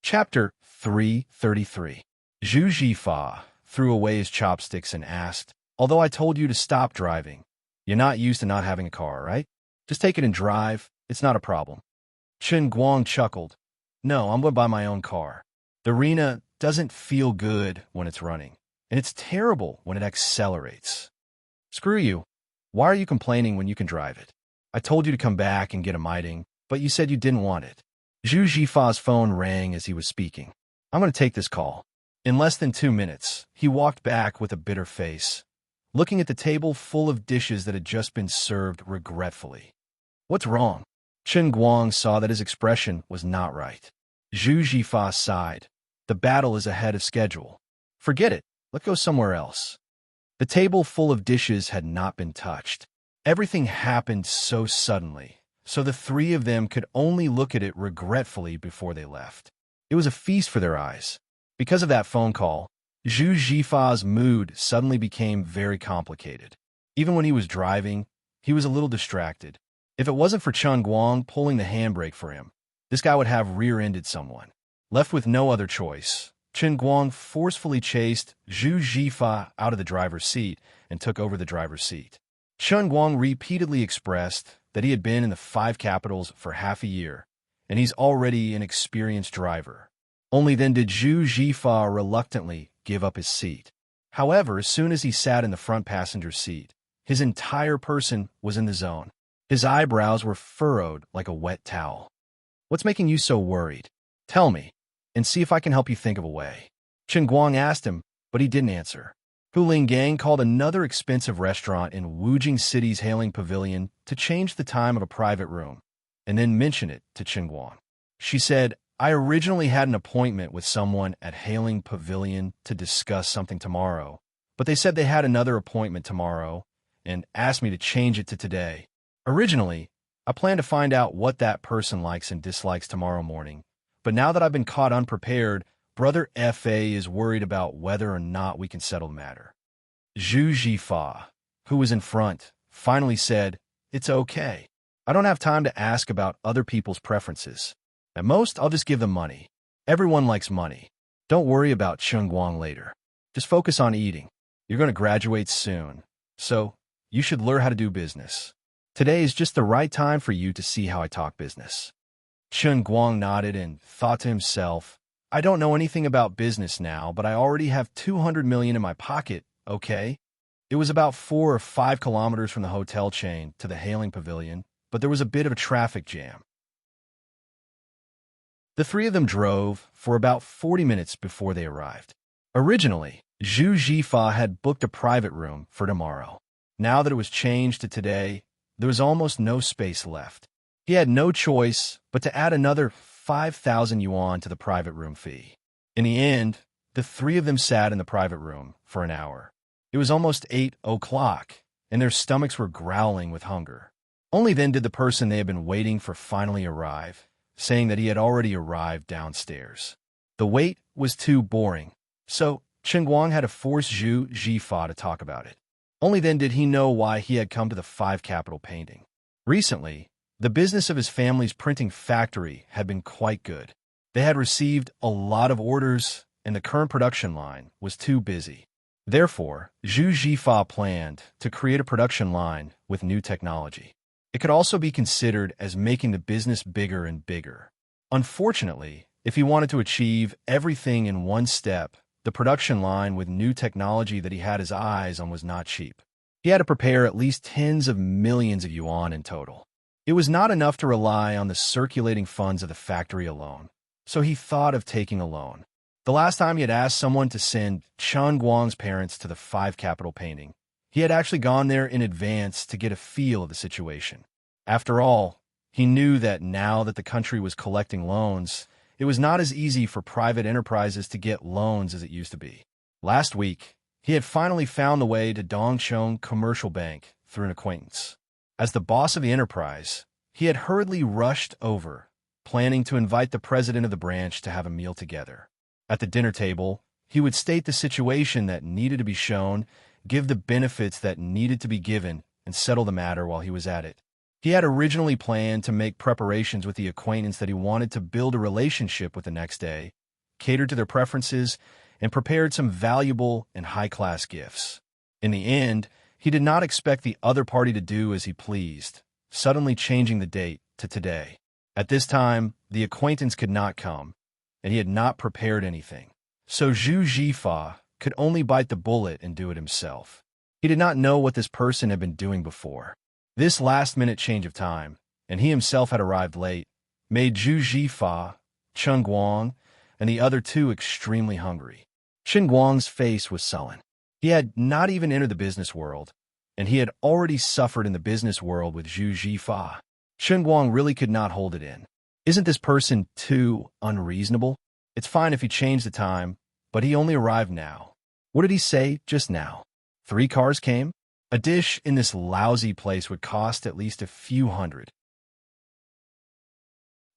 Chapter 333. Zhu Jifa threw away his chopsticks and asked, Although I told you to stop driving, you're not used to not having a car, right? Just take it and drive. It's not a problem. Chen Guang chuckled. No, I'm going to buy my own car. The Rena doesn't feel good when it's running, and it's terrible when it accelerates. Screw you. Why are you complaining when you can drive it? I told you to come back and get a miting, but you said you didn't want it. Zhu Jifa's phone rang as he was speaking. I'm going to take this call. In less than 2 minutes, he walked back with a bitter face, looking at the table full of dishes that had just been served regretfully. What's wrong? Chen Guang saw that his expression was not right. Zhu Jifa sighed. The battle is ahead of schedule. Forget it. Let's go somewhere else. The table full of dishes had not been touched. Everything happened so suddenly, so the three of them could only look at it regretfully before they left. It was a feast for their eyes. Because of that phone call, Zhu Jifa's mood suddenly became very complicated. Even when he was driving, he was a little distracted. If it wasn't for Chen Guang pulling the handbrake for him, this guy would have rear-ended someone. Left with no other choice, Chen Guang forcefully chased Zhu Jifa out of the driver's seat and took over the driver's seat. Chen Guang repeatedly expressed that he had been in the 5 capitals for half a year, and he's already an experienced driver. Only then did Zhu Jifa reluctantly give up his seat. However, as soon as he sat in the front passenger seat, his entire person was in the zone. His eyebrows were furrowed like a wet towel. What's making you so worried? Tell me, and see if I can help you think of a way. Chen Guang asked him, but he didn't answer. Hu Ling Gang called another expensive restaurant in Wujing City's Hailing Pavilion to change the time of a private room, and then mention it to Chen Guang. She said, I originally had an appointment with someone at Hailing Pavilion to discuss something tomorrow, but they said they had another appointment tomorrow and asked me to change it to today. Originally, I planned to find out what that person likes and dislikes tomorrow morning, but now that I've been caught unprepared, Brother F.A. is worried about whether or not we can settle the matter. Zhu Jifa, who was in front, finally said, It's okay. I don't have time to ask about other people's preferences. At most, I'll just give them money. Everyone likes money. Don't worry about Chen Guang later. Just focus on eating. You're going to graduate soon, so you should learn how to do business. Today is just the right time for you to see how I talk business. Chen Guang nodded and thought to himself, I don't know anything about business now, but I already have 200 million in my pocket, okay? It was about 4 or 5 kilometers from the hotel chain to the Hailing Pavilion, but there was a bit of a traffic jam. The three of them drove for about 40 minutes before they arrived. Originally, Zhu Jifa had booked a private room for tomorrow. Now that it was changed to today, there was almost no space left. He had no choice but to add another 5,000 yuan to the private room fee. In the end, The three of them sat in the private room for an hour. It was almost 8 o'clock, and their stomachs were growling with hunger. Only then did the person they had been waiting for finally arrive, saying that he had already arrived downstairs. The wait was too boring, so Chen Guang had to force Zhu Jifa to talk about it. Only then did he know why he had come to the Five Capital painting. Recently, the business of his family's printing factory had been quite good. They had received a lot of orders, and the current production line was too busy. Therefore, Zhu Jifa planned to create a production line with new technology. It could also be considered as making the business bigger and bigger. Unfortunately, if he wanted to achieve everything in one step, the production line with new technology that he had his eyes on was not cheap. He had to prepare at least tens of millions of yuan in total. It was not enough to rely on the circulating funds of the factory alone, so he thought of taking a loan. The last time he had asked someone to send Chen Guang's parents to the Five Capital painting, he had actually gone there in advance to get a feel of the situation. After all, he knew that now that the country was collecting loans, it was not as easy for private enterprises to get loans as it used to be. Last week, he had finally found the way to Dongcheng Commercial Bank through an acquaintance. As the boss of the enterprise, he had hurriedly rushed over, planning to invite the president of the branch to have a meal together. At the dinner table, he would state the situation that needed to be shown, give the benefits that needed to be given, and settle the matter while he was at it. He had originally planned to make preparations with the acquaintance that he wanted to build a relationship with the next day, catered to their preferences, and prepared some valuable and high-class gifts. In the end, he did not expect the other party to do as he pleased, suddenly changing the date to today. At this time, the acquaintance could not come, and he had not prepared anything. So Zhu Jifa could only bite the bullet and do it himself. He did not know what this person had been doing before. This last-minute change of time, and he himself had arrived late, made Zhu Jifa, Chen Guang, and the other two extremely hungry. Chen Guang's face was sullen. He had not even entered the business world, and he had already suffered in the business world with Zhu Jifa. Chen Guang really could not hold it in. Isn't this person too unreasonable? It's fine if he changed the time, but he only arrived now. What did he say just now? 3 cars came? A dish in this lousy place would cost at least a few hundred.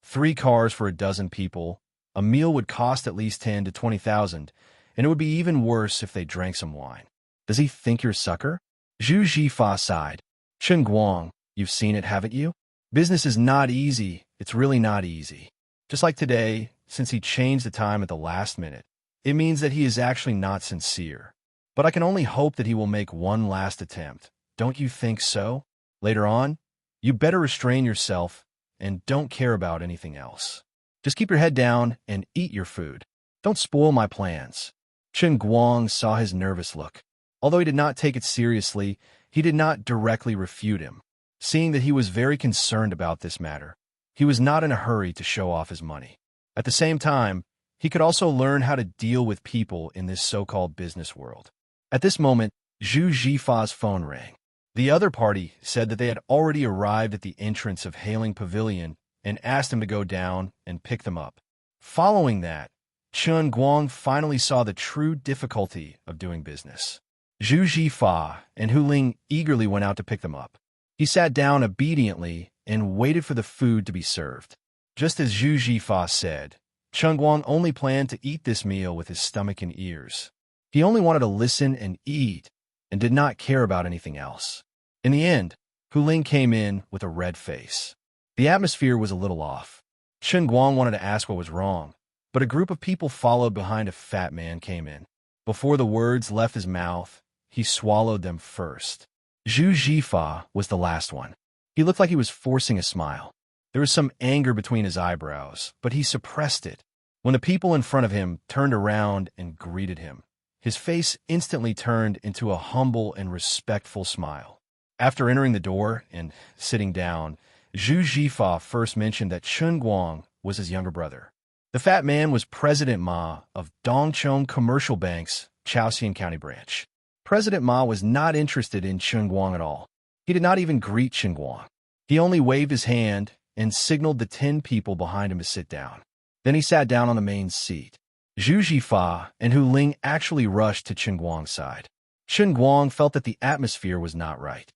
3 cars for a dozen people. A meal would cost at least 10 to 20,000, and it would be even worse if they drank some wine. Does he think you're a sucker? Zhu Jifa sighed. Chen Guang, you've seen it, haven't you? Business is not easy. It's really not easy. Just like today, since he changed the time at the last minute, it means that he is actually not sincere. But I can only hope that he will make one last attempt. Don't you think so? Later on, you better restrain yourself and don't care about anything else. Just keep your head down and eat your food. Don't spoil my plans. Chen Guang saw his nervous look. Although he did not take it seriously, he did not directly refute him. Seeing that he was very concerned about this matter, he was not in a hurry to show off his money. At the same time, he could also learn how to deal with people in this so-called business world. At this moment, Zhu Jifa's phone rang. The other party said that they had already arrived at the entrance of Hailing Pavilion and asked him to go down and pick them up. Following that, Chen Guang finally saw the true difficulty of doing business. Zhu Jifa and Hu Ling eagerly went out to pick them up. He sat down obediently and waited for the food to be served. Just as Zhu Jifa said, Chen Guang only planned to eat this meal with his stomach and ears. He only wanted to listen and eat, and did not care about anything else. In the end, Hu Ling came in with a red face. The atmosphere was a little off. Chen Guang wanted to ask what was wrong, but a group of people followed behind a fat man came in. Before the words left his mouth, he swallowed them first. Zhu Jifa was the last one. He looked like he was forcing a smile. There was some anger between his eyebrows, but he suppressed it. When the people in front of him turned around and greeted him, his face instantly turned into a humble and respectful smile. After entering the door and sitting down, Zhu Jifa first mentioned that Chen Guang was his younger brother. The fat man was President Ma of Dongcheng Commercial Bank's Chaosian County branch. President Ma was not interested in Chen Guang at all. He did not even greet Chen Guang. He only waved his hand and signaled the 10 people behind him to sit down. Then he sat down on the main seat. Zhu Jifa and Hu Ling actually rushed to Chen Guang's side. Chen Guang felt that the atmosphere was not right.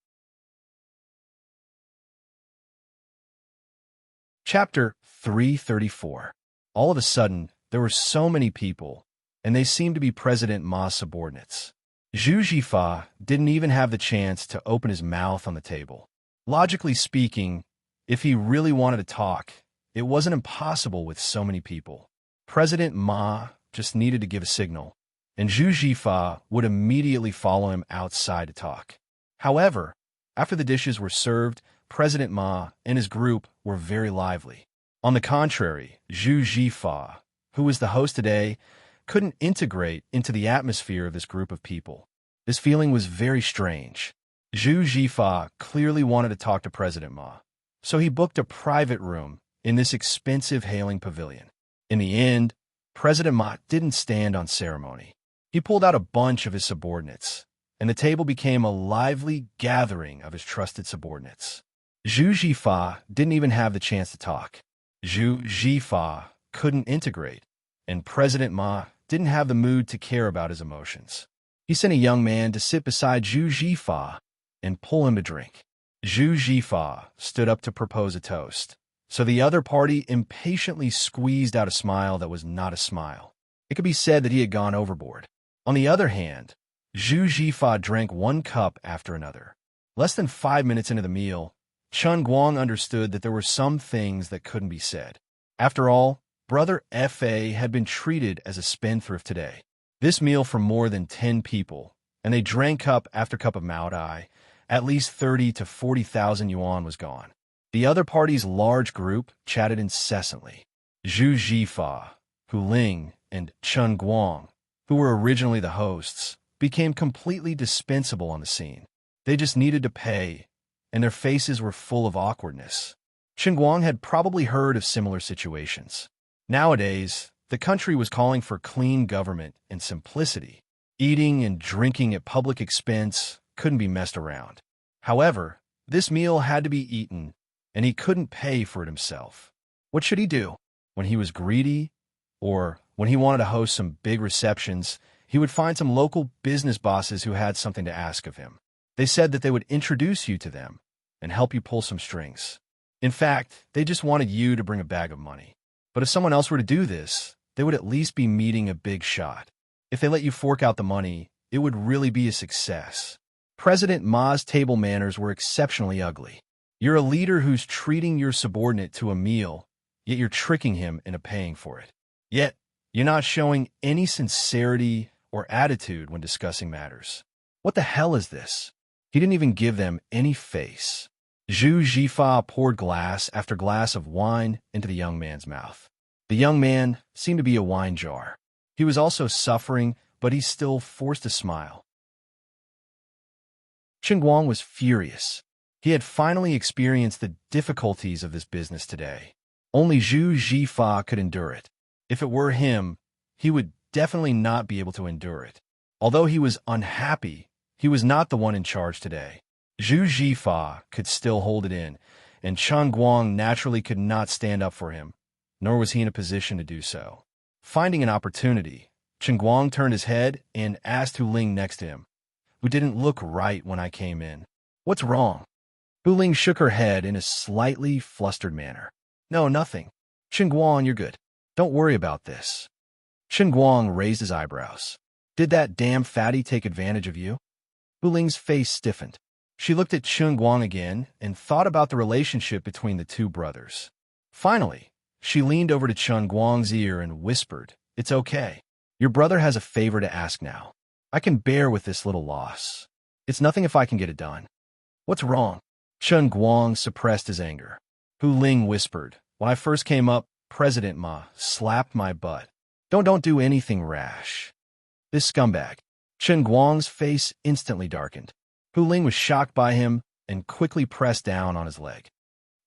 Chapter 334. All of a sudden, there were so many people, and they seemed to be President Ma's subordinates. Zhu Jifa didn't even have the chance to open his mouth on the table. Logically speaking, if he really wanted to talk, it wasn't impossible with so many people. President Ma just needed to give a signal, and Zhu Jifa would immediately follow him outside to talk. However, after the dishes were served, President Ma and his group were very lively. On the contrary, Zhu Jifa, who was the host today, couldn't integrate into the atmosphere of this group of people. This feeling was very strange. Zhu Jifa clearly wanted to talk to President Ma, so he booked a private room in this expensive hailing pavilion. In the end, President Ma didn't stand on ceremony. He pulled out a bunch of his subordinates, and the table became a lively gathering of his trusted subordinates. Zhu Jifa didn't even have the chance to talk. Zhu Jifa couldn't integrate, and President Ma didn't have the mood to care about his emotions. He sent a young man to sit beside Zhu Jifa and pull him to drink. Zhu Jifa stood up to propose a toast, so the other party impatiently squeezed out a smile that was not a smile. It could be said that he had gone overboard. On the other hand, Zhu Jifa drank one cup after another. Less than 5 minutes into the meal, Chen Guang understood that there were some things that couldn't be said. After all, Brother Fa had been treated as a spendthrift today. This meal for more than 10 people, and they drank cup after cup of Maodai, at least 30 to 40,000 yuan was gone. The other party's large group chatted incessantly. Zhu Jifa, Hu Ling, and Chen Guang, who were originally the hosts, became completely dispensable on the scene. They just needed to pay, and their faces were full of awkwardness. Chen Guang had probably heard of similar situations. Nowadays, the country was calling for clean government and simplicity. Eating and drinking at public expense couldn't be messed around. However, this meal had to be eaten, and he couldn't pay for it himself. What should he do? When he was greedy, or when he wanted to host some big receptions, he would find some local business bosses who had something to ask of him. They said that they would introduce you to them and help you pull some strings. In fact, they just wanted you to bring a bag of money. But if someone else were to do this, they would at least be meeting a big shot. If they let you fork out the money, it would really be a success. President Ma's table manners were exceptionally ugly. You're a leader who's treating your subordinate to a meal, yet you're tricking him into paying for it. Yet, you're not showing any sincerity or attitude when discussing matters. What the hell is this? He didn't even give them any face. Zhu Jifa poured glass after glass of wine into the young man's mouth. The young man seemed to be a wine jar. He was also suffering, but he still forced a smile. Chen Guang was furious. He had finally experienced the difficulties of this business today. Only Zhu Jifa could endure it. If it were him, he would definitely not be able to endure it. Although he was unhappy, he was not the one in charge today. Zhu Jifa could still hold it in, and Chen Guang naturally could not stand up for him, nor was he in a position to do so. Finding an opportunity, Chen Guang turned his head and asked Hu Ling next to him, who didn't look right when I came in. What's wrong? Hu Ling shook her head in a slightly flustered manner. No, nothing. Chen Guang, you're good. Don't worry about this. Chen Guang raised his eyebrows. Did that damn fatty take advantage of you? Hu Ling's face stiffened. She looked at Chen Guang again and thought about the relationship between the two brothers. Finally, she leaned over to Chen Guang's ear and whispered, It's okay. Your brother has a favor to ask now. I can bear with this little loss. It's nothing if I can get it done. What's wrong? Chen Guang suppressed his anger. Hu Ling whispered, When I first came up, President Ma slapped my butt. Don't do anything rash. This scumbag. Chen Guang's face instantly darkened. Hu Ling was shocked by him and quickly pressed down on his leg.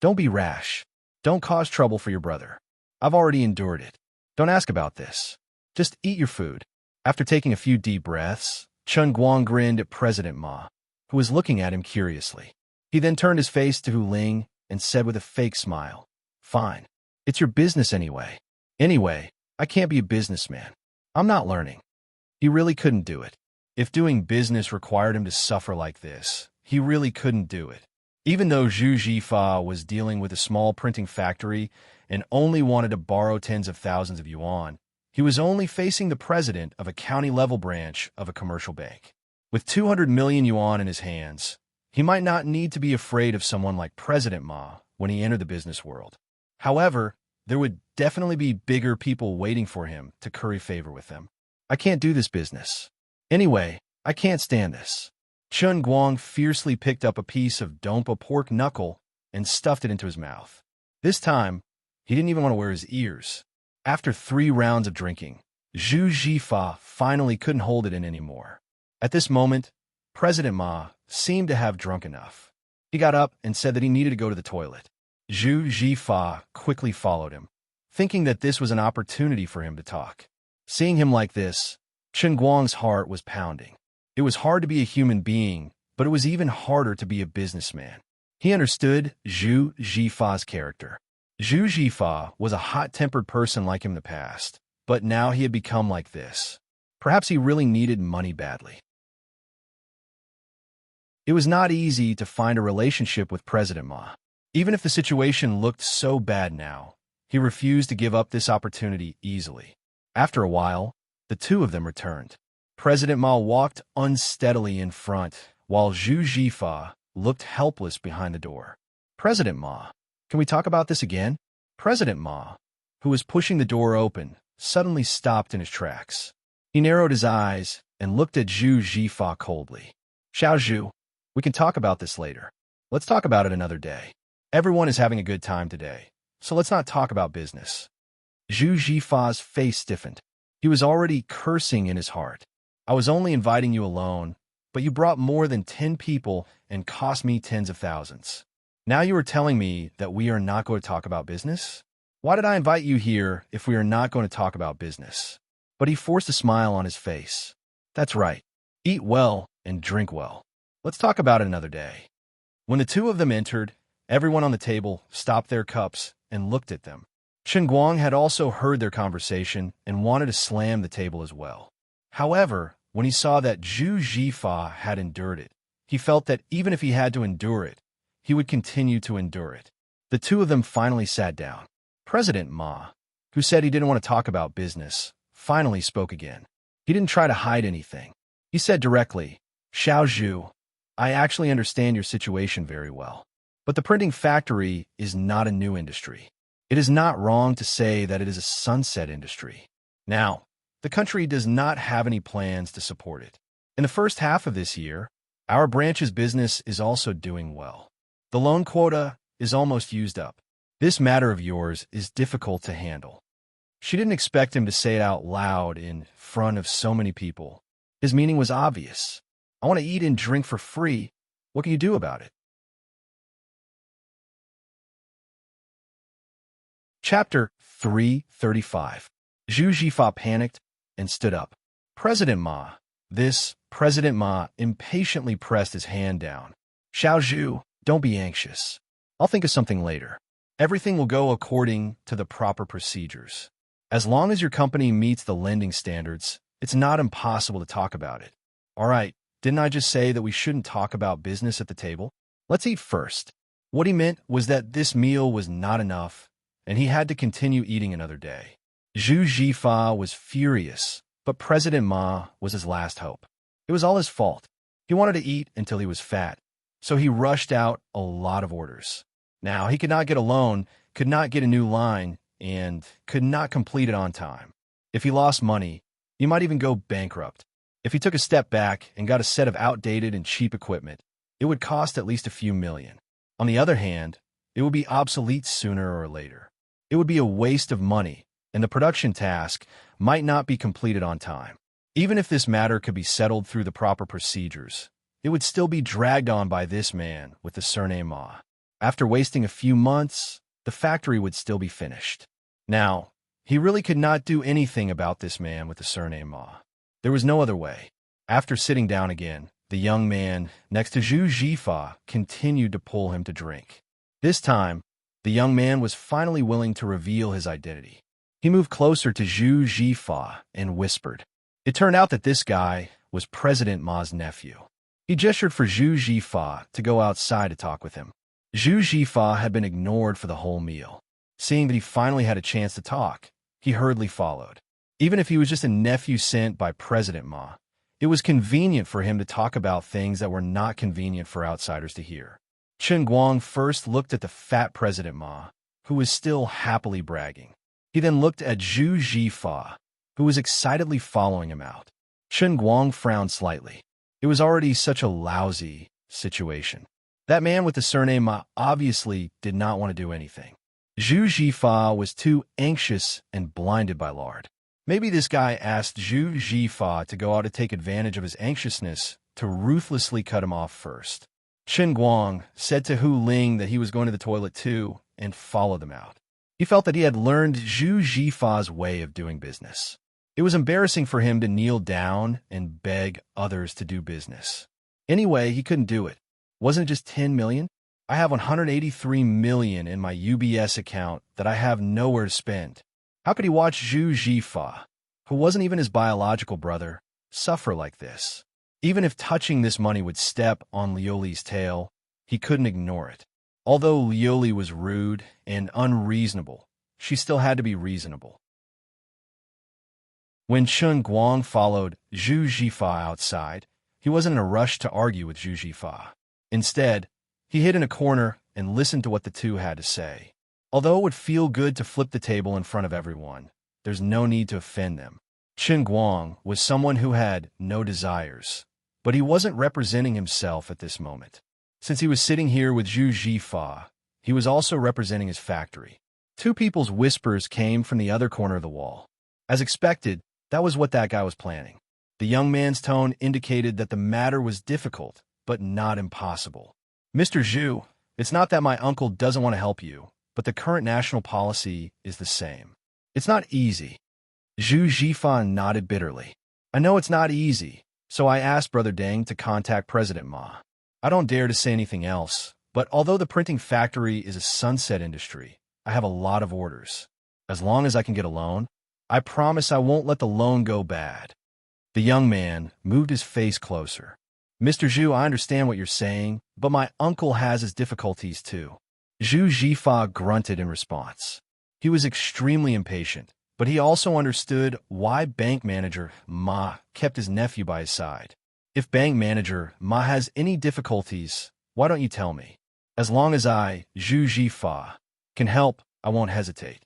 Don't be rash. Don't cause trouble for your brother. I've already endured it. Don't ask about this. Just eat your food. After taking a few deep breaths, Chen Guang grinned at President Ma, who was looking at him curiously. He then turned his face to Hu Ling and said with a fake smile, Fine. It's your business anyway. Anyway, I can't be a businessman. I'm not learning. He really couldn't do it. If doing business required him to suffer like this, he really couldn't do it. Even though Zhu Jifa was dealing with a small printing factory and only wanted to borrow tens of thousands of yuan, he was only facing the president of a county-level branch of a commercial bank. With 200 million yuan in his hands, he might not need to be afraid of someone like President Ma when he entered the business world. However, there would definitely be bigger people waiting for him to curry favor with them. I can't do this business. Anyway, I can't stand this. Chun Guang fiercely picked up a piece of dompa pork knuckle and stuffed it into his mouth. This time, he didn't even want to wear his ears. After 3 rounds of drinking, Zhu Jifa finally couldn't hold it in anymore. At this moment, President Ma seemed to have drunk enough. He got up and said that he needed to go to the toilet. Zhu Jifa quickly followed him, thinking that this was an opportunity for him to talk. Seeing him like this, Chun Guang's heart was pounding. It was hard to be a human being, but it was even harder to be a businessman. He understood Zhu Jifa's character. Zhu Jifa was a hot-tempered person like him in the past, but now he had become like this. Perhaps he really needed money badly. It was not easy to find a relationship with President Ma. Even if the situation looked so bad now, he refused to give up this opportunity easily. After a while, the two of them returned. President Ma walked unsteadily in front, while Zhu Jifa looked helpless behind the door. President Ma, can we talk about this again? President Ma, who was pushing the door open, suddenly stopped in his tracks. He narrowed his eyes and looked at Zhu Jifa coldly. Xiao Zhu, we can talk about this later. Let's talk about it another day. Everyone is having a good time today, so let's not talk about business. Zhu Jifa's face stiffened. He was already cursing in his heart. I was only inviting you alone, but you brought more than 10 people and cost me tens of thousands. Now you are telling me that we are not going to talk about business? Why did I invite you here if we are not going to talk about business? But he forced a smile on his face. That's right. Eat well and drink well. Let's talk about it another day. When the two of them entered, everyone on the table stopped their cups and looked at them. Chun Guang had also heard their conversation and wanted to slam the table as well. However, when he saw that Zhu Jifa had endured it, he felt that even if he had to endure it, he would continue to endure it. The two of them finally sat down. President Ma, who said he didn't want to talk about business, finally spoke again. He didn't try to hide anything. He said directly, Xiao Zhu, I actually understand your situation very well. But the printing factory is not a new industry. It is not wrong to say that it is a sunset industry. Now, the country does not have any plans to support it. In the first half of this year, our branch's business is also doing well. The loan quota is almost used up. This matter of yours is difficult to handle. She didn't expect him to say it out loud in front of so many people. His meaning was obvious. I want to eat and drink for free. What can you do about it? Chapter 335. Zhu Jifa panicked and stood up. President Ma. President Ma impatiently pressed his hand down. Xiao Zhu, don't be anxious. I'll think of something later. Everything will go according to the proper procedures. As long as your company meets the lending standards, it's not impossible to talk about it. All right, didn't I just say that we shouldn't talk about business at the table? Let's eat first. What he meant was that this meal was not enough, and he had to continue eating another day. Zhu Jifa was furious, but President Ma was his last hope. It was all his fault. He wanted to eat until he was fat, so he rushed out a lot of orders. Now, he could not get a loan, could not get a new line, and could not complete it on time. If he lost money, he might even go bankrupt. If he took a step back and got a set of outdated and cheap equipment, it would cost at least a few million. On the other hand, it would be obsolete sooner or later. It would be a waste of money, and the production task might not be completed on time. Even if this matter could be settled through the proper procedures, it would still be dragged on by this man with the surname Ma. After wasting a few months, the factory would still be finished. Now, he really could not do anything about this man with the surname Ma. There was no other way. After sitting down again, the young man next to Zhu Jifa continued to pull him to drink. This time, the young man was finally willing to reveal his identity. He moved closer to Zhu Jifa and whispered. It turned out that this guy was President Ma's nephew. He gestured for Zhu Jifa to go outside to talk with him. Zhu Jifa had been ignored for the whole meal. Seeing that he finally had a chance to talk, he hurriedly followed. Even if he was just a nephew sent by President Ma, it was convenient for him to talk about things that were not convenient for outsiders to hear. Chen Guang first looked at the fat President Ma, who was still happily bragging. He then looked at Zhu Jifa, who was excitedly following him out. Chen Guang frowned slightly. It was already such a lousy situation. That man with the surname Ma obviously did not want to do anything. Zhu Jifa was too anxious and blinded by lard. Maybe this guy asked Zhu Jifa to go out to take advantage of his anxiousness to ruthlessly cut him off first. Chen Guang said to Hu Ling that he was going to the toilet too and followed them out. He felt that he had learned Zhu Jifa's way of doing business. It was embarrassing for him to kneel down and beg others to do business. Anyway, he couldn't do it. Wasn't it just 10 million? I have 183 million in my UBS account that I have nowhere to spend. How could he watch Zhu Jifa, who wasn't even his biological brother, suffer like this? Even if touching this money would step on Liuli's tail, he couldn't ignore it. Although Liuli was rude and unreasonable, she still had to be reasonable. When Chen Guang followed Zhu Jifa outside, he wasn't in a rush to argue with Zhu Jifa. Instead, he hid in a corner and listened to what the two had to say. Although it would feel good to flip the table in front of everyone, there's no need to offend them. Chen Guang was someone who had no desires, but he wasn't representing himself at this moment. Since he was sitting here with Zhu Jifa, he was also representing his factory. Two people's whispers came from the other corner of the wall. As expected, that was what that guy was planning. The young man's tone indicated that the matter was difficult, but not impossible. Mr. Zhu, it's not that my uncle doesn't want to help you, but the current national policy is the same. It's not easy. Zhu Jifa nodded bitterly. I know it's not easy, so I asked Brother Deng to contact President Ma. I don't dare to say anything else, but although the printing factory is a sunset industry, I have a lot of orders. As long as I can get a loan, I promise I won't let the loan go bad. The young man moved his face closer. Mr. Zhu, I understand what you're saying, but my uncle has his difficulties too. Zhu Jifa grunted in response. He was extremely impatient, but he also understood why bank manager Ma kept his nephew by his side. If bank manager Ma has any difficulties, why don't you tell me? As long as I, Zhu Jifa, can help, I won't hesitate.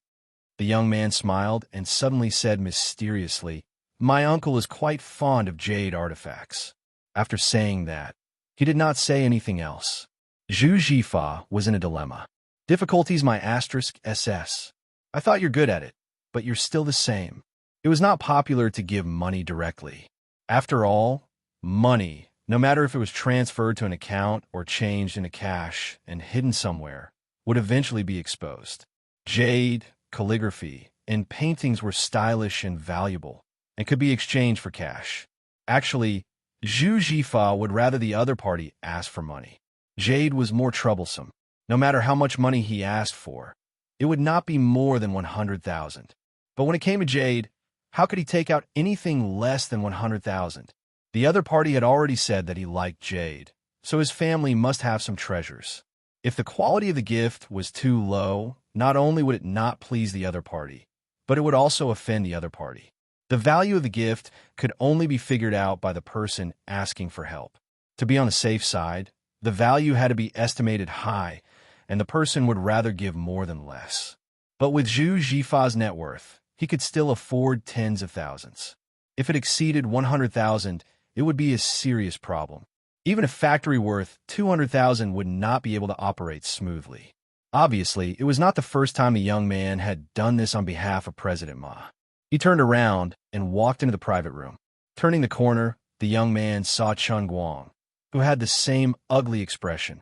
The young man smiled and suddenly said mysteriously, My uncle is quite fond of jade artifacts. After saying that, he did not say anything else. Zhu Jifa was in a dilemma. Difficulties my asterisk SS. I thought you're good at it, but you're still the same. It was not popular to give money directly. After all, money, no matter if it was transferred to an account or changed into cash and hidden somewhere, would eventually be exposed. Jade, calligraphy, and paintings were stylish and valuable, and could be exchanged for cash. Actually, Zhu Jifa would rather the other party ask for money. Jade was more troublesome. No matter how much money he asked for, it would not be more than 100,000. But when it came to Jade, how could he take out anything less than 100,000? The other party had already said that he liked Jade, so his family must have some treasures. If the quality of the gift was too low, not only would it not please the other party, but it would also offend the other party. The value of the gift could only be figured out by the person asking for help. To be on the safe side, the value had to be estimated high, and the person would rather give more than less. But with Zhu Jifa's net worth, he could still afford tens of thousands. If it exceeded 100,000, it would be a serious problem. Even a factory worth 200,000 would not be able to operate smoothly. Obviously, it was not the first time the young man had done this on behalf of President Ma. He turned around and walked into the private room. Turning the corner, the young man saw Chen Guang, who had the same ugly expression.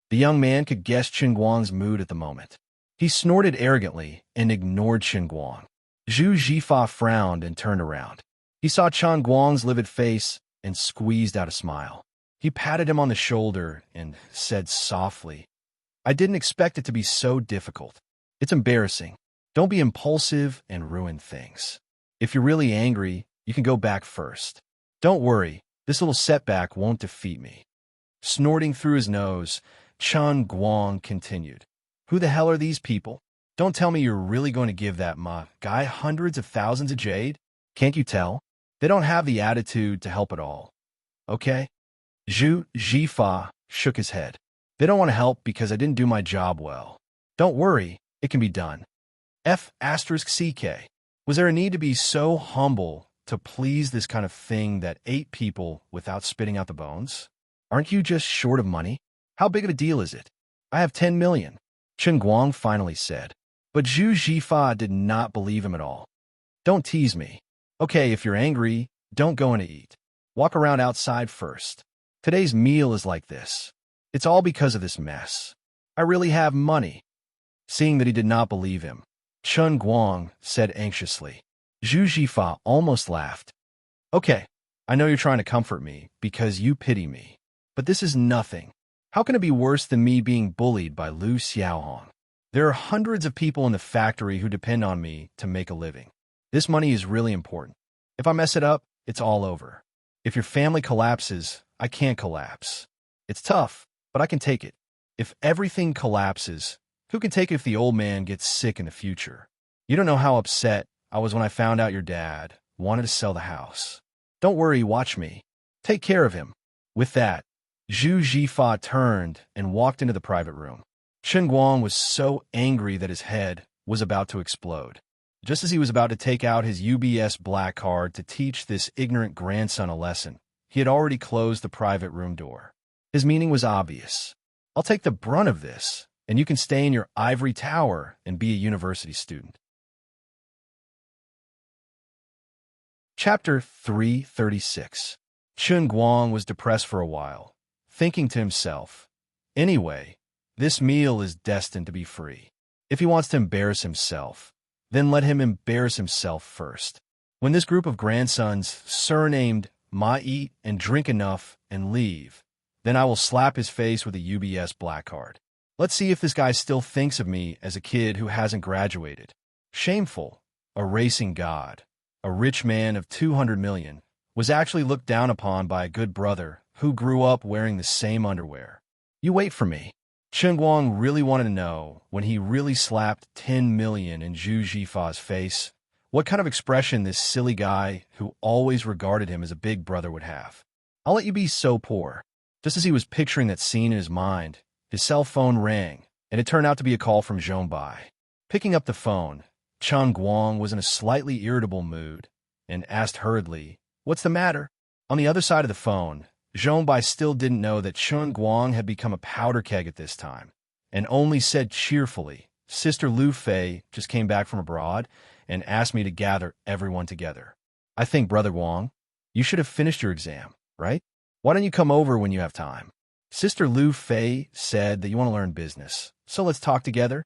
The young man could guess Chen Guang's mood at the moment. He snorted arrogantly and ignored Chen Guang. Zhu Jifa frowned and turned around. He saw Chen Guang's livid face and squeezed out a smile. He patted him on the shoulder and said softly, I didn't expect it to be so difficult. It's embarrassing. Don't be impulsive and ruin things. If you're really angry, you can go back first. Don't worry, this little setback won't defeat me. Snorting through his nose, Chun Guang continued. Who the hell are these people? Don't tell me you're really going to give that guy hundreds of thousands of jade? Can't you tell? They don't have the attitude to help at all. Okay? Zhu Jifa shook his head. They don't want to help because I didn't do my job well. Don't worry, it can be done. F***CK. Was there a need to be so humble to please this kind of thing that ate people without spitting out the bones? Aren't you just short of money? How big of a deal is it? I have 10 million, Chen Guang finally said. But Zhu Jifa did not believe him at all. Don't tease me. Okay, if you're angry, don't go in to eat. Walk around outside first. Today's meal is like this. It's all because of this mess. I really have money. Seeing that he did not believe him, Chen Guang said anxiously. Zhu Jifa almost laughed. Okay, I know you're trying to comfort me because you pity me. But this is nothing. How can it be worse than me being bullied by Lu Xiaohong? There are hundreds of people in the factory who depend on me to make a living. This money is really important. If I mess it up, it's all over. If your family collapses, I can't collapse. It's tough, but I can take it. If everything collapses, who can take it if the old man gets sick in the future? You don't know how upset I was when I found out your dad wanted to sell the house. Don't worry, watch me. Take care of him. With that, Zhu Jifa turned and walked into the private room. Chen Guang was so angry that his head was about to explode. Just as he was about to take out his UBS black card to teach this ignorant grandson a lesson, he had already closed the private room door. His meaning was obvious. I'll take the brunt of this, and you can stay in your ivory tower and be a university student. Chapter 336. Chen Guang was depressed for a while, thinking to himself, anyway, this meal is destined to be free. If he wants to embarrass himself, then let him embarrass himself first. When this group of grandsons, surnamed Ma, eat and drink enough and leave, then I will slap his face with a UBS black card. Let's see if this guy still thinks of me as a kid who hasn't graduated. Shameful, a racing god, a rich man of 200 million, was actually looked down upon by a good brother who grew up wearing the same underwear. You wait for me. Chen Guang really wanted to know, when he really slapped 10 million in Zhu Jifa's face, what kind of expression this silly guy who always regarded him as a big brother would have. I'll let you be so poor. Just as he was picturing that scene in his mind, his cell phone rang, and it turned out to be a call from Zhongbai. Picking up the phone, Chen Guang was in a slightly irritable mood and asked hurriedly, "What's the matter?" On the other side of the phone, Zhongbai still didn't know that Chen Guang had become a powder keg at this time, and only said cheerfully, "Sister Lu Fei just came back from abroad and asked me to gather everyone together. I think, Brother Guang, you should have finished your exam, right? Why don't you come over when you have time? Sister Lu Fei said that you want to learn business, so let's talk together."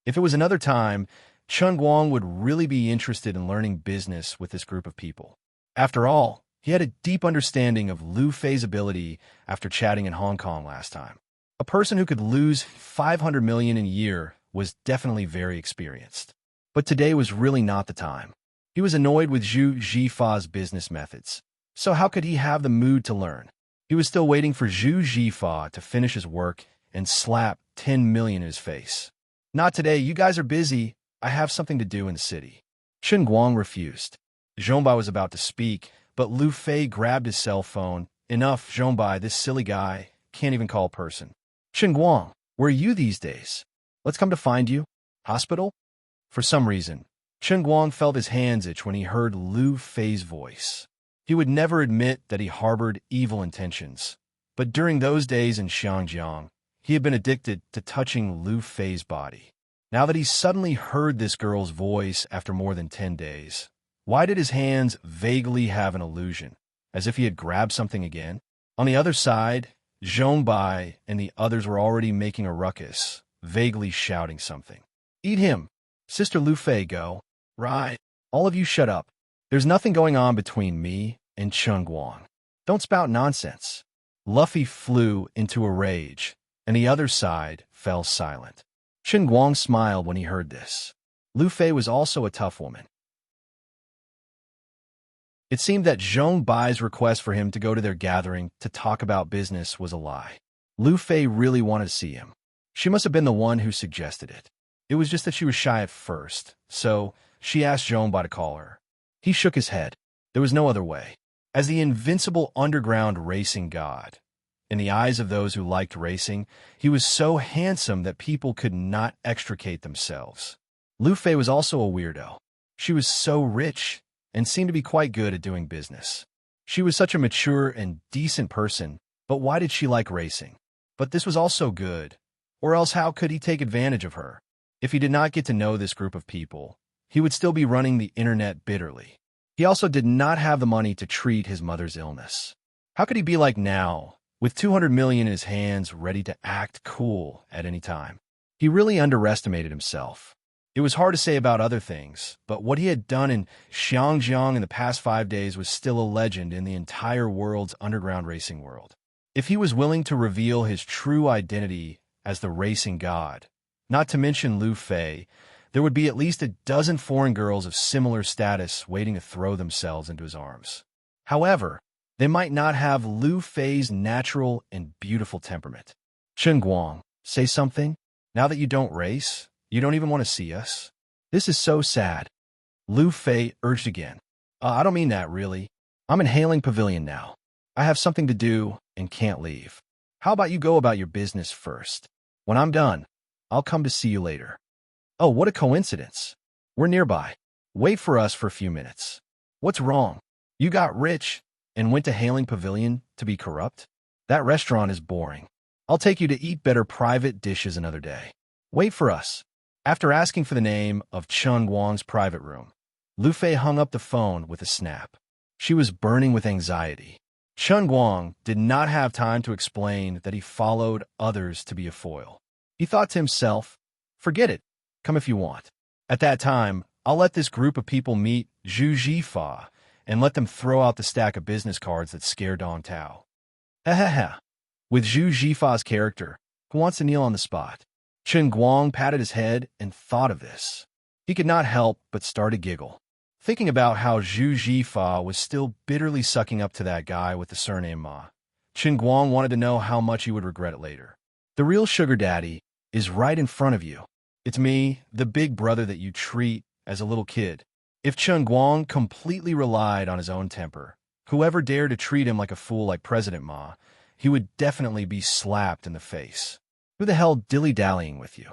If it was another time, Chen Guang would really be interested in learning business with this group of people. After all, he had a deep understanding of Lu Fei's ability after chatting in Hong Kong last time. A person who could lose 500 million in a year was definitely very experienced. But today was really not the time. He was annoyed with Zhu Jifa's business methods. So how could he have the mood to learn? He was still waiting for Zhu Jifa to finish his work and slap 10 million in his face. Not today, you guys are busy. I have something to do in the city. Chen Guang refused. Zhongbai was about to speak, but Lu Fei grabbed his cell phone. Enough, Zhongbai, this silly guy can't even call a person. Chen Guang, where are you these days? Let's come to find you. Hospital? For some reason, Chen Guang felt his hands itch when he heard Lu Fei's voice. He would never admit that he harbored evil intentions, but during those days in Xiangjiang, he had been addicted to touching Lu Fei's body. Now that he suddenly heard this girl's voice after more than 10 days, why did his hands vaguely have an illusion, as if he had grabbed something again? On the other side, Zhongbai and the others were already making a ruckus, vaguely shouting something. "Eat him! Sister Lu Fei, go!" "Right. All of you shut up. There's nothing going on between me and Chen Guang. Don't spout nonsense." Luffy flew into a rage, and the other side fell silent. Chen Guang smiled when he heard this. Lu Fei was also a tough woman. It seemed that Zhong Bai's request for him to go to their gathering to talk about business was a lie. Lu Fei really wanted to see him. She must have been the one who suggested it. It was just that she was shy at first, so she asked Zhong Bai to call her. He shook his head. There was no other way. As the invincible underground racing god, in the eyes of those who liked racing, he was so handsome that people could not extricate themselves. Lu Fei was also a weirdo. She was so rich and seemed to be quite good at doing business. She was such a mature and decent person, but why did she like racing? But this was also good, or else how could he take advantage of her? If he did not get to know this group of people, he would still be running the internet bitterly. He also did not have the money to treat his mother's illness. How could he be like now, with 200 million in his hands, ready to act cool at any time? He really underestimated himself. It was hard to say about other things, but what he had done in Xiangjiang in the past 5 days was still a legend in the entire world's underground racing world. If he was willing to reveal his true identity as the racing god, not to mention Lu Fei, there would be at least a dozen foreign girls of similar status waiting to throw themselves into his arms. However, they might not have Lu Fei's natural and beautiful temperament. Chen Guang, say something? Now that you don't race, you don't even want to see us? This is so sad. Lu Fei urged again. I don't mean that, really. I'm in Hailing Pavilion now. I have something to do and can't leave. How about you go about your business first? When I'm done, I'll come to see you later. Oh, what a coincidence. We're nearby. Wait for us for a few minutes. What's wrong? You got rich and went to Hailing Pavilion to be corrupt? That restaurant is boring. I'll take you to eat better private dishes another day. Wait for us. After asking for the name of Chen Guang's private room, Lu Fei hung up the phone with a snap. She was burning with anxiety. Chen Guang did not have time to explain that he followed others to be a foil. He thought to himself, forget it. Come if you want. At that time, I'll let this group of people meet Zhu Jifa and let them throw out the stack of business cards that scare Dong Tao. Ha ha ha. With Zhu Jifa's character, who wants to kneel on the spot? Chen Guang patted his head and thought of this. He could not help but start to giggle, thinking about how Zhu Jifa was still bitterly sucking up to that guy with the surname Ma. Chen Guang wanted to know how much he would regret it later. The real sugar daddy is right in front of you. It's me, the big brother that you treat as a little kid. If Chen Guang completely relied on his own temper, whoever dared to treat him like a fool like President Ma, he would definitely be slapped in the face. Who the hell dilly-dallying with you?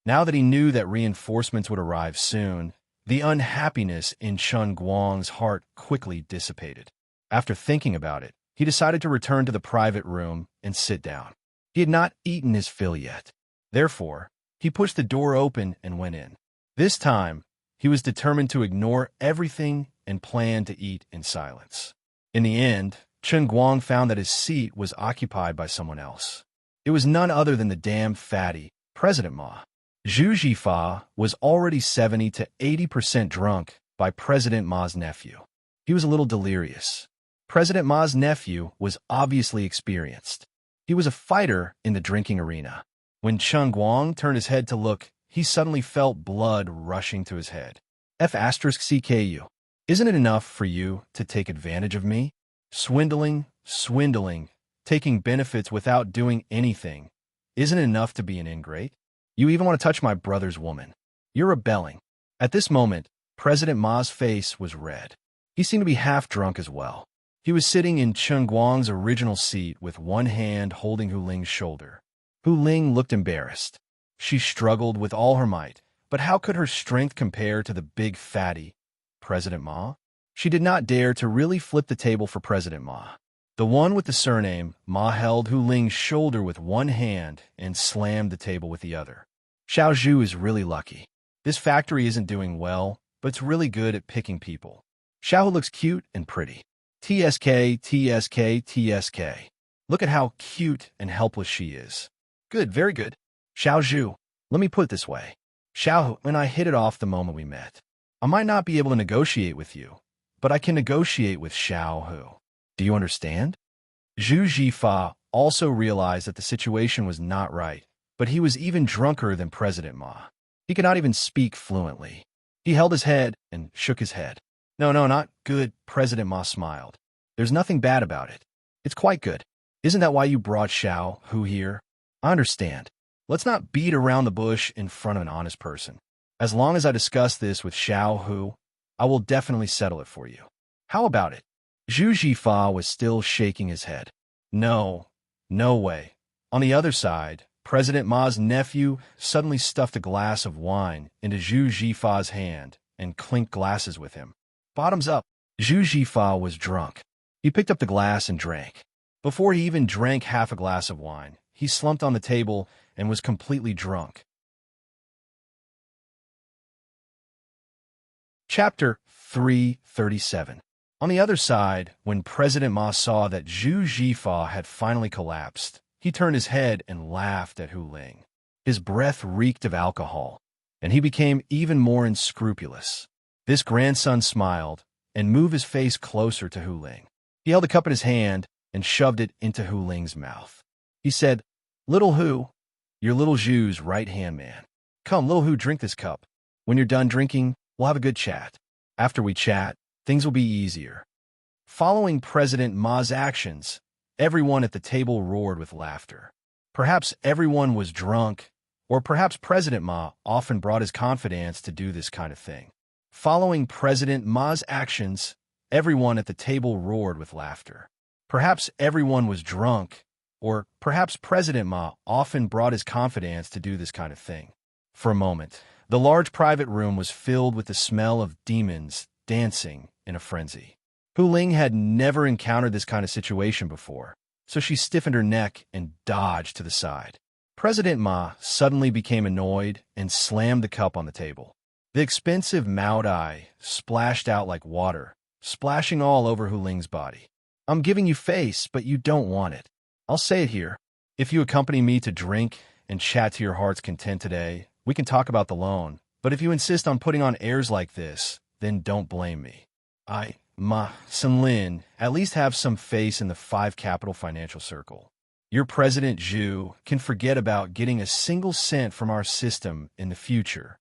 Now that he knew that reinforcements would arrive soon, the unhappiness in Chen Guang's heart quickly dissipated. After thinking about it, he decided to return to the private room and sit down. He had not eaten his fill yet. Therefore, he pushed the door open and went in. This time, he was determined to ignore everything and plan to eat in silence. In the end, Chen Guang found that his seat was occupied by someone else. It was none other than the damn fatty, President Ma. Zhu Jifa was already 70 to 80% drunk by President Ma's nephew. He was a little delirious. President Ma's nephew was obviously experienced. He was a fighter in the drinking arena. When Chen Guang turned his head to look, he suddenly felt blood rushing to his head. F*CKU. Isn't it enough for you to take advantage of me? Swindling, taking benefits without doing anything. Isn't it enough to be an ingrate? You even want to touch my brother's woman. You're rebelling. At this moment, President Ma's face was red. He seemed to be half drunk as well. He was sitting in Chen Guang's original seat with one hand holding Hu Ling's shoulder. Hu Ling looked embarrassed. She struggled with all her might, but how could her strength compare to the big fatty, President Ma? She did not dare to really flip the table for President Ma. The one with the surname, Ma held Hu Ling's shoulder with one hand and slammed the table with the other. Xiao Zhu is really lucky. This factory isn't doing well, but it's really good at picking people. Xiao looks cute and pretty. TSK. Look at how cute and helpless she is. Good, very good. Xiao Zhu, let me put it this way. Xiao and I hit it off the moment we met. I might not be able to negotiate with you, but I can negotiate with Xiao Hu. Do you understand? Zhu Jifa also realized that the situation was not right, but he was even drunker than President Ma. He could not even speak fluently. He held his head and shook his head. No, no, not good, President Ma smiled. There's nothing bad about it. It's quite good. Isn't that why you brought Xiao Hu here? I understand. Let's not beat around the bush in front of an honest person. As long as I discuss this with Xiao Hu, I will definitely settle it for you. How about it? Zhu Jifa was still shaking his head. No, no way. On the other side, President Ma's nephew suddenly stuffed a glass of wine into Zhu Jifa's hand and clinked glasses with him. Bottoms up. Zhu Jifa was drunk. He picked up the glass and drank. Before he even drank half a glass of wine, he slumped on the table and was completely drunk. Chapter 337. On the other side, when President Ma saw that Zhu Jifa had finally collapsed, he turned his head and laughed at Hu Ling. His breath reeked of alcohol, and he became even more unscrupulous. This grandson smiled and moved his face closer to Hu Ling. He held a cup in his hand and shoved it into Hu Ling's mouth. He said, "Little Hu, you're little Zhu's right-hand man. Come, little Hu, drink this cup. When you're done drinking, we'll have a good chat. After we chat, things will be easier." Following President Ma's actions, everyone at the table roared with laughter. Perhaps everyone was drunk, or perhaps President Ma often brought his confidants to do this kind of thing. Following President Ma's actions, everyone at the table roared with laughter. Perhaps everyone was drunk, or perhaps President Ma often brought his confidants to do this kind of thing. For a moment, the large private room was filled with the smell of demons dancing in a frenzy. Hu Ling had never encountered this kind of situation before, so she stiffened her neck and dodged to the side. President Ma suddenly became annoyed and slammed the cup on the table. The expensive Mao Dai splashed out like water, splashing all over Hu Ling's body. "I'm giving you face, but you don't want it. I'll say it here. If you accompany me to drink and chat to your heart's content today, we can talk about the loan. But if you insist on putting on airs like this, then don't blame me. Ma Senlin, at least have some face in the 5 capital financial circle. Your President Zhu can forget about getting a single cent from our system in the future."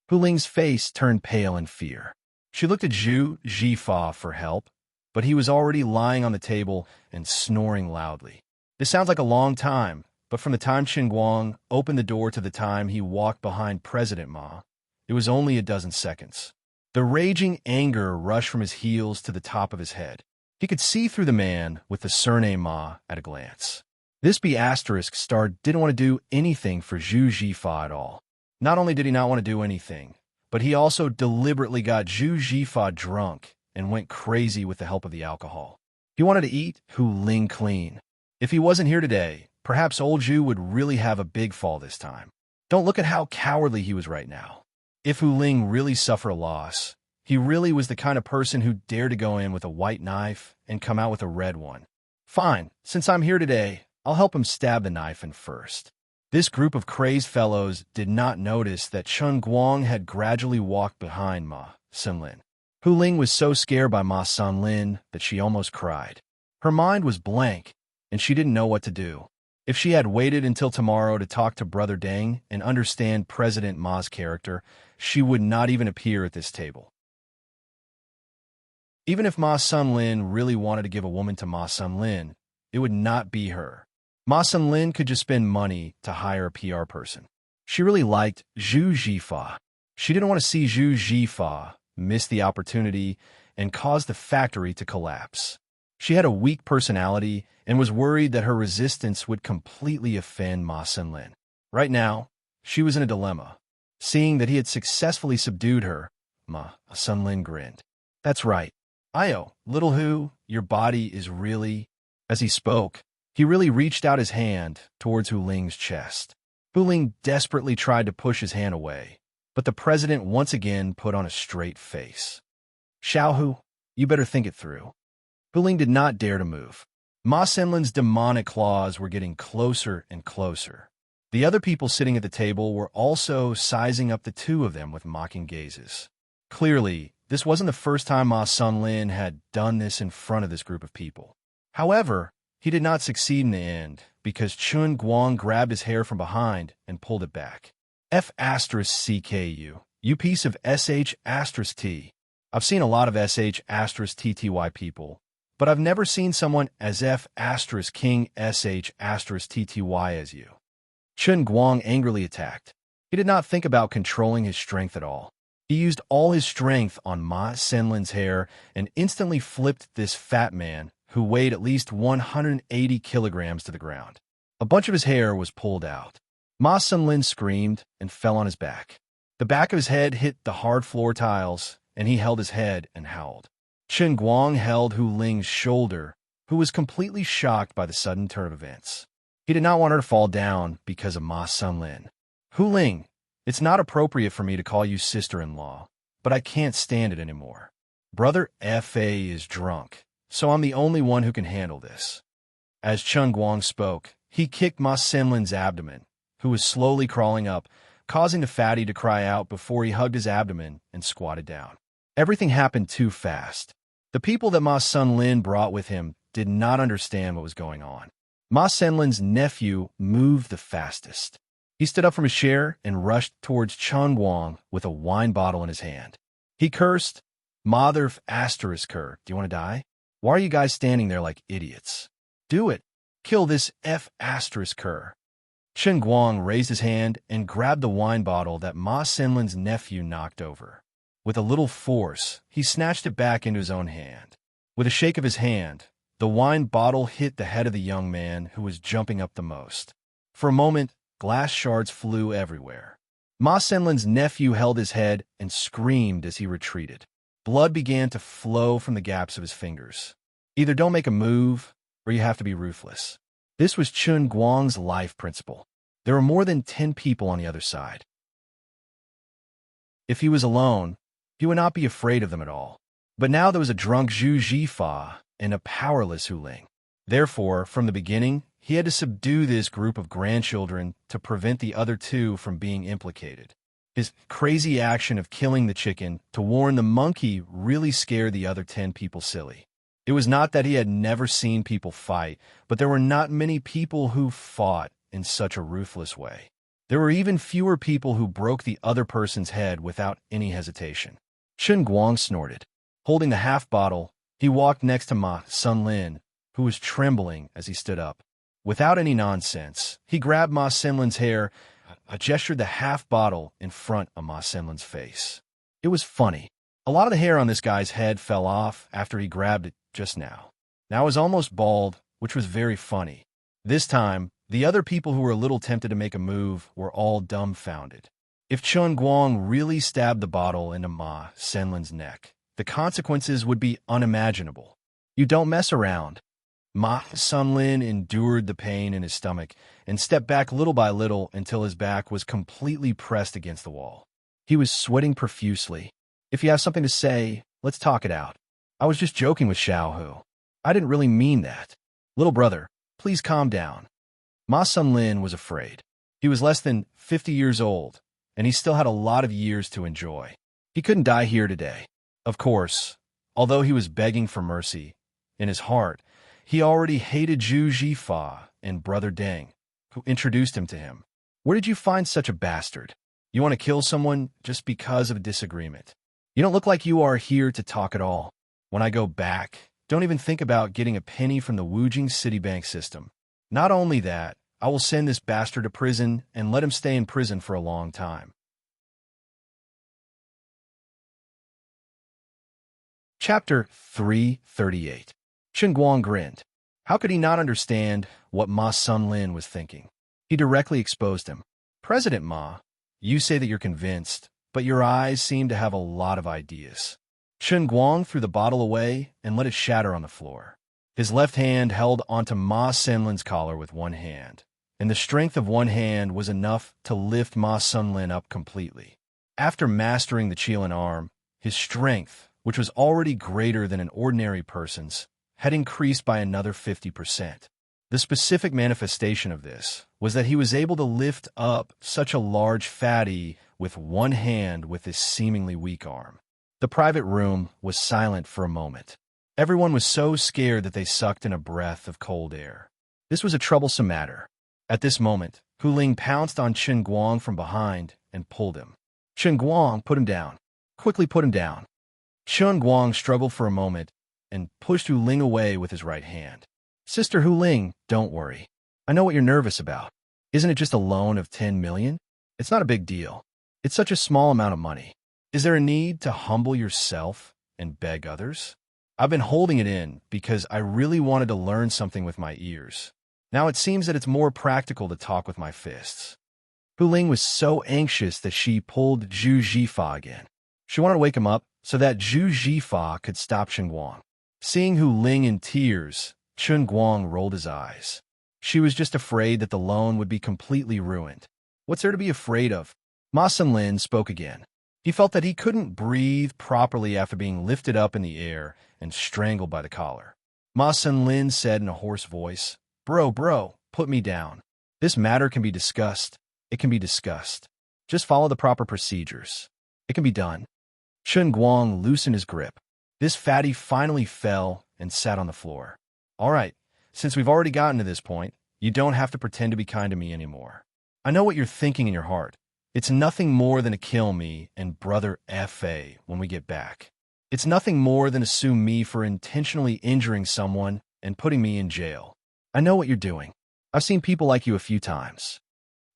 Hu Ling's face turned pale in fear. She looked at Zhu Jifa for help, but he was already lying on the table and snoring loudly. This sounds like a long time, but from the time Qin Guang opened the door to the time he walked behind President Ma, it was only a dozen seconds. The raging anger rushed from his heels to the top of his head. He could see through the man with the surname Ma at a glance. This B** star didn't want to do anything for Zhu Jifa at all. Not only did he not want to do anything, but he also deliberately got Zhu Jifa drunk and went crazy with the help of the alcohol. He wanted to eat Hu Ling clean. If he wasn't here today, perhaps old Zhu would really have a big fall this time. Don't look at how cowardly he was right now. If Hu Ling really suffered a loss, he really was the kind of person who dared to go in with a white knife and come out with a red one. Fine, since I'm here today, I'll help him stab the knife in first. This group of crazed fellows did not notice that Qin Guang had gradually walked behind Ma Senlin. Hu Ling was so scared by Ma Senlin that she almost cried. Her mind was blank, and she didn't know what to do. If she had waited until tomorrow to talk to Brother Deng and understand President Ma's character, she would not even appear at this table. Even if Ma Senlin really wanted to give a woman to Ma Senlin, it would not be her. Ma Senlin could just spend money to hire a PR person. She really liked Zhu Jifa. She didn't want to see Zhu Jifa miss the opportunity and cause the factory to collapse. She had a weak personality and was worried that her resistance would completely offend Ma Senlin. Right now, she was in a dilemma. Seeing that he had successfully subdued her, Ma Senlin grinned. "That's right. Io, little Hu, your body is really..." As he spoke, he really reached out his hand towards Hu Ling's chest. Hu Ling desperately tried to push his hand away, but the president once again put on a straight face. "Xiao Hu, you better think it through." Hu Ling did not dare to move. Ma Senlin's demonic claws were getting closer and closer. The other people sitting at the table were also sizing up the two of them with mocking gazes. Clearly, this wasn't the first time Ma Senlin had done this in front of this group of people. However, he did not succeed in the end because Qin Guang grabbed his hair from behind and pulled it back. F asterisk CKU, you piece of SH asterisk T. I've seen a lot of SH asterisk TTY people, but I've never seen someone as F asterisk King SH asterisk TTY as you. Chen Guang angrily attacked. He did not think about controlling his strength at all. He used all his strength on Ma Senlin's hair and instantly flipped this fat man, who weighed at least 180 kilograms, to the ground. A bunch of his hair was pulled out. Ma Senlin screamed and fell on his back. The back of his head hit the hard floor tiles, and he held his head and howled. Chen Guang held Hu Ling's shoulder, who was completely shocked by the sudden turn of events. He did not want her to fall down because of Ma Senlin. Hu Ling, it's not appropriate for me to call you sister-in-law, but I can't stand it anymore. Brother Fa is drunk, so I'm the only one who can handle this. As Chen Guang spoke, he kicked Ma Senlin's abdomen, who was slowly crawling up, causing the fatty to cry out before he hugged his abdomen and squatted down. Everything happened too fast. The people that Ma Senlin brought with him did not understand what was going on. Ma Senlin's nephew moved the fastest. He stood up from his chair and rushed towards Chen Guang with a wine bottle in his hand. He cursed, "Mother of asterisk her, do you want to die? Why are you guys standing there like idiots? Do it. Kill this F asterisk her." Chen Guang raised his hand and grabbed the wine bottle that Ma Senlin's nephew knocked over. With a little force, he snatched it back into his own hand. With a shake of his hand, the wine bottle hit the head of the young man who was jumping up the most. For a moment, glass shards flew everywhere. Ma Senlin's nephew held his head and screamed as he retreated. Blood began to flow from the gaps of his fingers. Either don't make a move, or you have to be ruthless. This was Chen Guang's life principle. There were more than 10 people on the other side. If he was alone, he would not be afraid of them at all. But now there was a drunk Zhu Jifa and a powerless Hu Ling. Therefore, from the beginning, he had to subdue this group of grandchildren to prevent the other two from being implicated. His crazy action of killing the chicken to warn the monkey really scared the other 10 people silly. It was not that he had never seen people fight, but there were not many people who fought in such a ruthless way. There were even fewer people who broke the other person's head without any hesitation. Chen Guang snorted. Holding the half bottle, he walked next to Ma Senlin, who was trembling as he stood up. Without any nonsense, he grabbed Ma Senlin's hair, gestured the half bottle in front of Ma Senlin's face. It was funny. A lot of the hair on this guy's head fell off after he grabbed it just now. Now it was almost bald, which was very funny. This time, the other people who were a little tempted to make a move were all dumbfounded. If Chen Guang really stabbed the bottle into Ma Senlin's neck, the consequences would be unimaginable. You don't mess around. Ma Senlin endured the pain in his stomach and stepped back little by little until his back was completely pressed against the wall. He was sweating profusely. If you have something to say, let's talk it out. I was just joking with Xiaohu. I didn't really mean that. Little brother, please calm down. Ma Senlin was afraid. He was less than 50 years old, and he still had a lot of years to enjoy. He couldn't die here today. Of course, although he was begging for mercy, in his heart, he already hated Zhu Jifa and Brother Deng, who introduced him to him. Where did you find such a bastard? You want to kill someone just because of a disagreement. You don't look like you are here to talk at all. When I go back, don't even think about getting a penny from the Wujing Citibank system. Not only that, I will send this bastard to prison and let him stay in prison for a long time. Chapter 338. Chen Guang grinned. How could he not understand what Ma Senlin was thinking? He directly exposed him. President Ma, you say that you're convinced, but your eyes seem to have a lot of ideas. Chen Guang threw the bottle away and let it shatter on the floor. His left hand held onto Ma Senlin's collar with one hand, and the strength of one hand was enough to lift Ma Senlin up completely. After mastering the Qilin arm, his strength, which was already greater than an ordinary person's, had increased by another 50%. The specific manifestation of this was that he was able to lift up such a large fatty with one hand with this seemingly weak arm. The private room was silent for a moment. Everyone was so scared that they sucked in a breath of cold air. This was a troublesome matter. At this moment, Hu Ling pounced on Chen Guang from behind and pulled him. Chen Guang, put him down. Quickly put him down. Chen Guang struggled for a moment and pushed Hu Ling away with his right hand. Sister Hu Ling, don't worry. I know what you're nervous about. Isn't it just a loan of 10 million? It's not a big deal. It's such a small amount of money. Is there a need to humble yourself and beg others? I've been holding it in because I really wanted to learn something with my ears. Now it seems that it's more practical to talk with my fists. Hu Ling was so anxious that she pulled Zhu Jifa again. She wanted to wake him up so that Zhu Jifa could stop Chen Guang. Seeing Hu Ling in tears, Chen Guang rolled his eyes. She was just afraid that the loan would be completely ruined. What's there to be afraid of? Ma Senlin spoke again. He felt that he couldn't breathe properly after being lifted up in the air and strangled by the collar. Ma Senlin said in a hoarse voice, Bro, put me down. This matter can be discussed. It can be discussed. Just follow the proper procedures. It can be done. Chen Guang loosened his grip. This fatty finally fell and sat on the floor. All right, since we've already gotten to this point, you don't have to pretend to be kind to me anymore. I know what you're thinking in your heart. It's nothing more than to kill me and brother F.A. when we get back. It's nothing more than to sue me for intentionally injuring someone and putting me in jail. I know what you're doing. I've seen people like you a few times.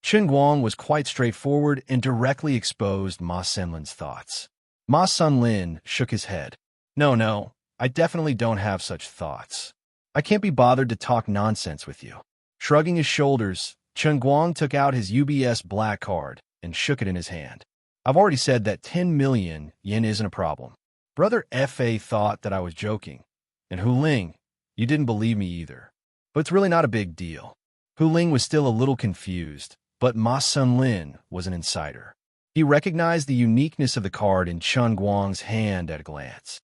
Chen Guang was quite straightforward and directly exposed Ma Senlin's thoughts. Ma Senlin shook his head. No, I definitely don't have such thoughts. I can't be bothered to talk nonsense with you. Shrugging his shoulders, Chen Guang took out his UBS black card and shook it in his hand. I've already said that 10 million yen isn't a problem. Brother F.A. thought that I was joking. And Hu Ling, you didn't believe me either. But it's really not a big deal. Hu Ling was still a little confused, but Ma Senlin was an insider. He recognized the uniqueness of the card in Chen Guang's hand at a glance.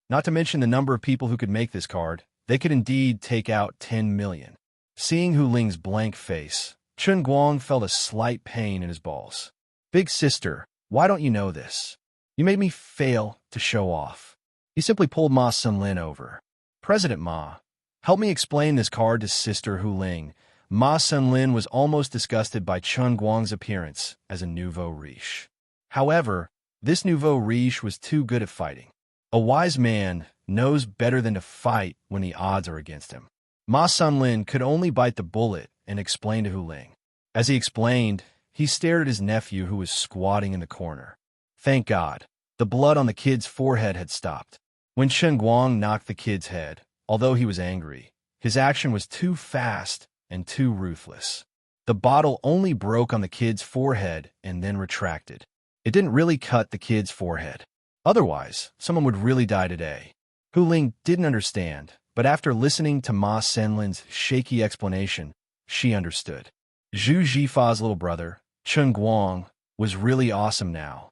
Not to mention the number of people who could make this card, they could indeed take out 10 million. Seeing Hu Ling's blank face, Chen Guang felt a slight pain in his balls. Big sister, why don't you know this? You made me fail to show off. He simply pulled Ma Senlin over. President Ma, help me explain this card to Sister Hu Ling. Ma Senlin was almost disgusted by Chen Guang's appearance as a nouveau riche. However, this nouveau riche was too good at fighting. A wise man knows better than to fight when the odds are against him. Ma Senlin could only bite the bullet and explain to Hu Ling. As he explained, he stared at his nephew who was squatting in the corner. Thank God, the blood on the kid's forehead had stopped. When Chen Guang knocked the kid's head, although he was angry, his action was too fast and too ruthless. The bottle only broke on the kid's forehead and then retracted. It didn't really cut the kid's forehead. Otherwise, someone would really die today. Hu Ling didn't understand, but after listening to Ma Senlin's shaky explanation, she understood. Zhu Jifa's little brother, Chen Guang, was really awesome now.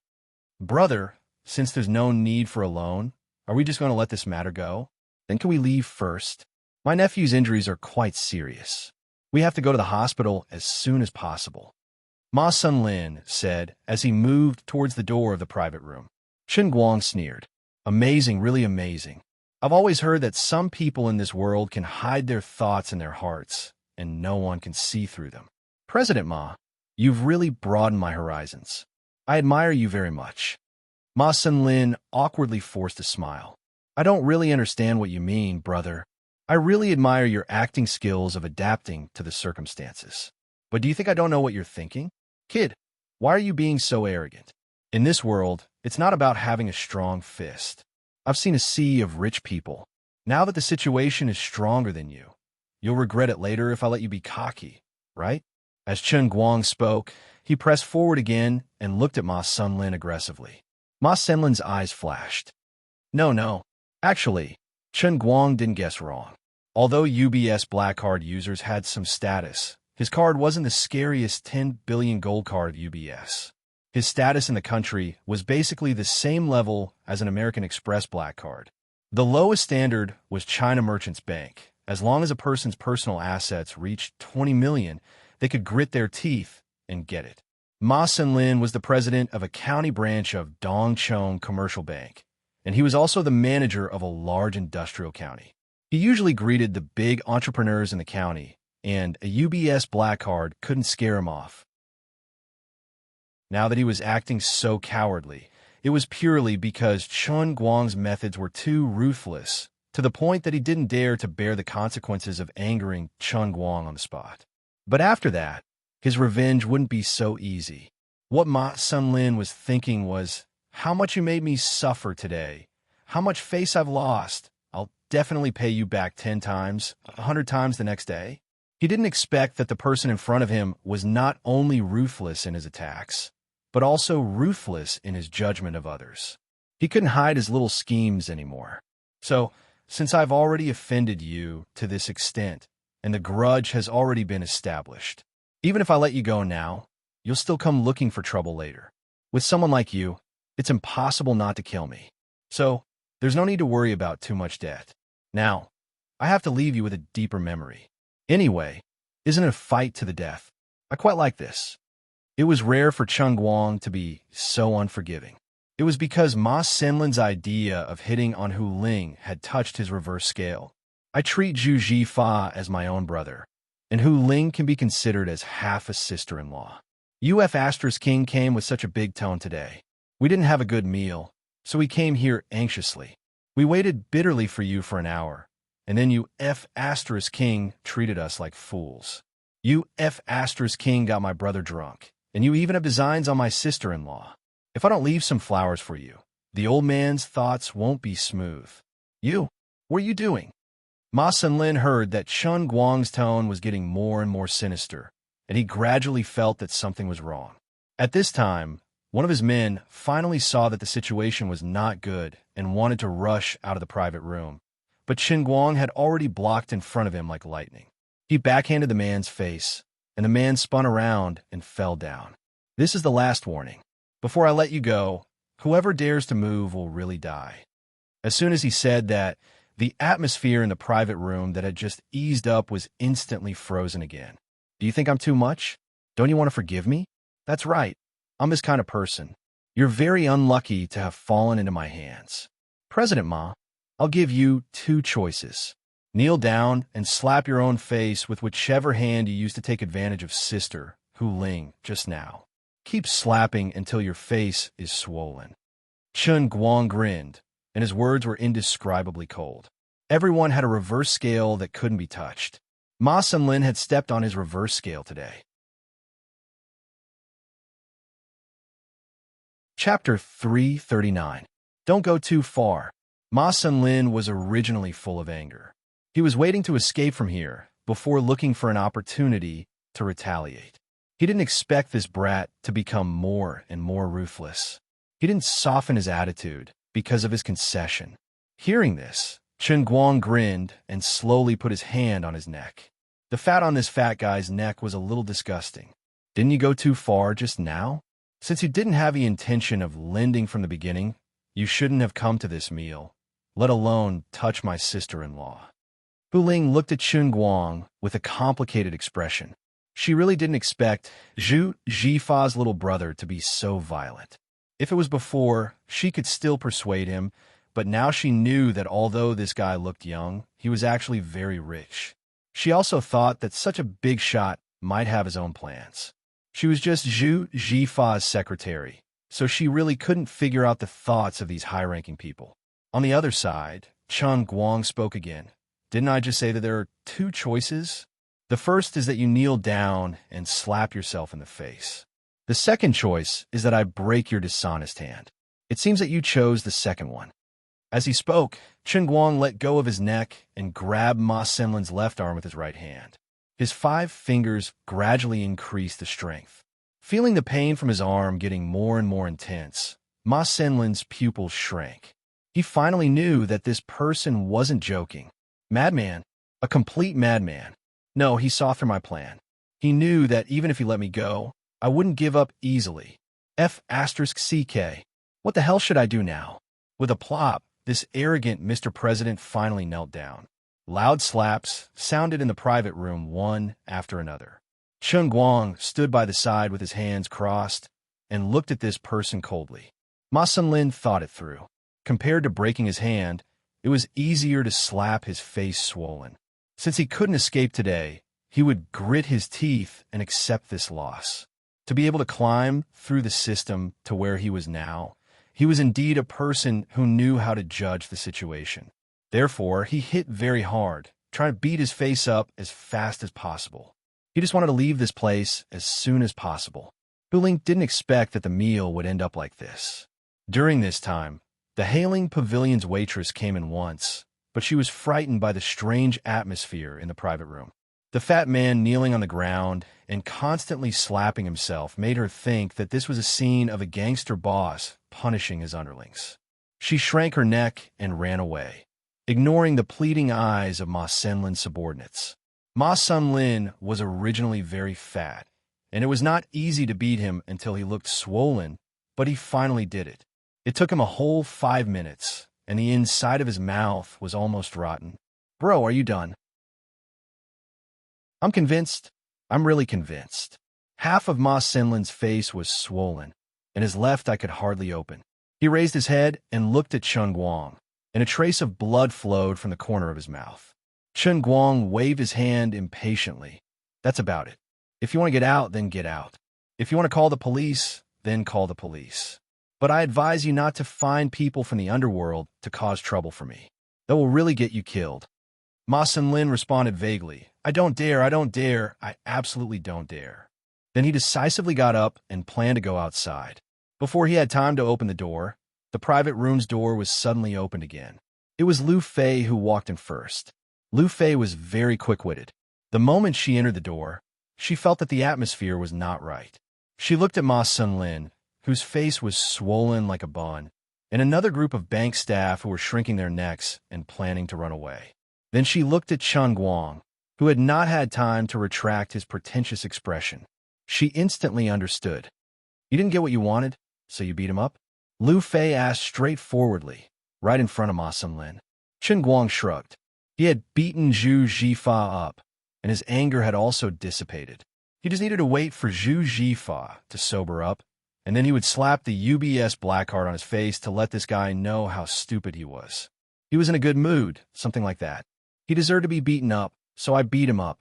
Brother, since there's no need for a loan, are we just going to let this matter go? Then can we leave first? My nephew's injuries are quite serious. We have to go to the hospital as soon as possible. Ma Senlin said as he moved towards the door of the private room. Chen Guang sneered. Amazing, really amazing. I've always heard that some people in this world can hide their thoughts in their hearts, and no one can see through them. President Ma, you've really broadened my horizons. I admire you very much. Ma Senlin awkwardly forced a smile. I don't really understand what you mean, brother. I really admire your acting skills of adapting to the circumstances. But do you think I don't know what you're thinking? Kid, why are you being so arrogant? In this world, it's not about having a strong fist. I've seen a sea of rich people. Now that the situation is stronger than you, you'll regret it later if I let you be cocky, right? As Chen Guang spoke, he pressed forward again and looked at Ma Senlin aggressively. Ma Senlin's eyes flashed. No. Actually, Chen Guang didn't guess wrong. Although UBS Black Card users had some status, his card wasn't the scariest 10 billion gold card of UBS. His status in the country was basically the same level as an American Express Black Card. The lowest standard was China Merchants Bank. As long as a person's personal assets reached 20 million, they could grit their teeth and get it. Ma Senlin was the president of a county branch of Dongchong Commercial Bank, and he was also the manager of a large industrial county. He usually greeted the big entrepreneurs in the county, and a UBS Black Card couldn't scare him off. Now that he was acting so cowardly, it was purely because Chun Guang's methods were too ruthless, to the point that he didn't dare to bear the consequences of angering Chun Guang on the spot. But after that, his revenge wouldn't be so easy. What Ma Sunlin was thinking was, how much you made me suffer today, how much face I've lost, I'll definitely pay you back 10 times, 100 times the next day. He didn't expect that the person in front of him was not only ruthless in his attacks, but also ruthless in his judgment of others. He couldn't hide his little schemes anymore. So, since I've already offended you to this extent, and the grudge has already been established, even if I let you go now, you'll still come looking for trouble later. With someone like you, it's impossible not to kill me. So, there's no need to worry about too much debt. Now, I have to leave you with a deeper memory. Anyway, isn't it a fight to the death? I quite like this. It was rare for Chun Guang to be so unforgiving. It was because Ma Senlin's idea of hitting on Hu Ling had touched his reverse scale. I treat Zhu Jifa as my own brother, and Hu Ling can be considered as half a sister-in-law. UF King came with such a big tone today. We didn't have a good meal, so we came here anxiously. We waited bitterly for you for an hour, and then UF King treated us like fools. UF King got my brother drunk, and you even have designs on my sister-in-law. If I don't leave some flowers for you, the old man's thoughts won't be smooth. You, what are you doing? Ma Senlin heard that Chun Guang's tone was getting more and more sinister, and he gradually felt that something was wrong. At this time, one of his men finally saw that the situation was not good and wanted to rush out of the private room, but Chun Guang had already blocked in front of him like lightning. He backhanded the man's face, and the man spun around and fell down. This is the last warning. Before I let you go, whoever dares to move will really die. As soon as he said that, the atmosphere in the private room that had just eased up was instantly frozen again. Do you think I'm too much? Don't you want to forgive me? That's right. I'm this kind of person. You're very unlucky to have fallen into my hands. President Ma, I'll give you 2 choices. Kneel down and slap your own face with whichever hand you used to take advantage of Sister Hu Ling just now. Keep slapping until your face is swollen. Chun Guang grinned, and his words were indescribably cold. Everyone had a reverse scale that couldn't be touched. Ma Senlin had stepped on his reverse scale today. Chapter 339. Don't go too far. Ma Senlin was originally full of anger. He was waiting to escape from here before looking for an opportunity to retaliate. He didn't expect this brat to become more and more ruthless. He didn't soften his attitude because of his concession. Hearing this, Chun Guang grinned and slowly put his hand on his neck. The fat on this fat guy's neck was a little disgusting. Didn't you go too far just now? Since you didn't have the intention of lending from the beginning, you shouldn't have come to this meal, let alone touch my sister-in-law. Hu Ling looked at Chun Guang with a complicated expression. She really didn't expect Zhu Jifa's little brother to be so violent. If it was before, she could still persuade him, but now she knew that although this guy looked young, he was actually very rich. She also thought that such a big shot might have his own plans. She was just Zhu Jifa's secretary, so she really couldn't figure out the thoughts of these high-ranking people. On the other side, Chun Guang spoke again. Didn't I just say that there are 2 choices? The first is that you kneel down and slap yourself in the face. The second choice is that I break your dishonest hand. It seems that you chose the second one. As he spoke, Chun Guang let go of his neck and grabbed Ma Senlin's left arm with his right hand. His 5 fingers gradually increased the strength. Feeling the pain from his arm getting more and more intense, Ma Senlin's pupils shrank. He finally knew that this person wasn't joking. Madman. A complete madman. No, he saw through my plan. He knew that even if he let me go, I wouldn't give up easily. F***CK. What the hell should I do now? With a plop, this arrogant Mr. President finally knelt down. Loud slaps sounded in the private room one after another. Chun Guang stood by the side with his hands crossed and looked at this person coldly. Ma Senlin thought it through. Compared to breaking his hand, it was easier to slap his face swollen. Since he couldn't escape today, he would grit his teeth and accept this loss. To be able to climb through the system to where he was now, he was indeed a person who knew how to judge the situation. Therefore, he hit very hard, trying to beat his face up as fast as possible. He just wanted to leave this place as soon as possible. Huling didn't expect that the meal would end up like this. During this time, the Hailing Pavilion's waitress came in once, but she was frightened by the strange atmosphere in the private room. The fat man kneeling on the ground and constantly slapping himself made her think that this was a scene of a gangster boss punishing his underlings. She shrank her neck and ran away, ignoring the pleading eyes of Ma Senlin's subordinates. Ma Senlin was originally very fat, and it was not easy to beat him until he looked swollen, but he finally did it. It took him a whole 5 minutes, and the inside of his mouth was almost rotten. "Bro, are you done?" "I'm convinced. I'm really convinced." Half of Ma Senlin's face was swollen, and his left eye could hardly open. He raised his head and looked at Chen Guang, and a trace of blood flowed from the corner of his mouth. Chen Guang waved his hand impatiently. "That's about it. If you want to get out, then get out. If you want to call the police, then call the police. But I advise you not to find people from the underworld to cause trouble for me. That will really get you killed." Ma Senlin responded vaguely, I don't dare, I absolutely don't dare." Then he decisively got up and planned to go outside. Before he had time to open the door, the private room's door was suddenly opened again. It was Lu Fei who walked in first. Lu Fei was very quick-witted. The moment she entered the door, she felt that the atmosphere was not right. She looked at Ma Senlin, whose face was swollen like a bun, and another group of bank staff who were shrinking their necks and planning to run away. Then she looked at Chen Guang, who had not had time to retract his pretentious expression. She instantly understood. "You didn't get what you wanted, so you beat him up?" Lu Fei asked straightforwardly, right in front of Ma Senlin. Chen Guang shrugged. He had beaten Zhu Jifa up, and his anger had also dissipated. He just needed to wait for Zhu Jifa to sober up, and then he would slap the UBS Blackheart on his face to let this guy know how stupid he was. He was in a good mood, something like that. He deserved to be beaten up, so I beat him up.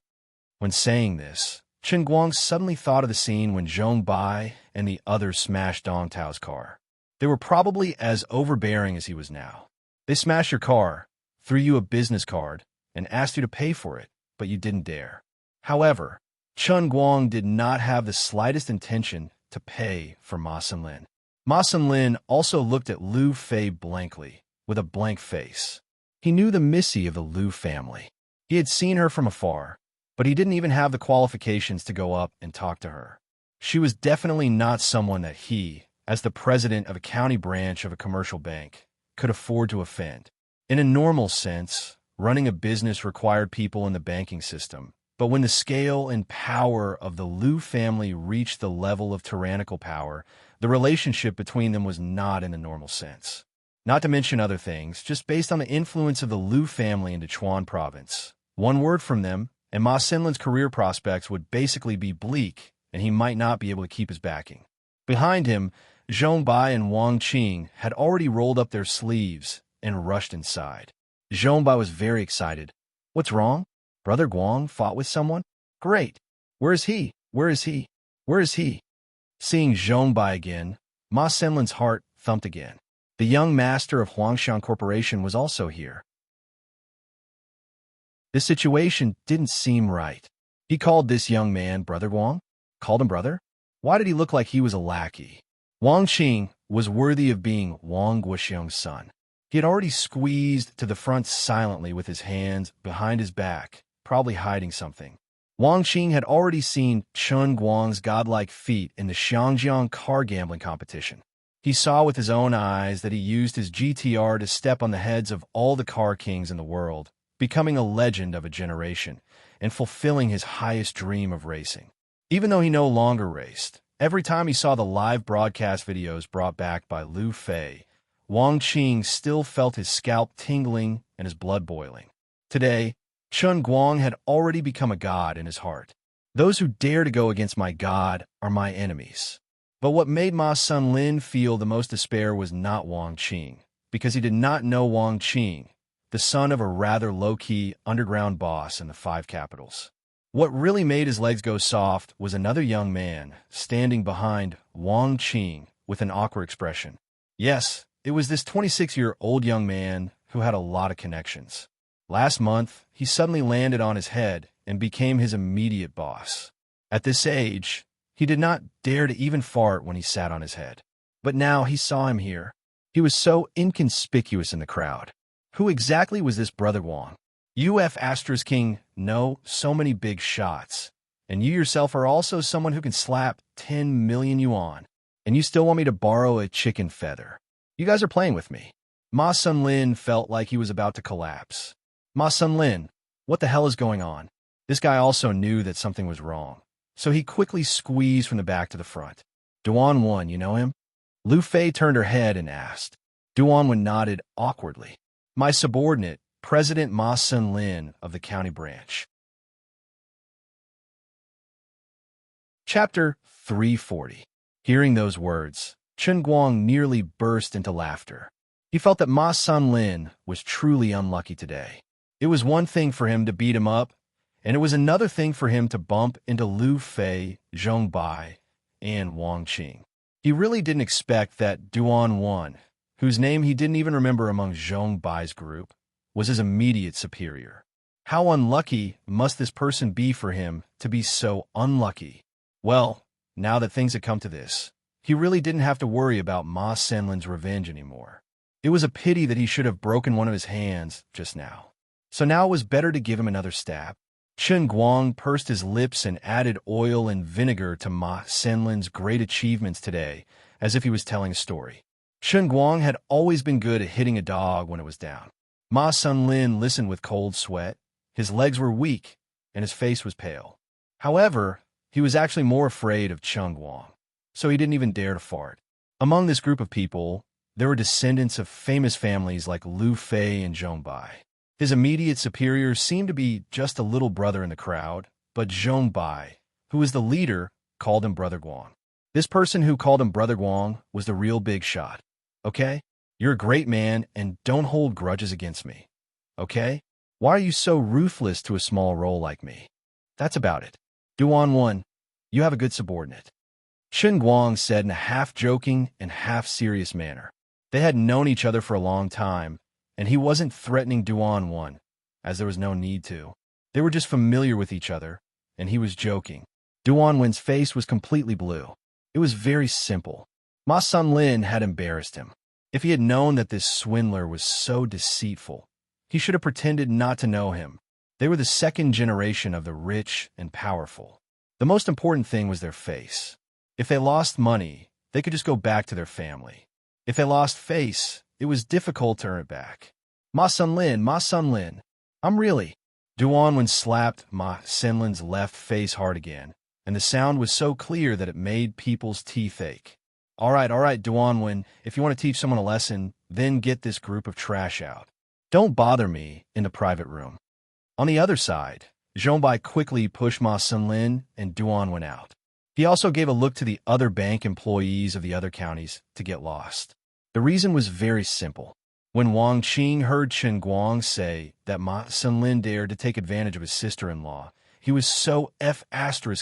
When saying this, Chen Guang suddenly thought of the scene when Zhong Bai and the others smashed Dong Tao's car. They were probably as overbearing as he was now. They smashed your car, threw you a business card, and asked you to pay for it, but you didn't dare. However, Chen Guang did not have the slightest intention to pay for Ma Senlin. Ma Senlin also looked at Lu Fei blankly, with a blank face. He knew the Missy of the Lu family. He had seen her from afar, but he didn't even have the qualifications to go up and talk to her. She was definitely not someone that he, as the president of a county branch of a commercial bank, could afford to offend. In a normal sense, running a business required people in the banking system, but when the scale and power of the Lu family reached the level of tyrannical power, the relationship between them was not in the normal sense. Not to mention other things, just based on the influence of the Lu family in Sichuan province. One word from them, and Ma Senlin's career prospects would basically be bleak, and he might not be able to keep his backing. Behind him, Zhong Bai and Wang Qing had already rolled up their sleeves and rushed inside. Zhong Bai was very excited. "What's wrong? Brother Guang fought with someone? Great! Where is he? Where is he? Where is he?" Seeing Zhong Bai again, Ma Senlin's heart thumped again. The young master of Huangshan Corporation was also here. This situation didn't seem right. He called this young man Brother Guang? Called him brother? Why did he look like he was a lackey? Wang Qing was worthy of being Wang Guoxiong's son. He had already squeezed to the front silently with his hands behind his back, probably hiding something. Wang Qing had already seen Chen Guang's godlike feat in the Xiangjiang car gambling competition. He saw with his own eyes that he used his GTR to step on the heads of all the car kings in the world, becoming a legend of a generation, and fulfilling his highest dream of racing. Even though he no longer raced, every time he saw the live broadcast videos brought back by Lu Fei, Wang Qing still felt his scalp tingling and his blood boiling. Today, Chen Guang had already become a god in his heart. Those who dare to go against my god are my enemies. But what made Ma Senlin feel the most despair was not Wang Qing, because he did not know Wang Qing, the son of a rather low-key underground boss in the 5 capitals. What really made his legs go soft was another young man standing behind Wang Qing with an awkward expression. Yes, it was this 26-year-old young man who had a lot of connections. Last month, he suddenly landed on his head and became his immediate boss. At this age, he did not dare to even fart when he sat on his head. But now he saw him here. He was so inconspicuous in the crowd. Who exactly was this Brother Wang? King, no, so many big shots. And you yourself are also someone who can slap 10 million yuan. And you still want me to borrow a chicken feather. You guys are playing with me. Ma Sunlin felt like he was about to collapse. Ma Sunlin, what the hell is going on? This guy also knew that something was wrong. So he quickly squeezed from the back to the front. Duan Wen, you know him? Lu Fei turned her head and asked. Duan Wen nodded awkwardly. My subordinate, President Ma Sunlin of the county branch. Chapter 340. Hearing those words, Chen Guang nearly burst into laughter. He felt that Ma Sunlin was truly unlucky today. It was one thing for him to beat him up, and it was another thing for him to bump into Lu Fei, Zhong Bai, and Wang Qing. He really didn't expect that Duan Wen, whose name he didn't even remember among Zhong Bai's group, was his immediate superior. How unlucky must this person be for him to be so unlucky? Well, now that things had come to this, he really didn't have to worry about Ma Senlin's revenge anymore. It was a pity that he should have broken one of his hands just now. So now it was better to give him another stab. Chen Guang pursed his lips and added oil and vinegar to Ma Senlin's great achievements today, as if he was telling a story. Chen Guang had always been good at hitting a dog when it was down. Ma Sunlin listened with cold sweat. His legs were weak, and his face was pale. However, he was actually more afraid of Chen Guang, so he didn't even dare to fart. Among this group of people, there were descendants of famous families like Lu Fei and Zhong Bai. His immediate superiors seemed to be just a little brother in the crowd, but Zhong Bai, who was the leader, called him Brother Guang. This person who called him Brother Guang was the real big shot. Okay? You're a great man, and don't hold grudges against me. Okay? Why are you so ruthless to a small role like me? That's about it. Duan Wen, you have a good subordinate. Chen Guang said in a half-joking and half-serious manner. They had known each other for a long time, and he wasn't threatening Duan Wen, as there was no need to. They were just familiar with each other, and he was joking. Duan Wen's face was completely blue. It was very simple. Ma Sunlin had embarrassed him. If he had known that this swindler was so deceitful, he should have pretended not to know him. They were the second generation of the rich and powerful. The most important thing was their face. If they lost money, they could just go back to their family. If they lost face, it was difficult to earn it back. Ma Sunlin, I'm really. Duan Wen slapped Ma Sunlin's left face hard again, and the sound was so clear that it made people's teeth ache. All right, Duan Wen, if you want to teach someone a lesson, then get this group of trash out. Don't bother me in the private room. On the other side, Zhong Bai quickly pushed Ma Sunlin and Duan Wen out. He also gave a look to the other bank employees of the other counties to get lost. The reason was very simple. When Wang Qing heard Chen Guang say that Ma Sunlin dared to take advantage of his sister-in-law, he was so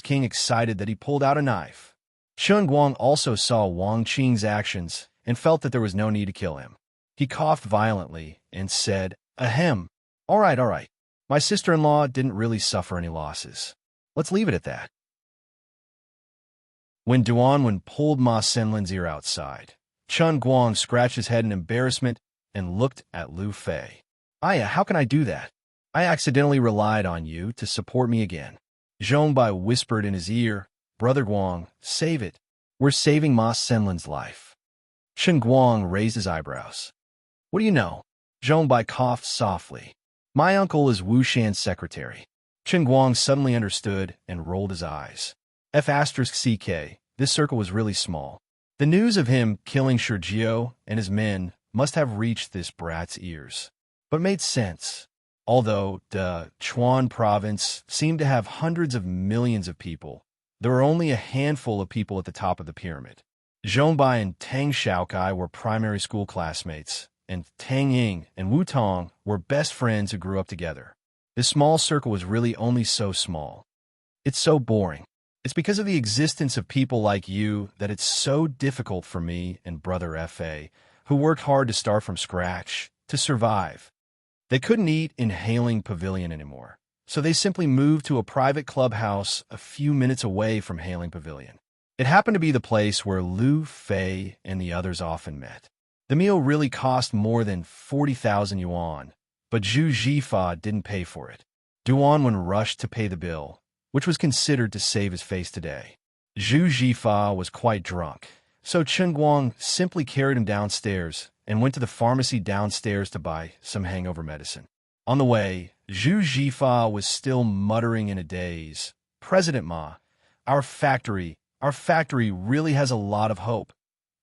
King excited that he pulled out a knife. Chen Guang also saw Wang Qing's actions and felt that there was no need to kill him. He coughed violently and said, Ahem. All right. My sister-in-law didn't really suffer any losses. Let's leave it at that. When Duan Wen pulled Ma Sunlin's ear outside, Chen Guang scratched his head in embarrassment and looked at Lu Fei. Aya, how can I do that? I accidentally relied on you to support me again. Zhong Bai whispered in his ear, Brother Guang, save it. We're saving Ma Sunlin's life. Chen Guang raised his eyebrows. What do you know? Zhong Bai coughed softly. My uncle is Wu Shan's secretary. Chen Guang suddenly understood and rolled his eyes. F***CK, this circle was really small. The news of him killing Sergio and his men must have reached this brat's ears. But made sense. Although the Chuan province seemed to have hundreds of millions of people, there were only a handful of people at the top of the pyramid. Zhong Bai and Tang Xiaokai were primary school classmates, and Tang Ying and Wu Tong were best friends who grew up together. This small circle was really only so small. It's so boring. It's because of the existence of people like you that it's so difficult for me and Brother F.A., who worked hard to start from scratch, to survive. They couldn't eat in Hailing Pavilion anymore, so they simply moved to a private clubhouse a few minutes away from Hailing Pavilion. It happened to be the place where Lu Fei and the others often met. The meal really cost more than 40,000 yuan, but Zhu Jifa didn't pay for it. Duan rushed to pay the bill, which was considered to save his face today. Zhu Jifa was quite drunk, so Chen Guang simply carried him downstairs and went to the pharmacy downstairs to buy some hangover medicine. On the way, Zhu Jifa was still muttering in a daze. President Ma, our factory really has a lot of hope.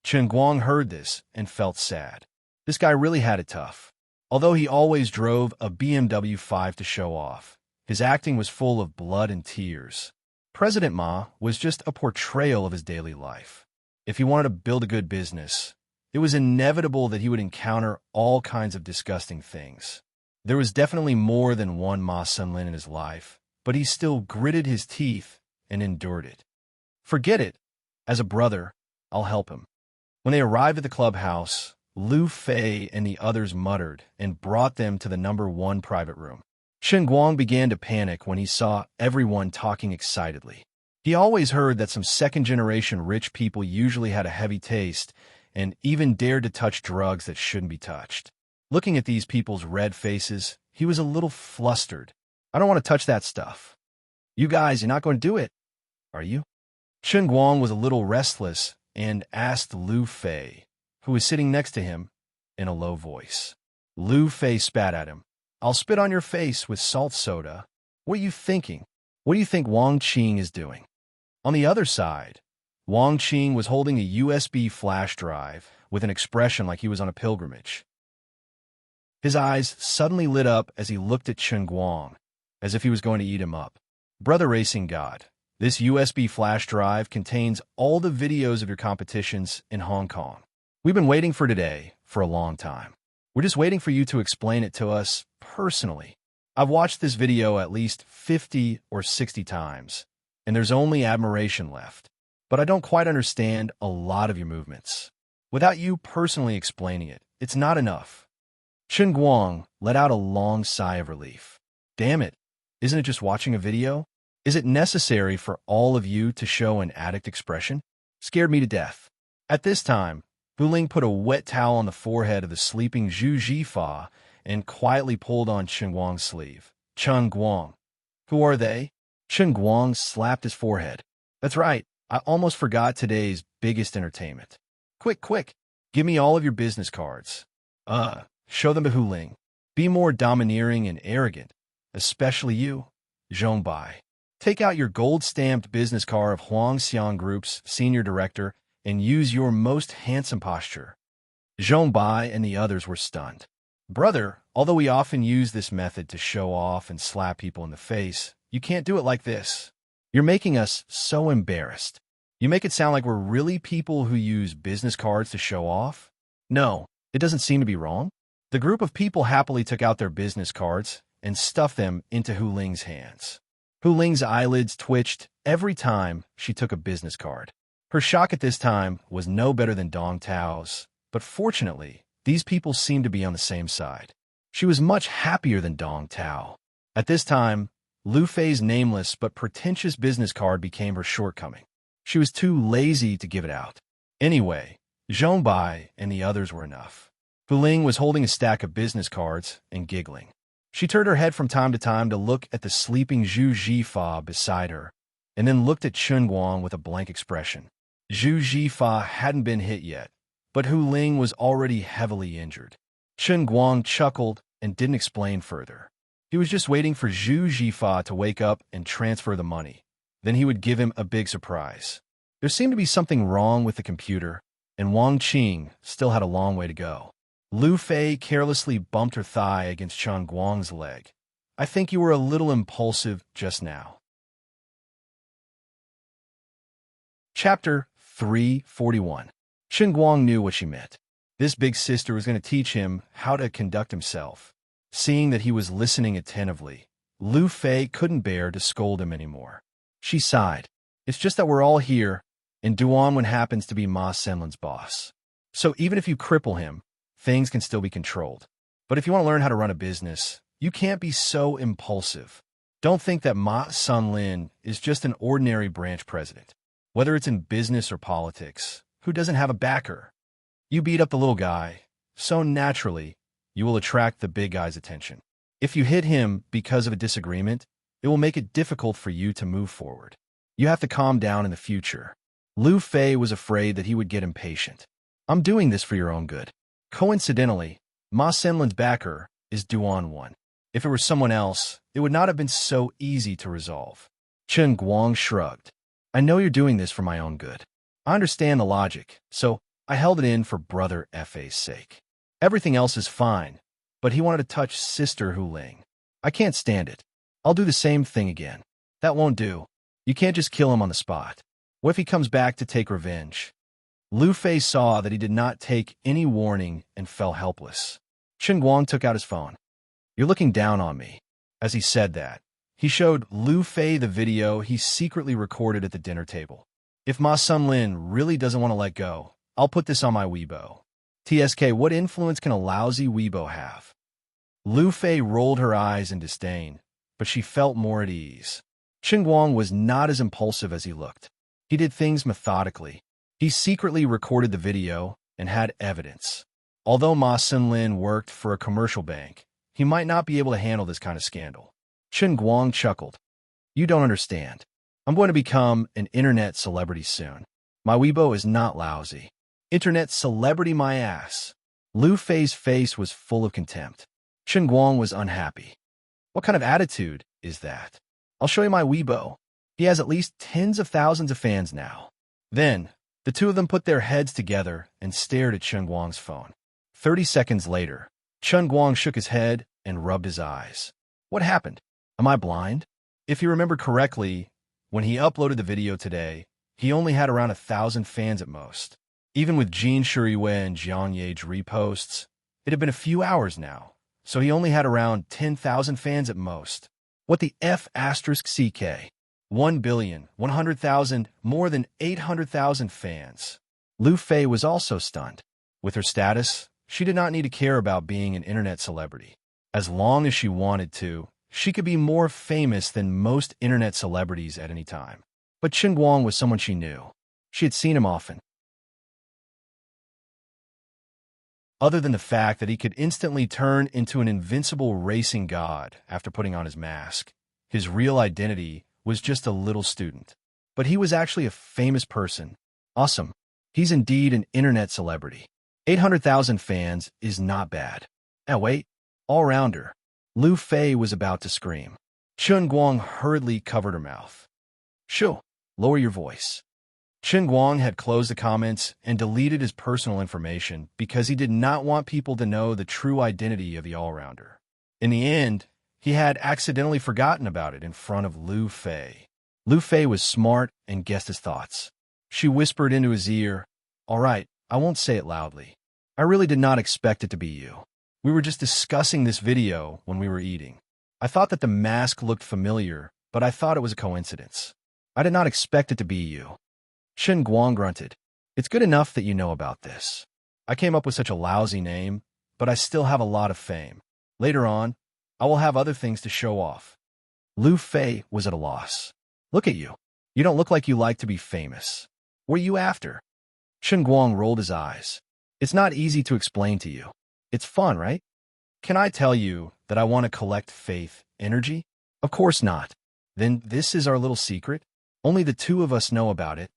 Chen Guang heard this and felt sad. This guy really had it tough. Although he always drove a BMW 5 to show off, his acting was full of blood and tears. President Ma was just a portrayal of his daily life. If he wanted to build a good business, it was inevitable that he would encounter all kinds of disgusting things. There was definitely more than one Ma Sunlin in his life, but he still gritted his teeth and endured it. Forget it. As a brother, I'll help him. When they arrived at the clubhouse, Lu Fei and the others muttered and brought them to the number 1 private room. Chen Guang began to panic when he saw everyone talking excitedly. He always heard that some second-generation rich people usually had a heavy taste and even dared to touch drugs that shouldn't be touched. Looking at these people's red faces, he was a little flustered. I don't want to touch that stuff. You guys, you're not going to do it, are you? Chen Guang was a little restless and asked Lu Fei, who was sitting next to him, in a low voice. Lu Fei spat at him. I'll spit on your face with salt soda. What are you thinking? What do you think Wang Qing is doing? On the other side, Wang Qing was holding a USB flash drive with an expression like he was on a pilgrimage. His eyes suddenly lit up as he looked at Chen Guang, as if he was going to eat him up. Brother Racing God, this USB flash drive contains all the videos of your competitions in Hong Kong. We've been waiting for today for a long time. We're just waiting for you to explain it to us personally. I've watched this video at least 50 or 60 times, and there's only admiration left. But I don't quite understand a lot of your movements. Without you personally explaining it, it's not enough. Chen Guang let out a long sigh of relief. Damn it, isn't it just watching a video? Is it necessary for all of you to show an addict expression? Scared me to death. At this time, Hu Ling put a wet towel on the forehead of the sleeping Zhu Jifa and quietly pulled on Chen Guang's sleeve. Chen Guang. Who are they? Chen Guang slapped his forehead. That's right, I almost forgot today's biggest entertainment. Quick, give me all of your business cards. Show them to Hu Ling. Be more domineering and arrogant, especially you, Zhong Bai. Take out your gold-stamped business card of Huang Xiang Group's senior director and use your most handsome posture. Zhong Bai and the others were stunned. Brother, although we often use this method to show off and slap people in the face, you can't do it like this. You're making us so embarrassed. You make it sound like we're really people who use business cards to show off? No, it doesn't seem to be wrong. The group of people happily took out their business cards and stuffed them into Hu Ling's hands. Hu Ling's eyelids twitched every time she took a business card. Her shock at this time was no better than Dong Tao's, but fortunately, these people seemed to be on the same side. She was much happier than Dong Tao. At this time, Lu Fei's nameless but pretentious business card became her shortcoming. She was too lazy to give it out. Anyway, Zhong Bai and the others were enough. Hu Ling was holding a stack of business cards and giggling. She turned her head from time to time to look at the sleeping Zhu Jifa beside her, and then looked at Chen Guang with a blank expression. Zhu Jifa hadn't been hit yet, but Hu Ling was already heavily injured. Chen Guang chuckled and didn't explain further. He was just waiting for Zhu Jifa to wake up and transfer the money. Then he would give him a big surprise. There seemed to be something wrong with the computer, and Wang Qing still had a long way to go. Lu Fei carelessly bumped her thigh against Chen Guang's leg. I think you were a little impulsive just now. Chapter 341. Chen Guang knew what she meant. This big sister was going to teach him how to conduct himself. Seeing that he was listening attentively, Lu Fei couldn't bear to scold him anymore. She sighed. It's just that we're all here, and Duanwen happens to be Ma Senlin's boss. So even if you cripple him, things can still be controlled. But if you want to learn how to run a business, you can't be so impulsive. Don't think that Ma Senlin is just an ordinary branch president. Whether it's in business or politics, who doesn't have a backer? You beat up the little guy, so naturally, you will attract the big guy's attention. If you hit him because of a disagreement, it will make it difficult for you to move forward. You have to calm down in the future. Lu Fei was afraid that he would get impatient. I'm doing this for your own good. Coincidentally, Ma Senlin's backer is Duanwen. If it were someone else, it would not have been so easy to resolve. Chen Guang shrugged. I know you're doing this for my own good. I understand the logic, so I held it in for Brother Fa's sake. Everything else is fine, but he wanted to touch Sister Hu Ling. I can't stand it. I'll do the same thing again. That won't do. You can't just kill him on the spot. What if he comes back to take revenge? Lu Fei saw that he did not take any warning and fell helpless. Chen Guang took out his phone. You're looking down on me. As he said that, he showed Lu Fei the video he secretly recorded at the dinner table. If Ma Senlin really doesn't want to let go, I'll put this on my Weibo. TSK, what influence can a lousy Weibo have? Lu Fei rolled her eyes in disdain, but she felt more at ease. Chen Guang was not as impulsive as he looked. He did things methodically. He secretly recorded the video and had evidence. Although Ma Senlin worked for a commercial bank, he might not be able to handle this kind of scandal. Chen Guang chuckled. You don't understand. I'm going to become an internet celebrity soon. My Weibo is not lousy. Internet celebrity my ass. Lu Fei's face was full of contempt. Chen Guang was unhappy. What kind of attitude is that? I'll show you my Weibo. He has at least tens of thousands of fans now. Then, the two of them put their heads together and stared at Chen Guang's phone. 30 seconds later, Chen Guang shook his head and rubbed his eyes. What happened? Am I blind? If you remember correctly, when he uploaded the video today, he only had around 1,000 fans at most. Even with Jin Shuriyue and Jiang Ye's reposts, it had been a few hours now, so he only had around 10,000 fans at most. What the F***CK? 1,100,000, more than 800,000 fans. Lu Fei was also stunned. With her status, she did not need to care about being an internet celebrity. As long as she wanted to, she could be more famous than most internet celebrities at any time. But Chen Guang was someone she knew. She had seen him often. Other than the fact that he could instantly turn into an invincible racing god after putting on his mask, his real identity was just a little student. But he was actually a famous person. Awesome. He's indeed an internet celebrity. 800,000 fans is not bad. Now wait, all-rounder. Lu Fei was about to scream. Chen Guang hurriedly covered her mouth. Shoo, lower your voice. Chen Guang had closed the comments and deleted his personal information because he did not want people to know the true identity of the all-rounder. In the end, he had accidentally forgotten about it in front of Lu Fei. Lu Fei was smart and guessed his thoughts. She whispered into his ear, All right, I won't say it loudly. I really did not expect it to be you. We were just discussing this video when we were eating. I thought that the mask looked familiar, but I thought it was a coincidence. I did not expect it to be you. Chen Guang grunted. It's good enough that you know about this. I came up with such a lousy name, but I still have a lot of fame. Later on, I will have other things to show off. Lu Fei was at a loss. Look at you. You don't look like you like to be famous. What are you after? Chen Guang rolled his eyes. It's not easy to explain to you. It's fun, right? Can I tell you that I want to collect faith energy? Of course not. Then this is our little secret. Only the two of us know about it.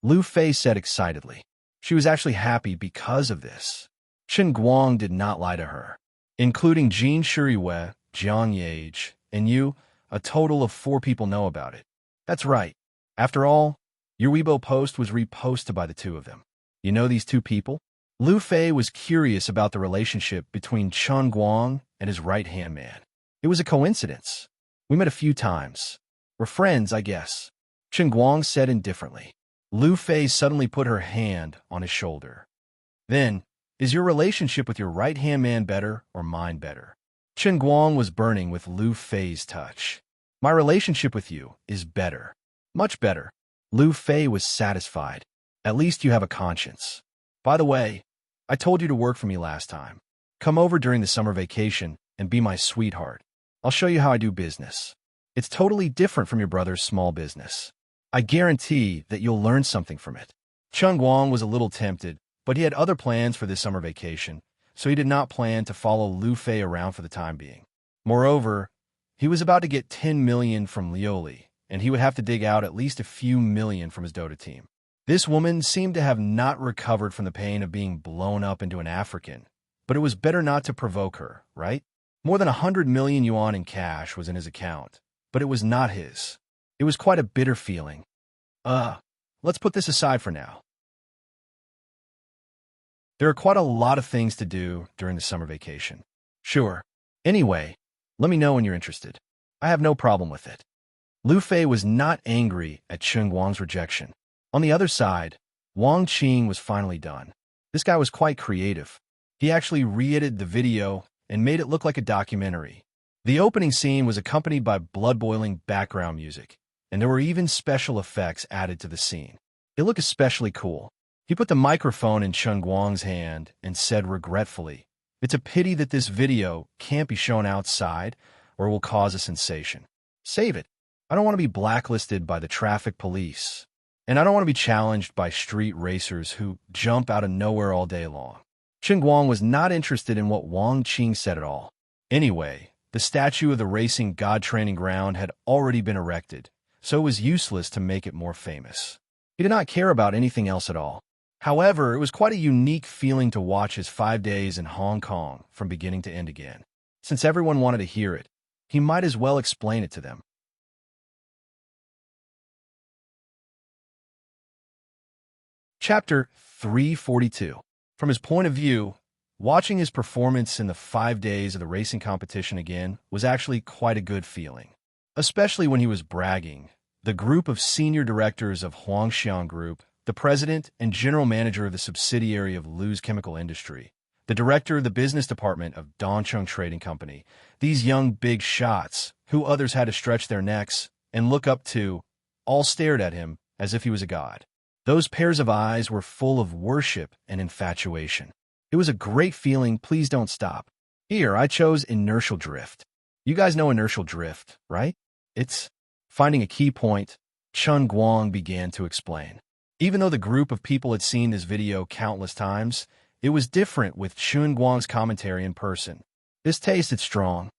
Lu Fei said excitedly. She was actually happy because of this. Chen Guang did not lie to her. Including Jin Shuriyue, Jiang Ye, and you, a total of 4 people know about it. That's right. After all, your Weibo post was reposted by the two of them. You know these 2 people? Lu Fei was curious about the relationship between Chen Guang and his right-hand man. It was a coincidence. We met a few times. We're friends, I guess. Chen Guang said indifferently. Lu Fei suddenly put her hand on his shoulder. Then, is your relationship with your right-hand man better or mine better? Chen Guang was burning with Lu Fei's touch. My relationship with you is better. Much better. Lu Fei was satisfied. At least you have a conscience. By the way, I told you to work for me last time. Come over during the summer vacation and be my sweetheart. I'll show you how I do business. It's totally different from your brother's small business. I guarantee that you'll learn something from it. Chung Guang was a little tempted, but he had other plans for this summer vacation, so he did not plan to follow Lu Fei around for the time being. Moreover, he was about to get 10 million from Lioli, and he would have to dig out at least a few million from his Dota team. This woman seemed to have not recovered from the pain of being blown up into an African, but it was better not to provoke her, right? More than 100 million yuan in cash was in his account, but it was not his. It was quite a bitter feeling. Let's put this aside for now. There are quite a lot of things to do during the summer vacation. Sure. Anyway, let me know when you're interested. I have no problem with it. Lu Fei was not angry at Chung Guang's rejection. On the other side, Wang Qing was finally done. This guy was quite creative. He actually re-edited the video and made it look like a documentary. The opening scene was accompanied by blood-boiling background music, and there were even special effects added to the scene. It looked especially cool. He put the microphone in Chung Guang's hand and said regretfully, "It's a pity that this video can't be shown outside or will cause a sensation. Save it. I don't want to be blacklisted by the traffic police, and I don't want to be challenged by street racers who jump out of nowhere all day long." Chung Guang was not interested in what Wang Qing said at all. Anyway, the statue of the racing god training ground had already been erected, so it was useless to make it more famous. He did not care about anything else at all. However, it was quite a unique feeling to watch his 5 days in Hong Kong from beginning to end again. Since everyone wanted to hear it, he might as well explain it to them. Chapter 342. From his point of view, watching his performance in the 5 days of the racing competition again was actually quite a good feeling. Especially when he was bragging. The group of senior directors of Huangxiang Group, the president and general manager of the subsidiary of Lu's chemical industry, the director of the business department of Dongcheng Trading Company, these young big shots, who others had to stretch their necks and look up to, all stared at him as if he was a god. Those pairs of eyes were full of worship and infatuation. It was a great feeling. Please don't stop. Here, I chose inertial drift. You guys know inertial drift, right? It's finding a key point. Chung Guang began to explain. Even though the group of people had seen this video countless times, it was different with Chung Guang's commentary in person. This tasted strong.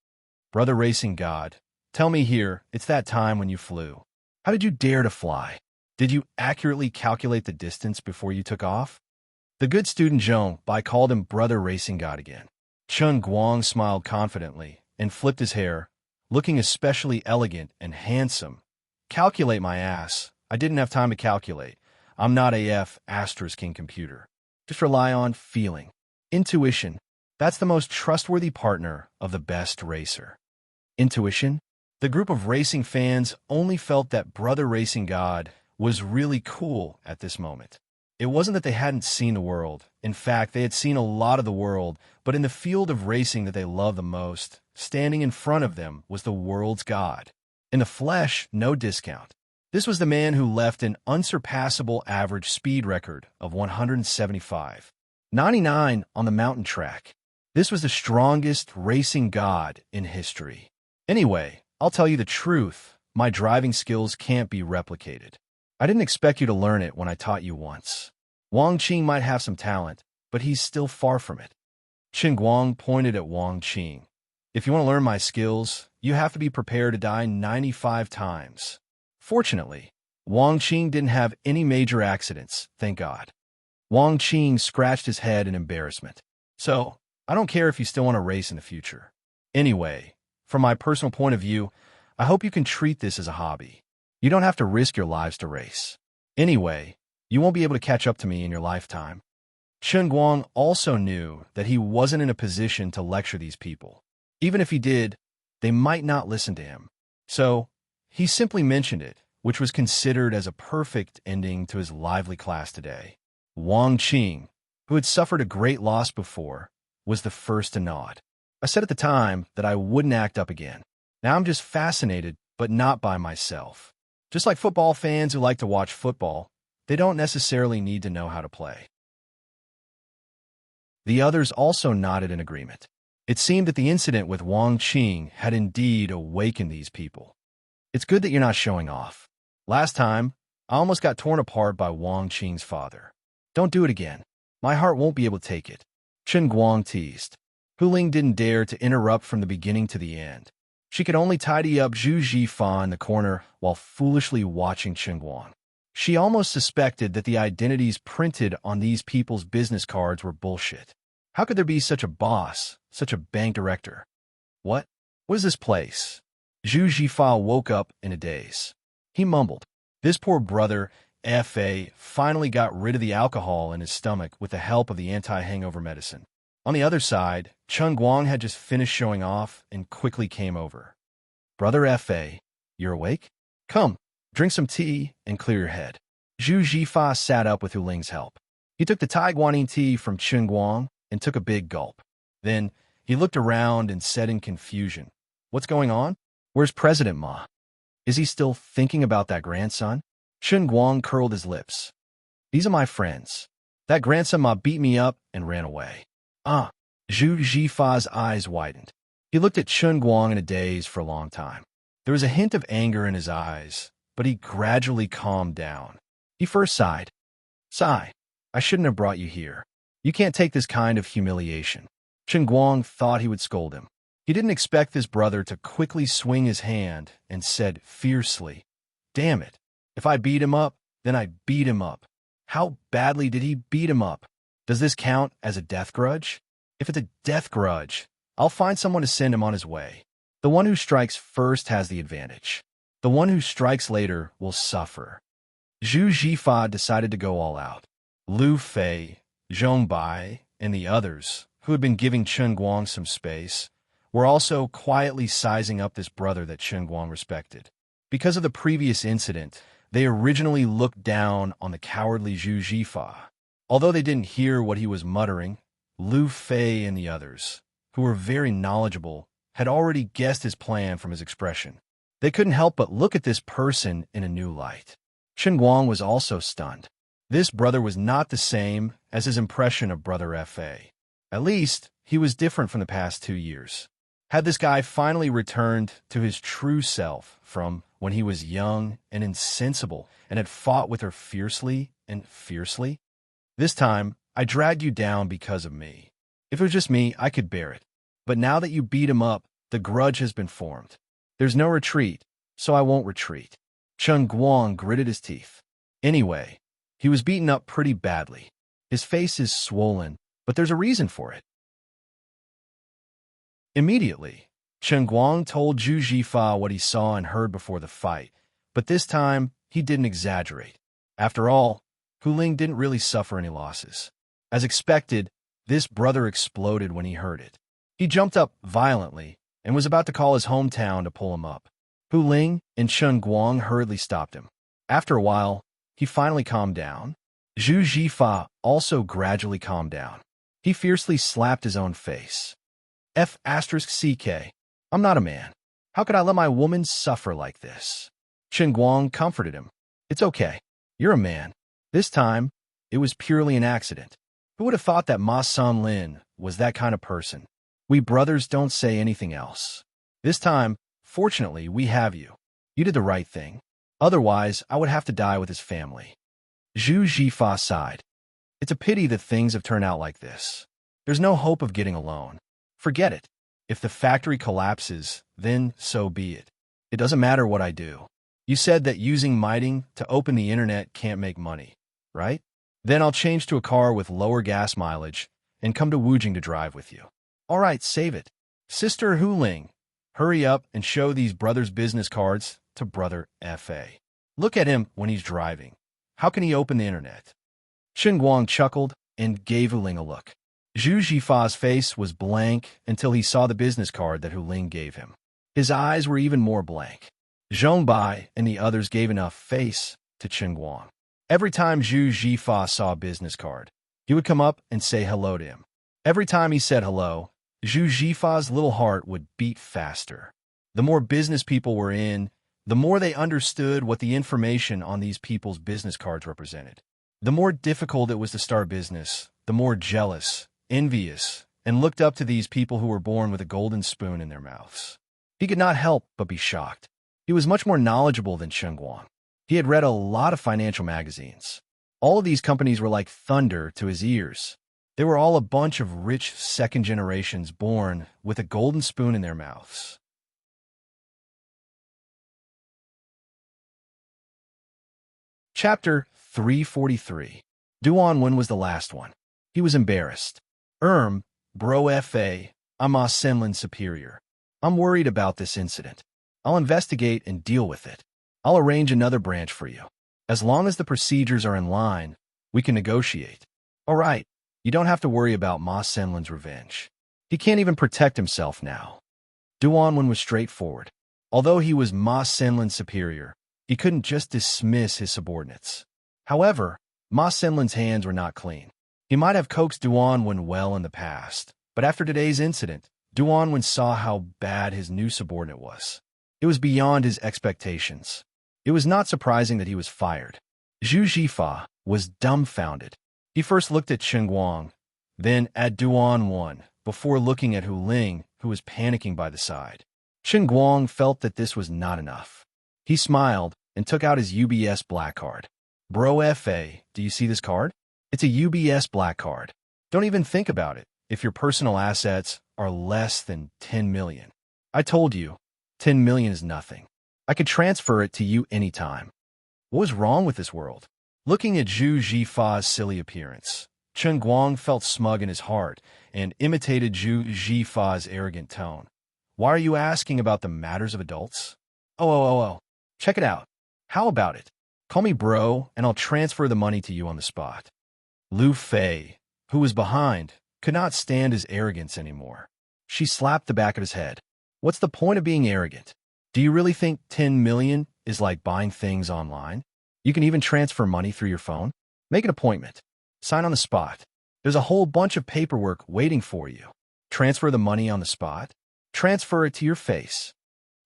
Brother Racing God, tell me here, it's that time when you flew. How did you dare to fly? Did you accurately calculate the distance before you took off? The good student Zhong Bai called him Brother Racing God again. Chung Guang smiled confidently and flipped his hair, looking especially elegant and handsome. Calculate my ass. I didn't have time to calculate. I'm not AF Astra's King computer. Just rely on feeling. Intuition. That's the most trustworthy partner of the best racer. Intuition? The group of racing fans only felt that Brother Racing God was really cool at this moment. It wasn't that they hadn't seen the world. In fact, they had seen a lot of the world, but in the field of racing that they loved the most, standing in front of them was the world's god. In the flesh, no discount. This was the man who left an unsurpassable average speed record of 175.99 on the mountain track. This was the strongest racing god in history. Anyway, I'll tell you the truth. My driving skills can't be replicated. I didn't expect you to learn it when I taught you once. Wang Qing might have some talent, but he's still far from it. Chung Guang pointed at Wang Qing. If you want to learn my skills, you have to be prepared to die 95 times. Fortunately, Wang Qing didn't have any major accidents, thank God. Wang Qing scratched his head in embarrassment. So, I don't care if you still want to race in the future. Anyway, from my personal point of view, I hope you can treat this as a hobby. You don't have to risk your lives to race. Anyway, you won't be able to catch up to me in your lifetime. Chung Guang also knew that he wasn't in a position to lecture these people. Even if he did, they might not listen to him. So, he simply mentioned it, which was considered as a perfect ending to his lively class today. Wang Qing, who had suffered a great loss before, was the first to nod. I said at the time that I wouldn't act up again. Now I'm just fascinated, but not by myself. Just like football fans who like to watch football, they don't necessarily need to know how to play. The others also nodded in agreement. It seemed that the incident with Wang Qing had indeed awakened these people. It's good that you're not showing off. Last time, I almost got torn apart by Wang Qing's father. Don't do it again. My heart won't be able to take it. Chen Guang teased. Hu Ling didn't dare to interrupt from the beginning to the end. She could only tidy up Zhu Jifa in the corner while foolishly watching Chen Guang. She almost suspected that the identities printed on these people's business cards were bullshit. How could there be such a boss, such a bank director? What is this place? Zhu Jifa woke up in a daze. He mumbled. This poor brother, F.A., finally got rid of the alcohol in his stomach with the help of the anti-hangover medicine. On the other side, Chen Guang had just finished showing off and quickly came over. Brother F.A., you're awake? Come, drink some tea and clear your head. Zhu Jifa sat up with Hu Ling's help. He took the Tai Guanyin tea from Chen Guang and took a big gulp. Then he looked around and said in confusion, What's going on? Where's President Ma? Is he still thinking about that grandson? Chen Guang curled his lips. These are my friends. That grandson Ma beat me up and ran away. Zhu Jifa's eyes widened. He looked at Chen Guang in a daze for a long time. There was a hint of anger in his eyes, but he gradually calmed down. He first sighed. Sigh, I shouldn't have brought you here. You can't take this kind of humiliation. Chen Guang thought he would scold him. He didn't expect his brother to quickly swing his hand and said fiercely, Damn it. If I beat him up, then I beat him up. How badly did he beat him up? Does this count as a death grudge? If it's a death grudge, I'll find someone to send him on his way. The one who strikes first has the advantage. The one who strikes later will suffer. Zhu Jifa decided to go all out. Lu Fei, Zhong Bai, and the others, who had been giving Chen Guang some space, were also quietly sizing up this brother that Chen Guang respected. Because of the previous incident, they originally looked down on the cowardly Zhu Jifa. Although they didn't hear what he was muttering, Lu Fei and the others, who were very knowledgeable, had already guessed his plan from his expression. They couldn't help but look at this person in a new light. Chen Guang was also stunned. This brother was not the same as his impression of Brother F.A. At least, he was different from the past 2 years. Had this guy finally returned to his true self from when he was young and insensible and had fought with her fiercely and fiercely? This time, I dragged you down because of me. If it was just me, I could bear it. But now that you beat him up, the grudge has been formed. There's no retreat, so I won't retreat. Chen Guang gritted his teeth. Anyway, he was beaten up pretty badly. His face is swollen, but there's a reason for it. Immediately, Chen Guang told Zhu Jifa what he saw and heard before the fight, but this time he didn't exaggerate. After all, Hu Ling didn't really suffer any losses. As expected, this brother exploded when he heard it. He jumped up violently and was about to call his hometown to pull him up. Hu Ling and Chen Guang hurriedly stopped him. After a while, he finally calmed down. Zhu Jifa also gradually calmed down. He fiercely slapped his own face. F***CK. I'm not a man. How could I let my woman suffer like this? Chen Guang comforted him. It's okay. You're a man. This time, it was purely an accident. Who would have thought that Ma San Lin was that kind of person? We brothers don't say anything else. This time, fortunately, we have you. You did the right thing. Otherwise, I would have to die with his family. Zhu Jifa sighed. It's a pity that things have turned out like this. There's no hope of getting a loan. Forget it. If the factory collapses, then so be it. It doesn't matter what I do. You said that using miting to open the internet can't make money, right? Then I'll change to a car with lower gas mileage and come to Wujing to drive with you. All right, save it. Sister Hu Ling, hurry up and show these brothers' business cards to Brother F.A. Look at him when he's driving. How can he open the internet? Chen Guang chuckled and gave Hu Ling a look. Zhu Jifa's face was blank until he saw the business card that Hu Ling gave him. His eyes were even more blank. Zhong Bai and the others gave enough face to Chen Guang. Every time Zhu Jifa saw a business card, he would come up and say hello to him. Every time he said hello, Zhu Jifa's little heart would beat faster. The more business people were in, the more they understood what the information on these people's business cards represented. The more difficult it was to start business, the more jealous, envious, and looked up to these people who were born with a golden spoon in their mouths. He could not help but be shocked. He was much more knowledgeable than Chen Guang. He had read a lot of financial magazines. All of these companies were like thunder to his ears. They were all a bunch of rich second generations born with a golden spoon in their mouths. Chapter 343. Duan was the last one. He was embarrassed. Bro Fa, I'm a Senlin superior. I'm worried about this incident. I'll investigate and deal with it. I'll arrange another branch for you. As long as the procedures are in line, we can negotiate. All right, you don't have to worry about Ma Senlin's revenge. He can't even protect himself now. Duan was straightforward. Although he was Ma Senlin's superior, he couldn't just dismiss his subordinates. However, Ma Senlin's hands were not clean. He might have coaxed Duan well in the past, but after today's incident, Duan saw how bad his new subordinate was. It was beyond his expectations. It was not surprising that he was fired. Zhu Jifa was dumbfounded. He first looked at Chen Guang, then at Duan before looking at Hu Ling, who was panicking by the side. Chen Guang felt that this was not enough. He smiled and took out his UBS black card. Bro Fa, do you see this card? It's a UBS black card. Don't even think about it if your personal assets are less than 10 million. I told you, 10 million is nothing. I could transfer it to you anytime. What was wrong with this world? Looking at Zhu Jifa's silly appearance, Chen Guang felt smug in his heart and imitated Zhu Jifa's arrogant tone. Why are you asking about the matters of adults? Oh. Check it out. How about it? Call me bro, and I'll transfer the money to you on the spot. Lu Fei, who was behind, could not stand his arrogance anymore. She slapped the back of his head. What's the point of being arrogant? Do you really think 10 million is like buying things online? You can even transfer money through your phone. Make an appointment. Sign on the spot. There's a whole bunch of paperwork waiting for you. Transfer the money on the spot. Transfer it to your face.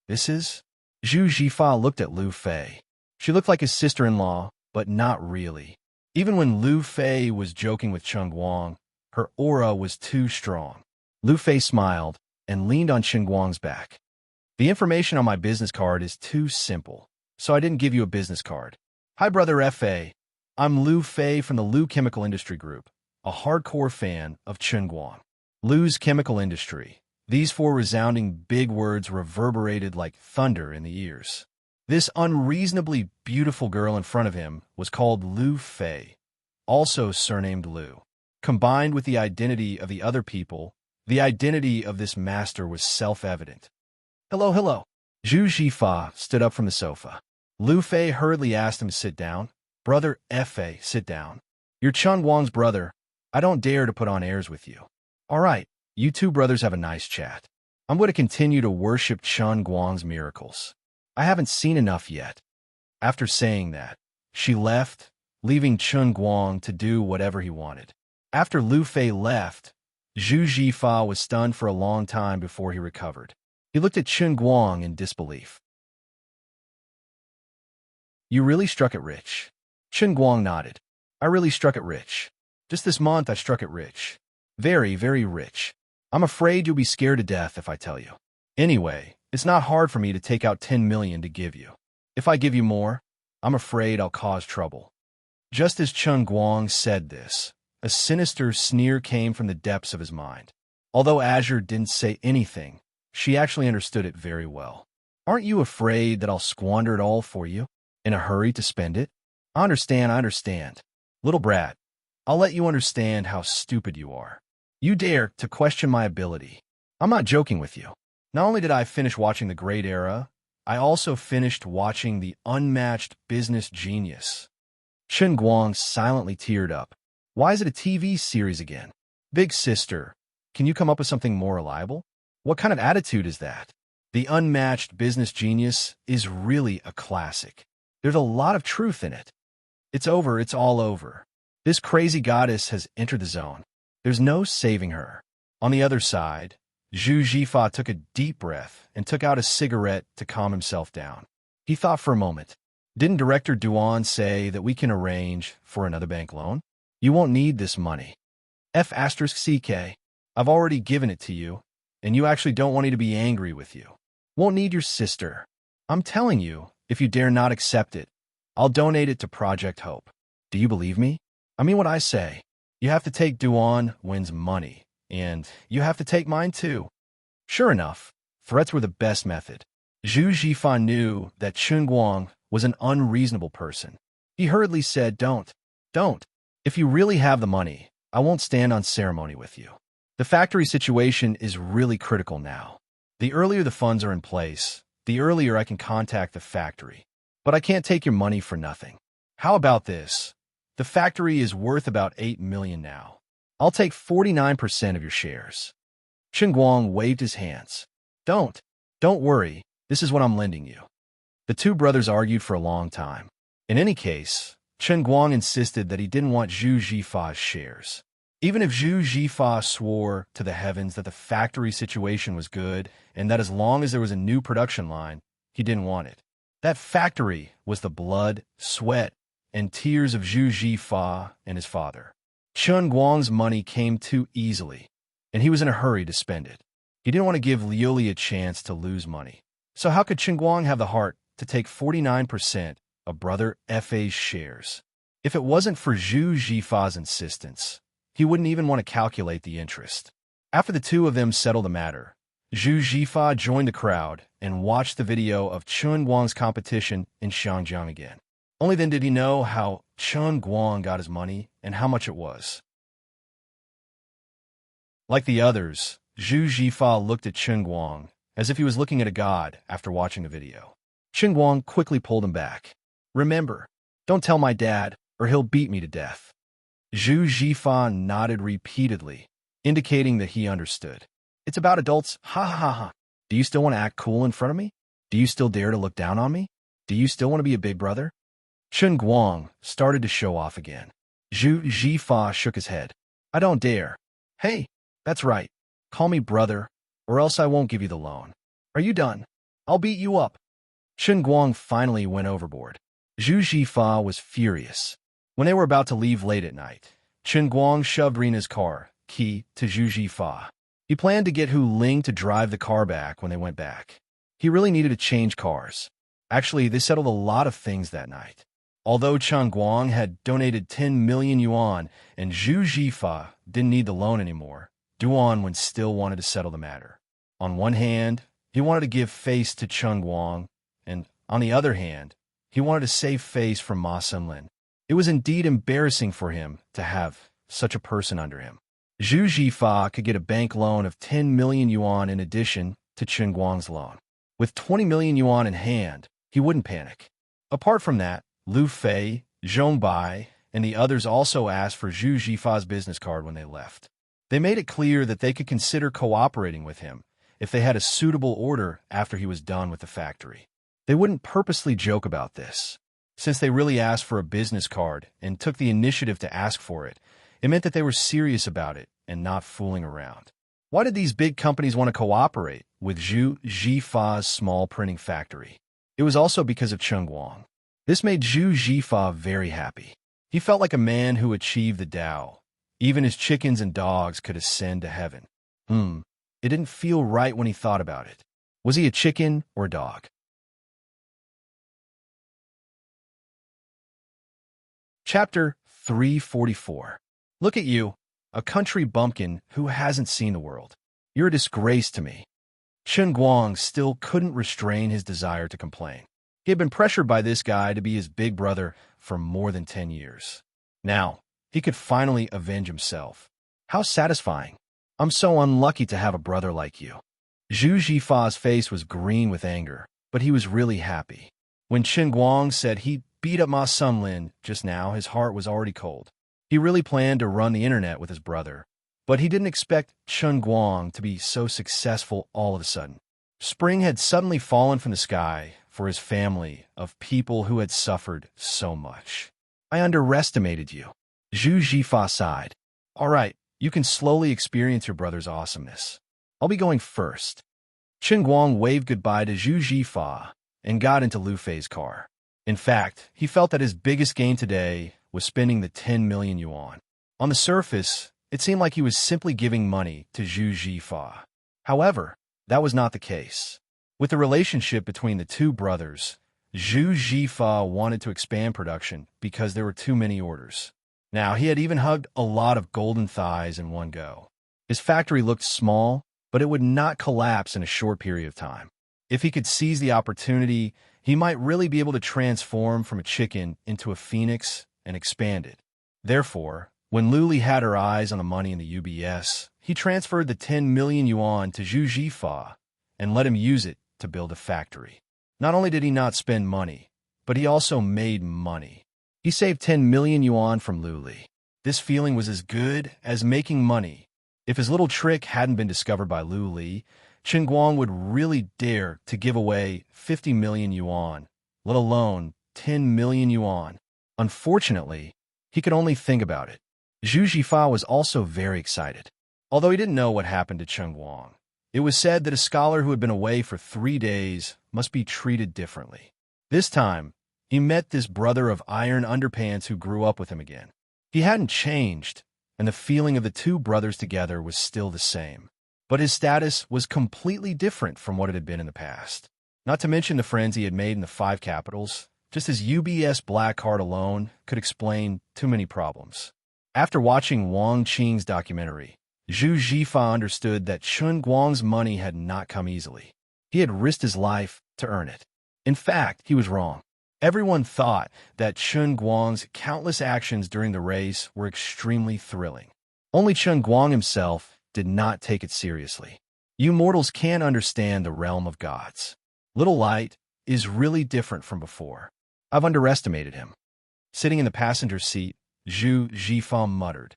This is... Zhu Jifa looked at Lu Fei. She looked like his sister-in-law, but not really. Even when Lu Fei was joking with Chen Guang, her aura was too strong. Lu Fei smiled and leaned on Chen Guang's back. The information on my business card is too simple, so I didn't give you a business card. Hi, Brother Fa. I'm Lu Fei from the Lu Chemical Industry Group, a hardcore fan of Chen Guang. Lu's Chemical Industry. These four resounding big words reverberated like thunder in the ears. This unreasonably beautiful girl in front of him was called Lu Fei, also surnamed Lu. Combined with the identity of the other people, the identity of this master was self-evident. Hello. Zhu Jifa stood up from the sofa. Lu Fei hurriedly asked him to sit down. Brother Fa, sit down. You're Chen Guang's brother. I don't dare to put on airs with you. All right, you two brothers have a nice chat. I'm going to continue to worship Chen Guang's miracles. I haven't seen enough yet. After saying that, she left, leaving Chen Guang to do whatever he wanted. After Lu Fei left, Zhu Jifa was stunned for a long time before he recovered. He looked at Chen Guang in disbelief. You really struck it rich. Chen Guang nodded. I really struck it rich. Just this month I struck it rich. Very, very rich. I'm afraid you'll be scared to death if I tell you. Anyway, it's not hard for me to take out 10 million to give you. If I give you more, I'm afraid I'll cause trouble. Just as Chen Guang said this, a sinister sneer came from the depths of his mind. Although Azure didn't say anything, she actually understood it very well. Aren't you afraid that I'll squander it all for you? In a hurry to spend it? I understand. Little brat, I'll let you understand how stupid you are. You dare to question my ability. I'm not joking with you. Not only did I finish watching The Great Era, I also finished watching The Unmatched Business Genius. Chen Guang silently teared up. Why is it a TV series again? Big sister, can you come up with something more reliable? What kind of attitude is that? The Unmatched Business Genius is really a classic. There's a lot of truth in it. It's over, it's all over. This crazy goddess has entered the zone. There's no saving her. On the other side, Zhu Jifa took a deep breath and took out a cigarette to calm himself down. He thought for a moment. Didn't Director Duan say that we can arrange for another bank loan? You won't need this money. F*CK. I've already given it to you, and you actually don't want me to be angry with you. Won't need your sister. I'm telling you, if you dare not accept it, I'll donate it to Project Hope. Do you believe me? I mean what I say. You have to take Duan Wen's money, and you have to take mine too. Sure enough, threats were the best method. Zhu Zhifan knew that Chun Guang was an unreasonable person. He hurriedly said, Don't. If you really have the money, I won't stand on ceremony with you. The factory situation is really critical now. The earlier the funds are in place, the earlier I can contact the factory. But I can't take your money for nothing. How about this? The factory is worth about 8 million now. I'll take 49% of your shares. Chun Guang waved his hands. Don't worry, this is what I'm lending you. The two brothers argued for a long time. In any case, Chun Guang insisted that he didn't want Zhu Zhifa's shares. Even if Zhu Zhifa swore to the heavens that the factory situation was good and that as long as there was a new production line, he didn't want it. That factory was the blood, sweat, and tears of Zhu Zhifa and his father. Chun Guang's money came too easily, and he was in a hurry to spend it. He didn't want to give Liuli a chance to lose money. So how could Chun Guang have the heart to take 49% of Brother Fa's shares? If it wasn't for Zhu Zhifa's insistence, he wouldn't even want to calculate the interest. After the two of them settled the matter, Zhu Zhifa joined the crowd and watched the video of Chun Guang's competition in Shangjiang again. Only then did he know how Chun Guang got his money and how much it was. Like the others, Zhu Zhifa looked at Chun Guang as if he was looking at a god after watching the video. Chun Guang quickly pulled him back. Remember, don't tell my dad or he'll beat me to death. Zhu Zhifa nodded repeatedly, indicating that he understood. It's about adults, ha ha ha. Do you still want to act cool in front of me? Do you still dare to look down on me? Do you still want to be a big brother? Chun Guang started to show off again. Zhu Zhifa shook his head. I don't dare. Hey, that's right. Call me brother, or else I won't give you the loan. Are you done? I'll beat you up. Chun Guang finally went overboard. Zhu Zhifa was furious. When they were about to leave late at night, Chun Guang shoved Rena's car key to Zhu Zhifa. He planned to get Hu Ling to drive the car back when they went back. He really needed to change cars. Actually, they settled a lot of things that night. Although Chun Guang had donated 10 million yuan and Zhu Zhifa didn't need the loan anymore, Duan Wen still wanted to settle the matter. On one hand, he wanted to give face to Chun Guang, and on the other hand, he wanted to save face from Ma Sunlin. It was indeed embarrassing for him to have such a person under him. Zhu Zhifa could get a bank loan of 10 million yuan in addition to Chun Guang's loan. With 20 million yuan in hand, he wouldn't panic. Apart from that, Lu Fei, Zhong Bai, and the others also asked for Zhu Zhifa's business card when they left. They made it clear that they could consider cooperating with him if they had a suitable order after he was done with the factory. They wouldn't purposely joke about this. Since they really asked for a business card and took the initiative to ask for it, it meant that they were serious about it and not fooling around. Why did these big companies want to cooperate with Zhu Zhifa's small printing factory? It was also because of Chun Guang. This made Zhu Zhifa very happy. He felt like a man who achieved the Tao. Even his chickens and dogs could ascend to heaven. It didn't feel right when he thought about it. Was he a chicken or a dog? Chapter 344. Look at you, a country bumpkin who hasn't seen the world. You're a disgrace to me. Chun Guang still couldn't restrain his desire to complain. He had been pressured by this guy to be his big brother for more than 10 years. Now, he could finally avenge himself. How satisfying. I'm so unlucky to have a brother like you. Zhu Zhifa's face was green with anger, but he was really happy. When Chun Guang said he beat up Ma Sunlin just now, his heart was already cold. He really planned to run the internet with his brother, but he didn't expect Chun Guang to be so successful all of a sudden. Spring had suddenly fallen from the sky for his family of people who had suffered so much. I underestimated you. Zhu Zhifa sighed. All right, you can slowly experience your brother's awesomeness. I'll be going first. Chun Guang waved goodbye to Zhu Zhifa and got into Lu Fei's car. In fact, he felt that his biggest gain today was spending the 10 million yuan. On the surface, it seemed like he was simply giving money to Zhu Jifa. However, that was not the case. With the relationship between the two brothers, Zhu Jifa wanted to expand production because there were too many orders. Now, he had even hugged a lot of golden thighs in one go. His factory looked small, but it would not collapse in a short period of time. If he could seize the opportunity, he might really be able to transform from a chicken into a phoenix and expand it. Therefore, when Luli had her eyes on the money in the UBS, he transferred the 10 million yuan to Zhu Jifa and let him use it to build a factory. Not only did he not spend money, but he also made money. He saved 10 million yuan from Luli. This feeling was as good as making money. If his little trick hadn't been discovered by Luli, Chen Guang would really dare to give away 50 million yuan, let alone 10 million yuan. Unfortunately, he could only think about it. Zhu Jifa was also very excited. Although he didn't know what happened to Chen Guang, it was said that a scholar who had been away for 3 days must be treated differently. This time, he met this brother of iron underpants who grew up with him again. He hadn't changed, and the feeling of the two brothers together was still the same. But his status was completely different from what it had been in the past. Not to mention the friends he had made in the 5 capitals, just his UBS black card alone could explain too many problems. After watching Wang Qing's documentary, Zhu Jifa understood that Chen Guang's money had not come easily. He had risked his life to earn it. In fact, he was wrong. Everyone thought that Chen Guang's countless actions during the race were extremely thrilling. Only Chen Guang himself did not take it seriously. You mortals can't understand the realm of gods. Little Light is really different from before. I've underestimated him. Sitting in the passenger seat, Zhu Jifa muttered.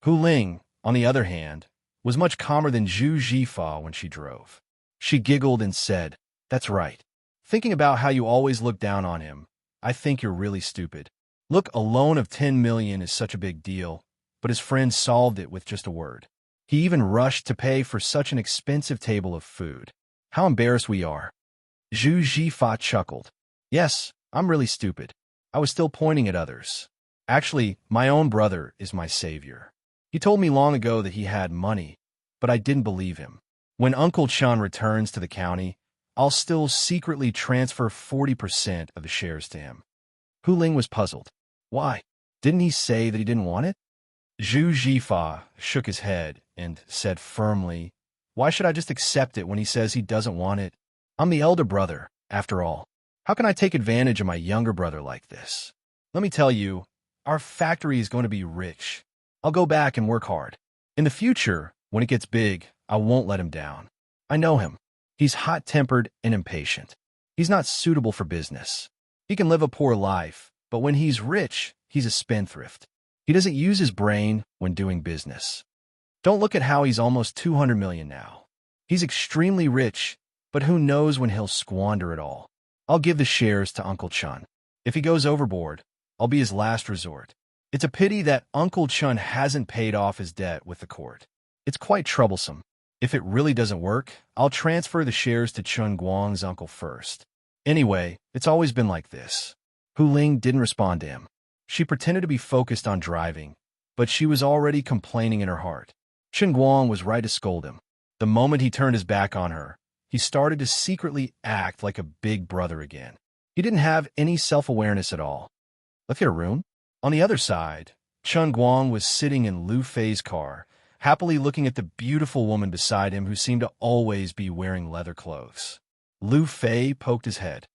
Hu Ling, on the other hand, was much calmer than Zhu Jifa when she drove. She giggled and said, "That's right. Thinking about how you always look down on him, I think you're really stupid. Look, a loan of 10 million is such a big deal, but his friend solved it with just a word. He even rushed to pay for such an expensive table of food. How embarrassed we are." Zhu Jifa chuckled. "Yes, I'm really stupid. I was still pointing at others. Actually, my own brother is my savior. He told me long ago that he had money, but I didn't believe him. When Uncle Chun returns to the county, I'll still secretly transfer 40% of the shares to him." Hu Ling was puzzled. Why? Didn't he say that he didn't want it? Zhu Jifa shook his head and said firmly, "Why should I just accept it when he says he doesn't want it? I'm the elder brother, after all. How can I take advantage of my younger brother like this? Let me tell you, our factory is going to be rich. I'll go back and work hard. In the future, when it gets big, I won't let him down. I know him. He's hot-tempered and impatient. He's not suitable for business. He can live a poor life, but when he's rich, he's a spendthrift. He doesn't use his brain when doing business. Don't look at how he's almost 200 million now. He's extremely rich, but who knows when he'll squander it all. I'll give the shares to Uncle Chun. If he goes overboard, I'll be his last resort. It's a pity that Uncle Chun hasn't paid off his debt with the court. It's quite troublesome. If it really doesn't work, I'll transfer the shares to Chen Guang's uncle first. Anyway, it's always been like this." Hu Ling didn't respond to him. She pretended to be focused on driving, but she was already complaining in her heart. Chen Guang was right to scold him. The moment he turned his back on her, he started to secretly act like a big brother again. He didn't have any self-awareness at all. Let's get a room. On the other side, Chen Guang was sitting in Lu Fei's car, happily looking at the beautiful woman beside him who seemed to always be wearing leather clothes. Lu Fei poked his head.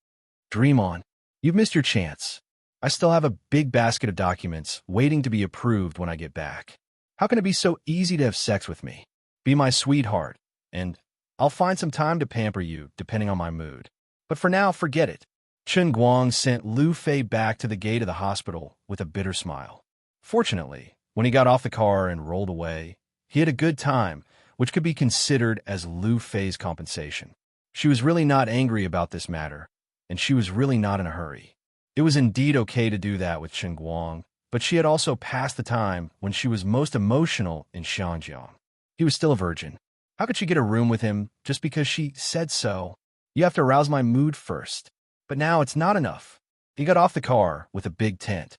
"Dream on. You've missed your chance. I still have a big basket of documents waiting to be approved when I get back. How can it be so easy to have sex with me? Be my sweetheart, and I'll find some time to pamper you depending on my mood. But for now, forget it." Chen Guang sent Lu Fei back to the gate of the hospital with a bitter smile. Fortunately, when he got off the car and rolled away, he had a good time, which could be considered as Lu Fei's compensation. She was really not angry about this matter, and she was really not in a hurry. It was indeed okay to do that with Chen Guang, but she had also passed the time when she was most emotional in Xianjiang. He was still a virgin. How could she get a room with him just because she said so? You have to arouse my mood first. But now it's not enough. He got off the car with a big tent.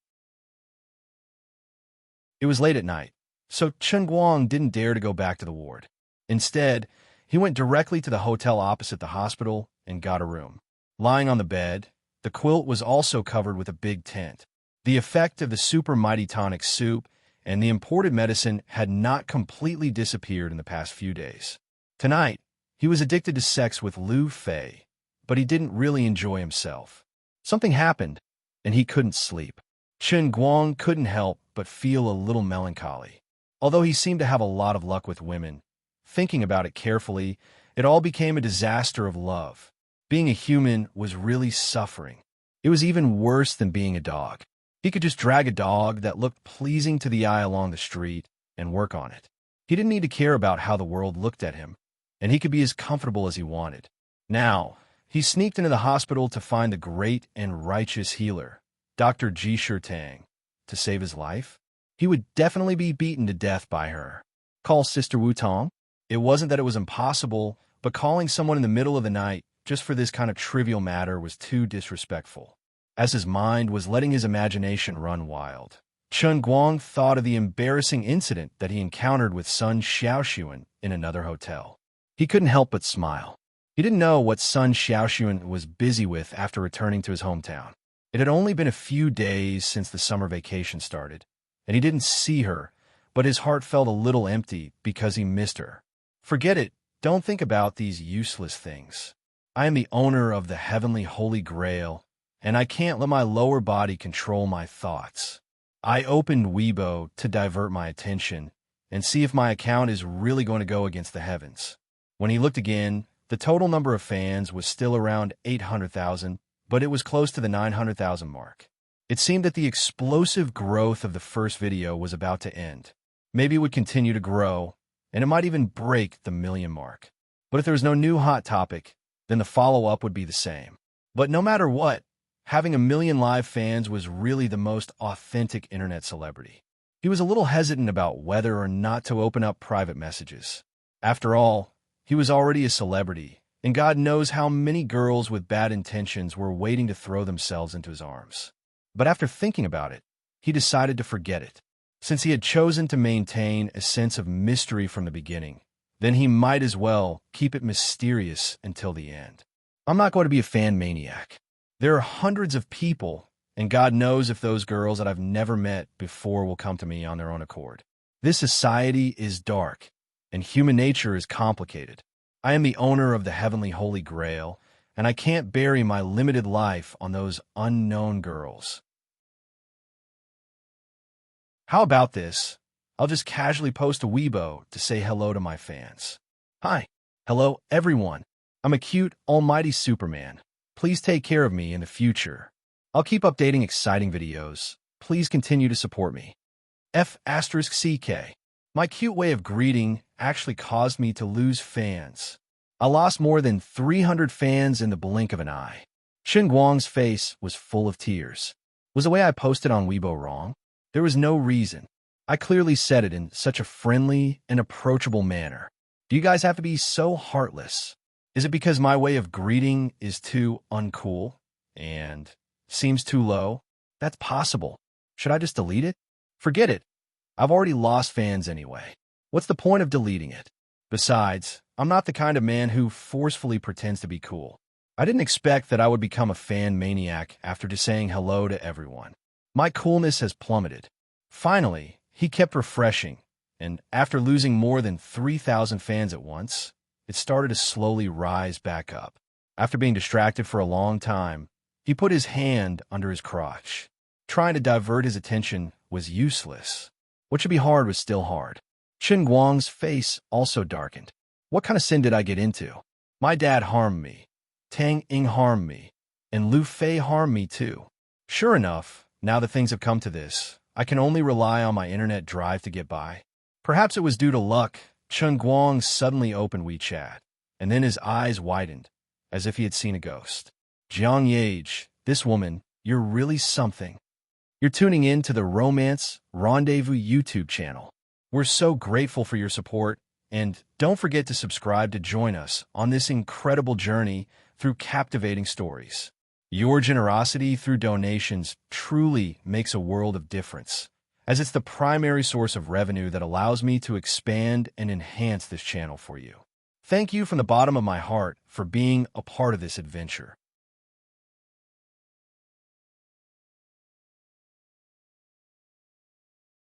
It was late at night, so Chen Guang didn't dare to go back to the ward. Instead, he went directly to the hotel opposite the hospital and got a room. Lying on the bed, the quilt was also covered with a big tent. The effect of the super mighty tonic soup and the imported medicine had not completely disappeared in the past few days. Tonight, he was addicted to sex with Lu Fei, but he didn't really enjoy himself. Something happened, and he couldn't sleep. Chen Guang couldn't help but feel a little melancholy. Although he seemed to have a lot of luck with women, thinking about it carefully, it all became a disaster of love. Being a human was really suffering. It was even worse than being a dog. He could just drag a dog that looked pleasing to the eye along the street and work on it. He didn't need to care about how the world looked at him, and he could be as comfortable as he wanted. Now, he sneaked into the hospital to find the great and righteous healer, Dr. Ji Shirtang, to save his life. He would definitely be beaten to death by her. Call Sister Wu Tong? It wasn't that it was impossible, but calling someone in the middle of the night just for this kind of trivial matter was too disrespectful. As his mind was letting his imagination run wild, Chen Guang thought of the embarrassing incident that he encountered with Sun Xiaoxuan in another hotel. He couldn't help but smile. He didn't know what Sun Xiaoxuan was busy with after returning to his hometown. It had only been a few days since the summer vacation started, and he didn't see her, but his heart felt a little empty because he missed her. Forget it. Don't think about these useless things. I am the owner of the heavenly Holy Grail, and I can't let my lower body control my thoughts. I opened Weibo to divert my attention and see if my account is really going to go against the heavens. When he looked again, the total number of fans was still around 800,000, but it was close to the 900,000 mark. It seemed that the explosive growth of the first video was about to end. Maybe it would continue to grow, and it might even break the million mark. But if there was no new hot topic, then the follow-up would be the same. But no matter what, having 1 million live fans was really the most authentic internet celebrity. He was a little hesitant about whether or not to open up private messages. After all, he was already a celebrity, and God knows how many girls with bad intentions were waiting to throw themselves into his arms. But after thinking about it, he decided to forget it. Since he had chosen to maintain a sense of mystery from the beginning, then he might as well keep it mysterious until the end. I'm not going to be a fan maniac. There are hundreds of people, and God knows if those girls that I've never met before will come to me on their own accord. This society is dark, and human nature is complicated. I am the owner of the heavenly Holy Grail, and I can't bury my limited life on those unknown girls. How about this? I'll just casually post a Weibo to say hello to my fans. Hi. Hello, everyone. I'm a cute, almighty Superman. Please take care of me in the future. I'll keep updating exciting videos. Please continue to support me. F*CK. My cute way of greeting actually caused me to lose fans. I lost more than 300 fans in the blink of an eye. Chen Guang's face was full of tears. Was the way I posted on Weibo wrong? There was no reason. I clearly said it in such a friendly and approachable manner. Do you guys have to be so heartless? Is it because my way of greeting is too uncool and seems too low? That's possible. Should I just delete it? Forget it. I've already lost fans anyway. What's the point of deleting it? Besides, I'm not the kind of man who forcefully pretends to be cool. I didn't expect that I would become a fan maniac after just saying hello to everyone. My coolness has plummeted. Finally, he kept refreshing, and after losing more than 3,000 fans at once, it started to slowly rise back up. After being distracted for a long time, he put his hand under his crotch. Trying to divert his attention was useless. What should be hard was still hard. Chen Guang's face also darkened. What kind of sin did I get into? My dad harmed me. Tang Ying harmed me. And Lu Fei harmed me too. Sure enough, now that things have come to this, I can only rely on my internet drive to get by. Perhaps it was due to luck. Chen Guang suddenly opened WeChat, and then his eyes widened, as if he had seen a ghost. Jiang Yage, this woman, you're really something. You're tuning in to the Romance Rendezvous YouTube channel. We're so grateful for your support, And don't forget to subscribe to join us on this incredible journey through captivating stories. Your generosity through donations truly makes a world of difference, as it's the primary source of revenue that allows me to expand and enhance this channel for you. Thank you from the bottom of my heart for being a part of this adventure.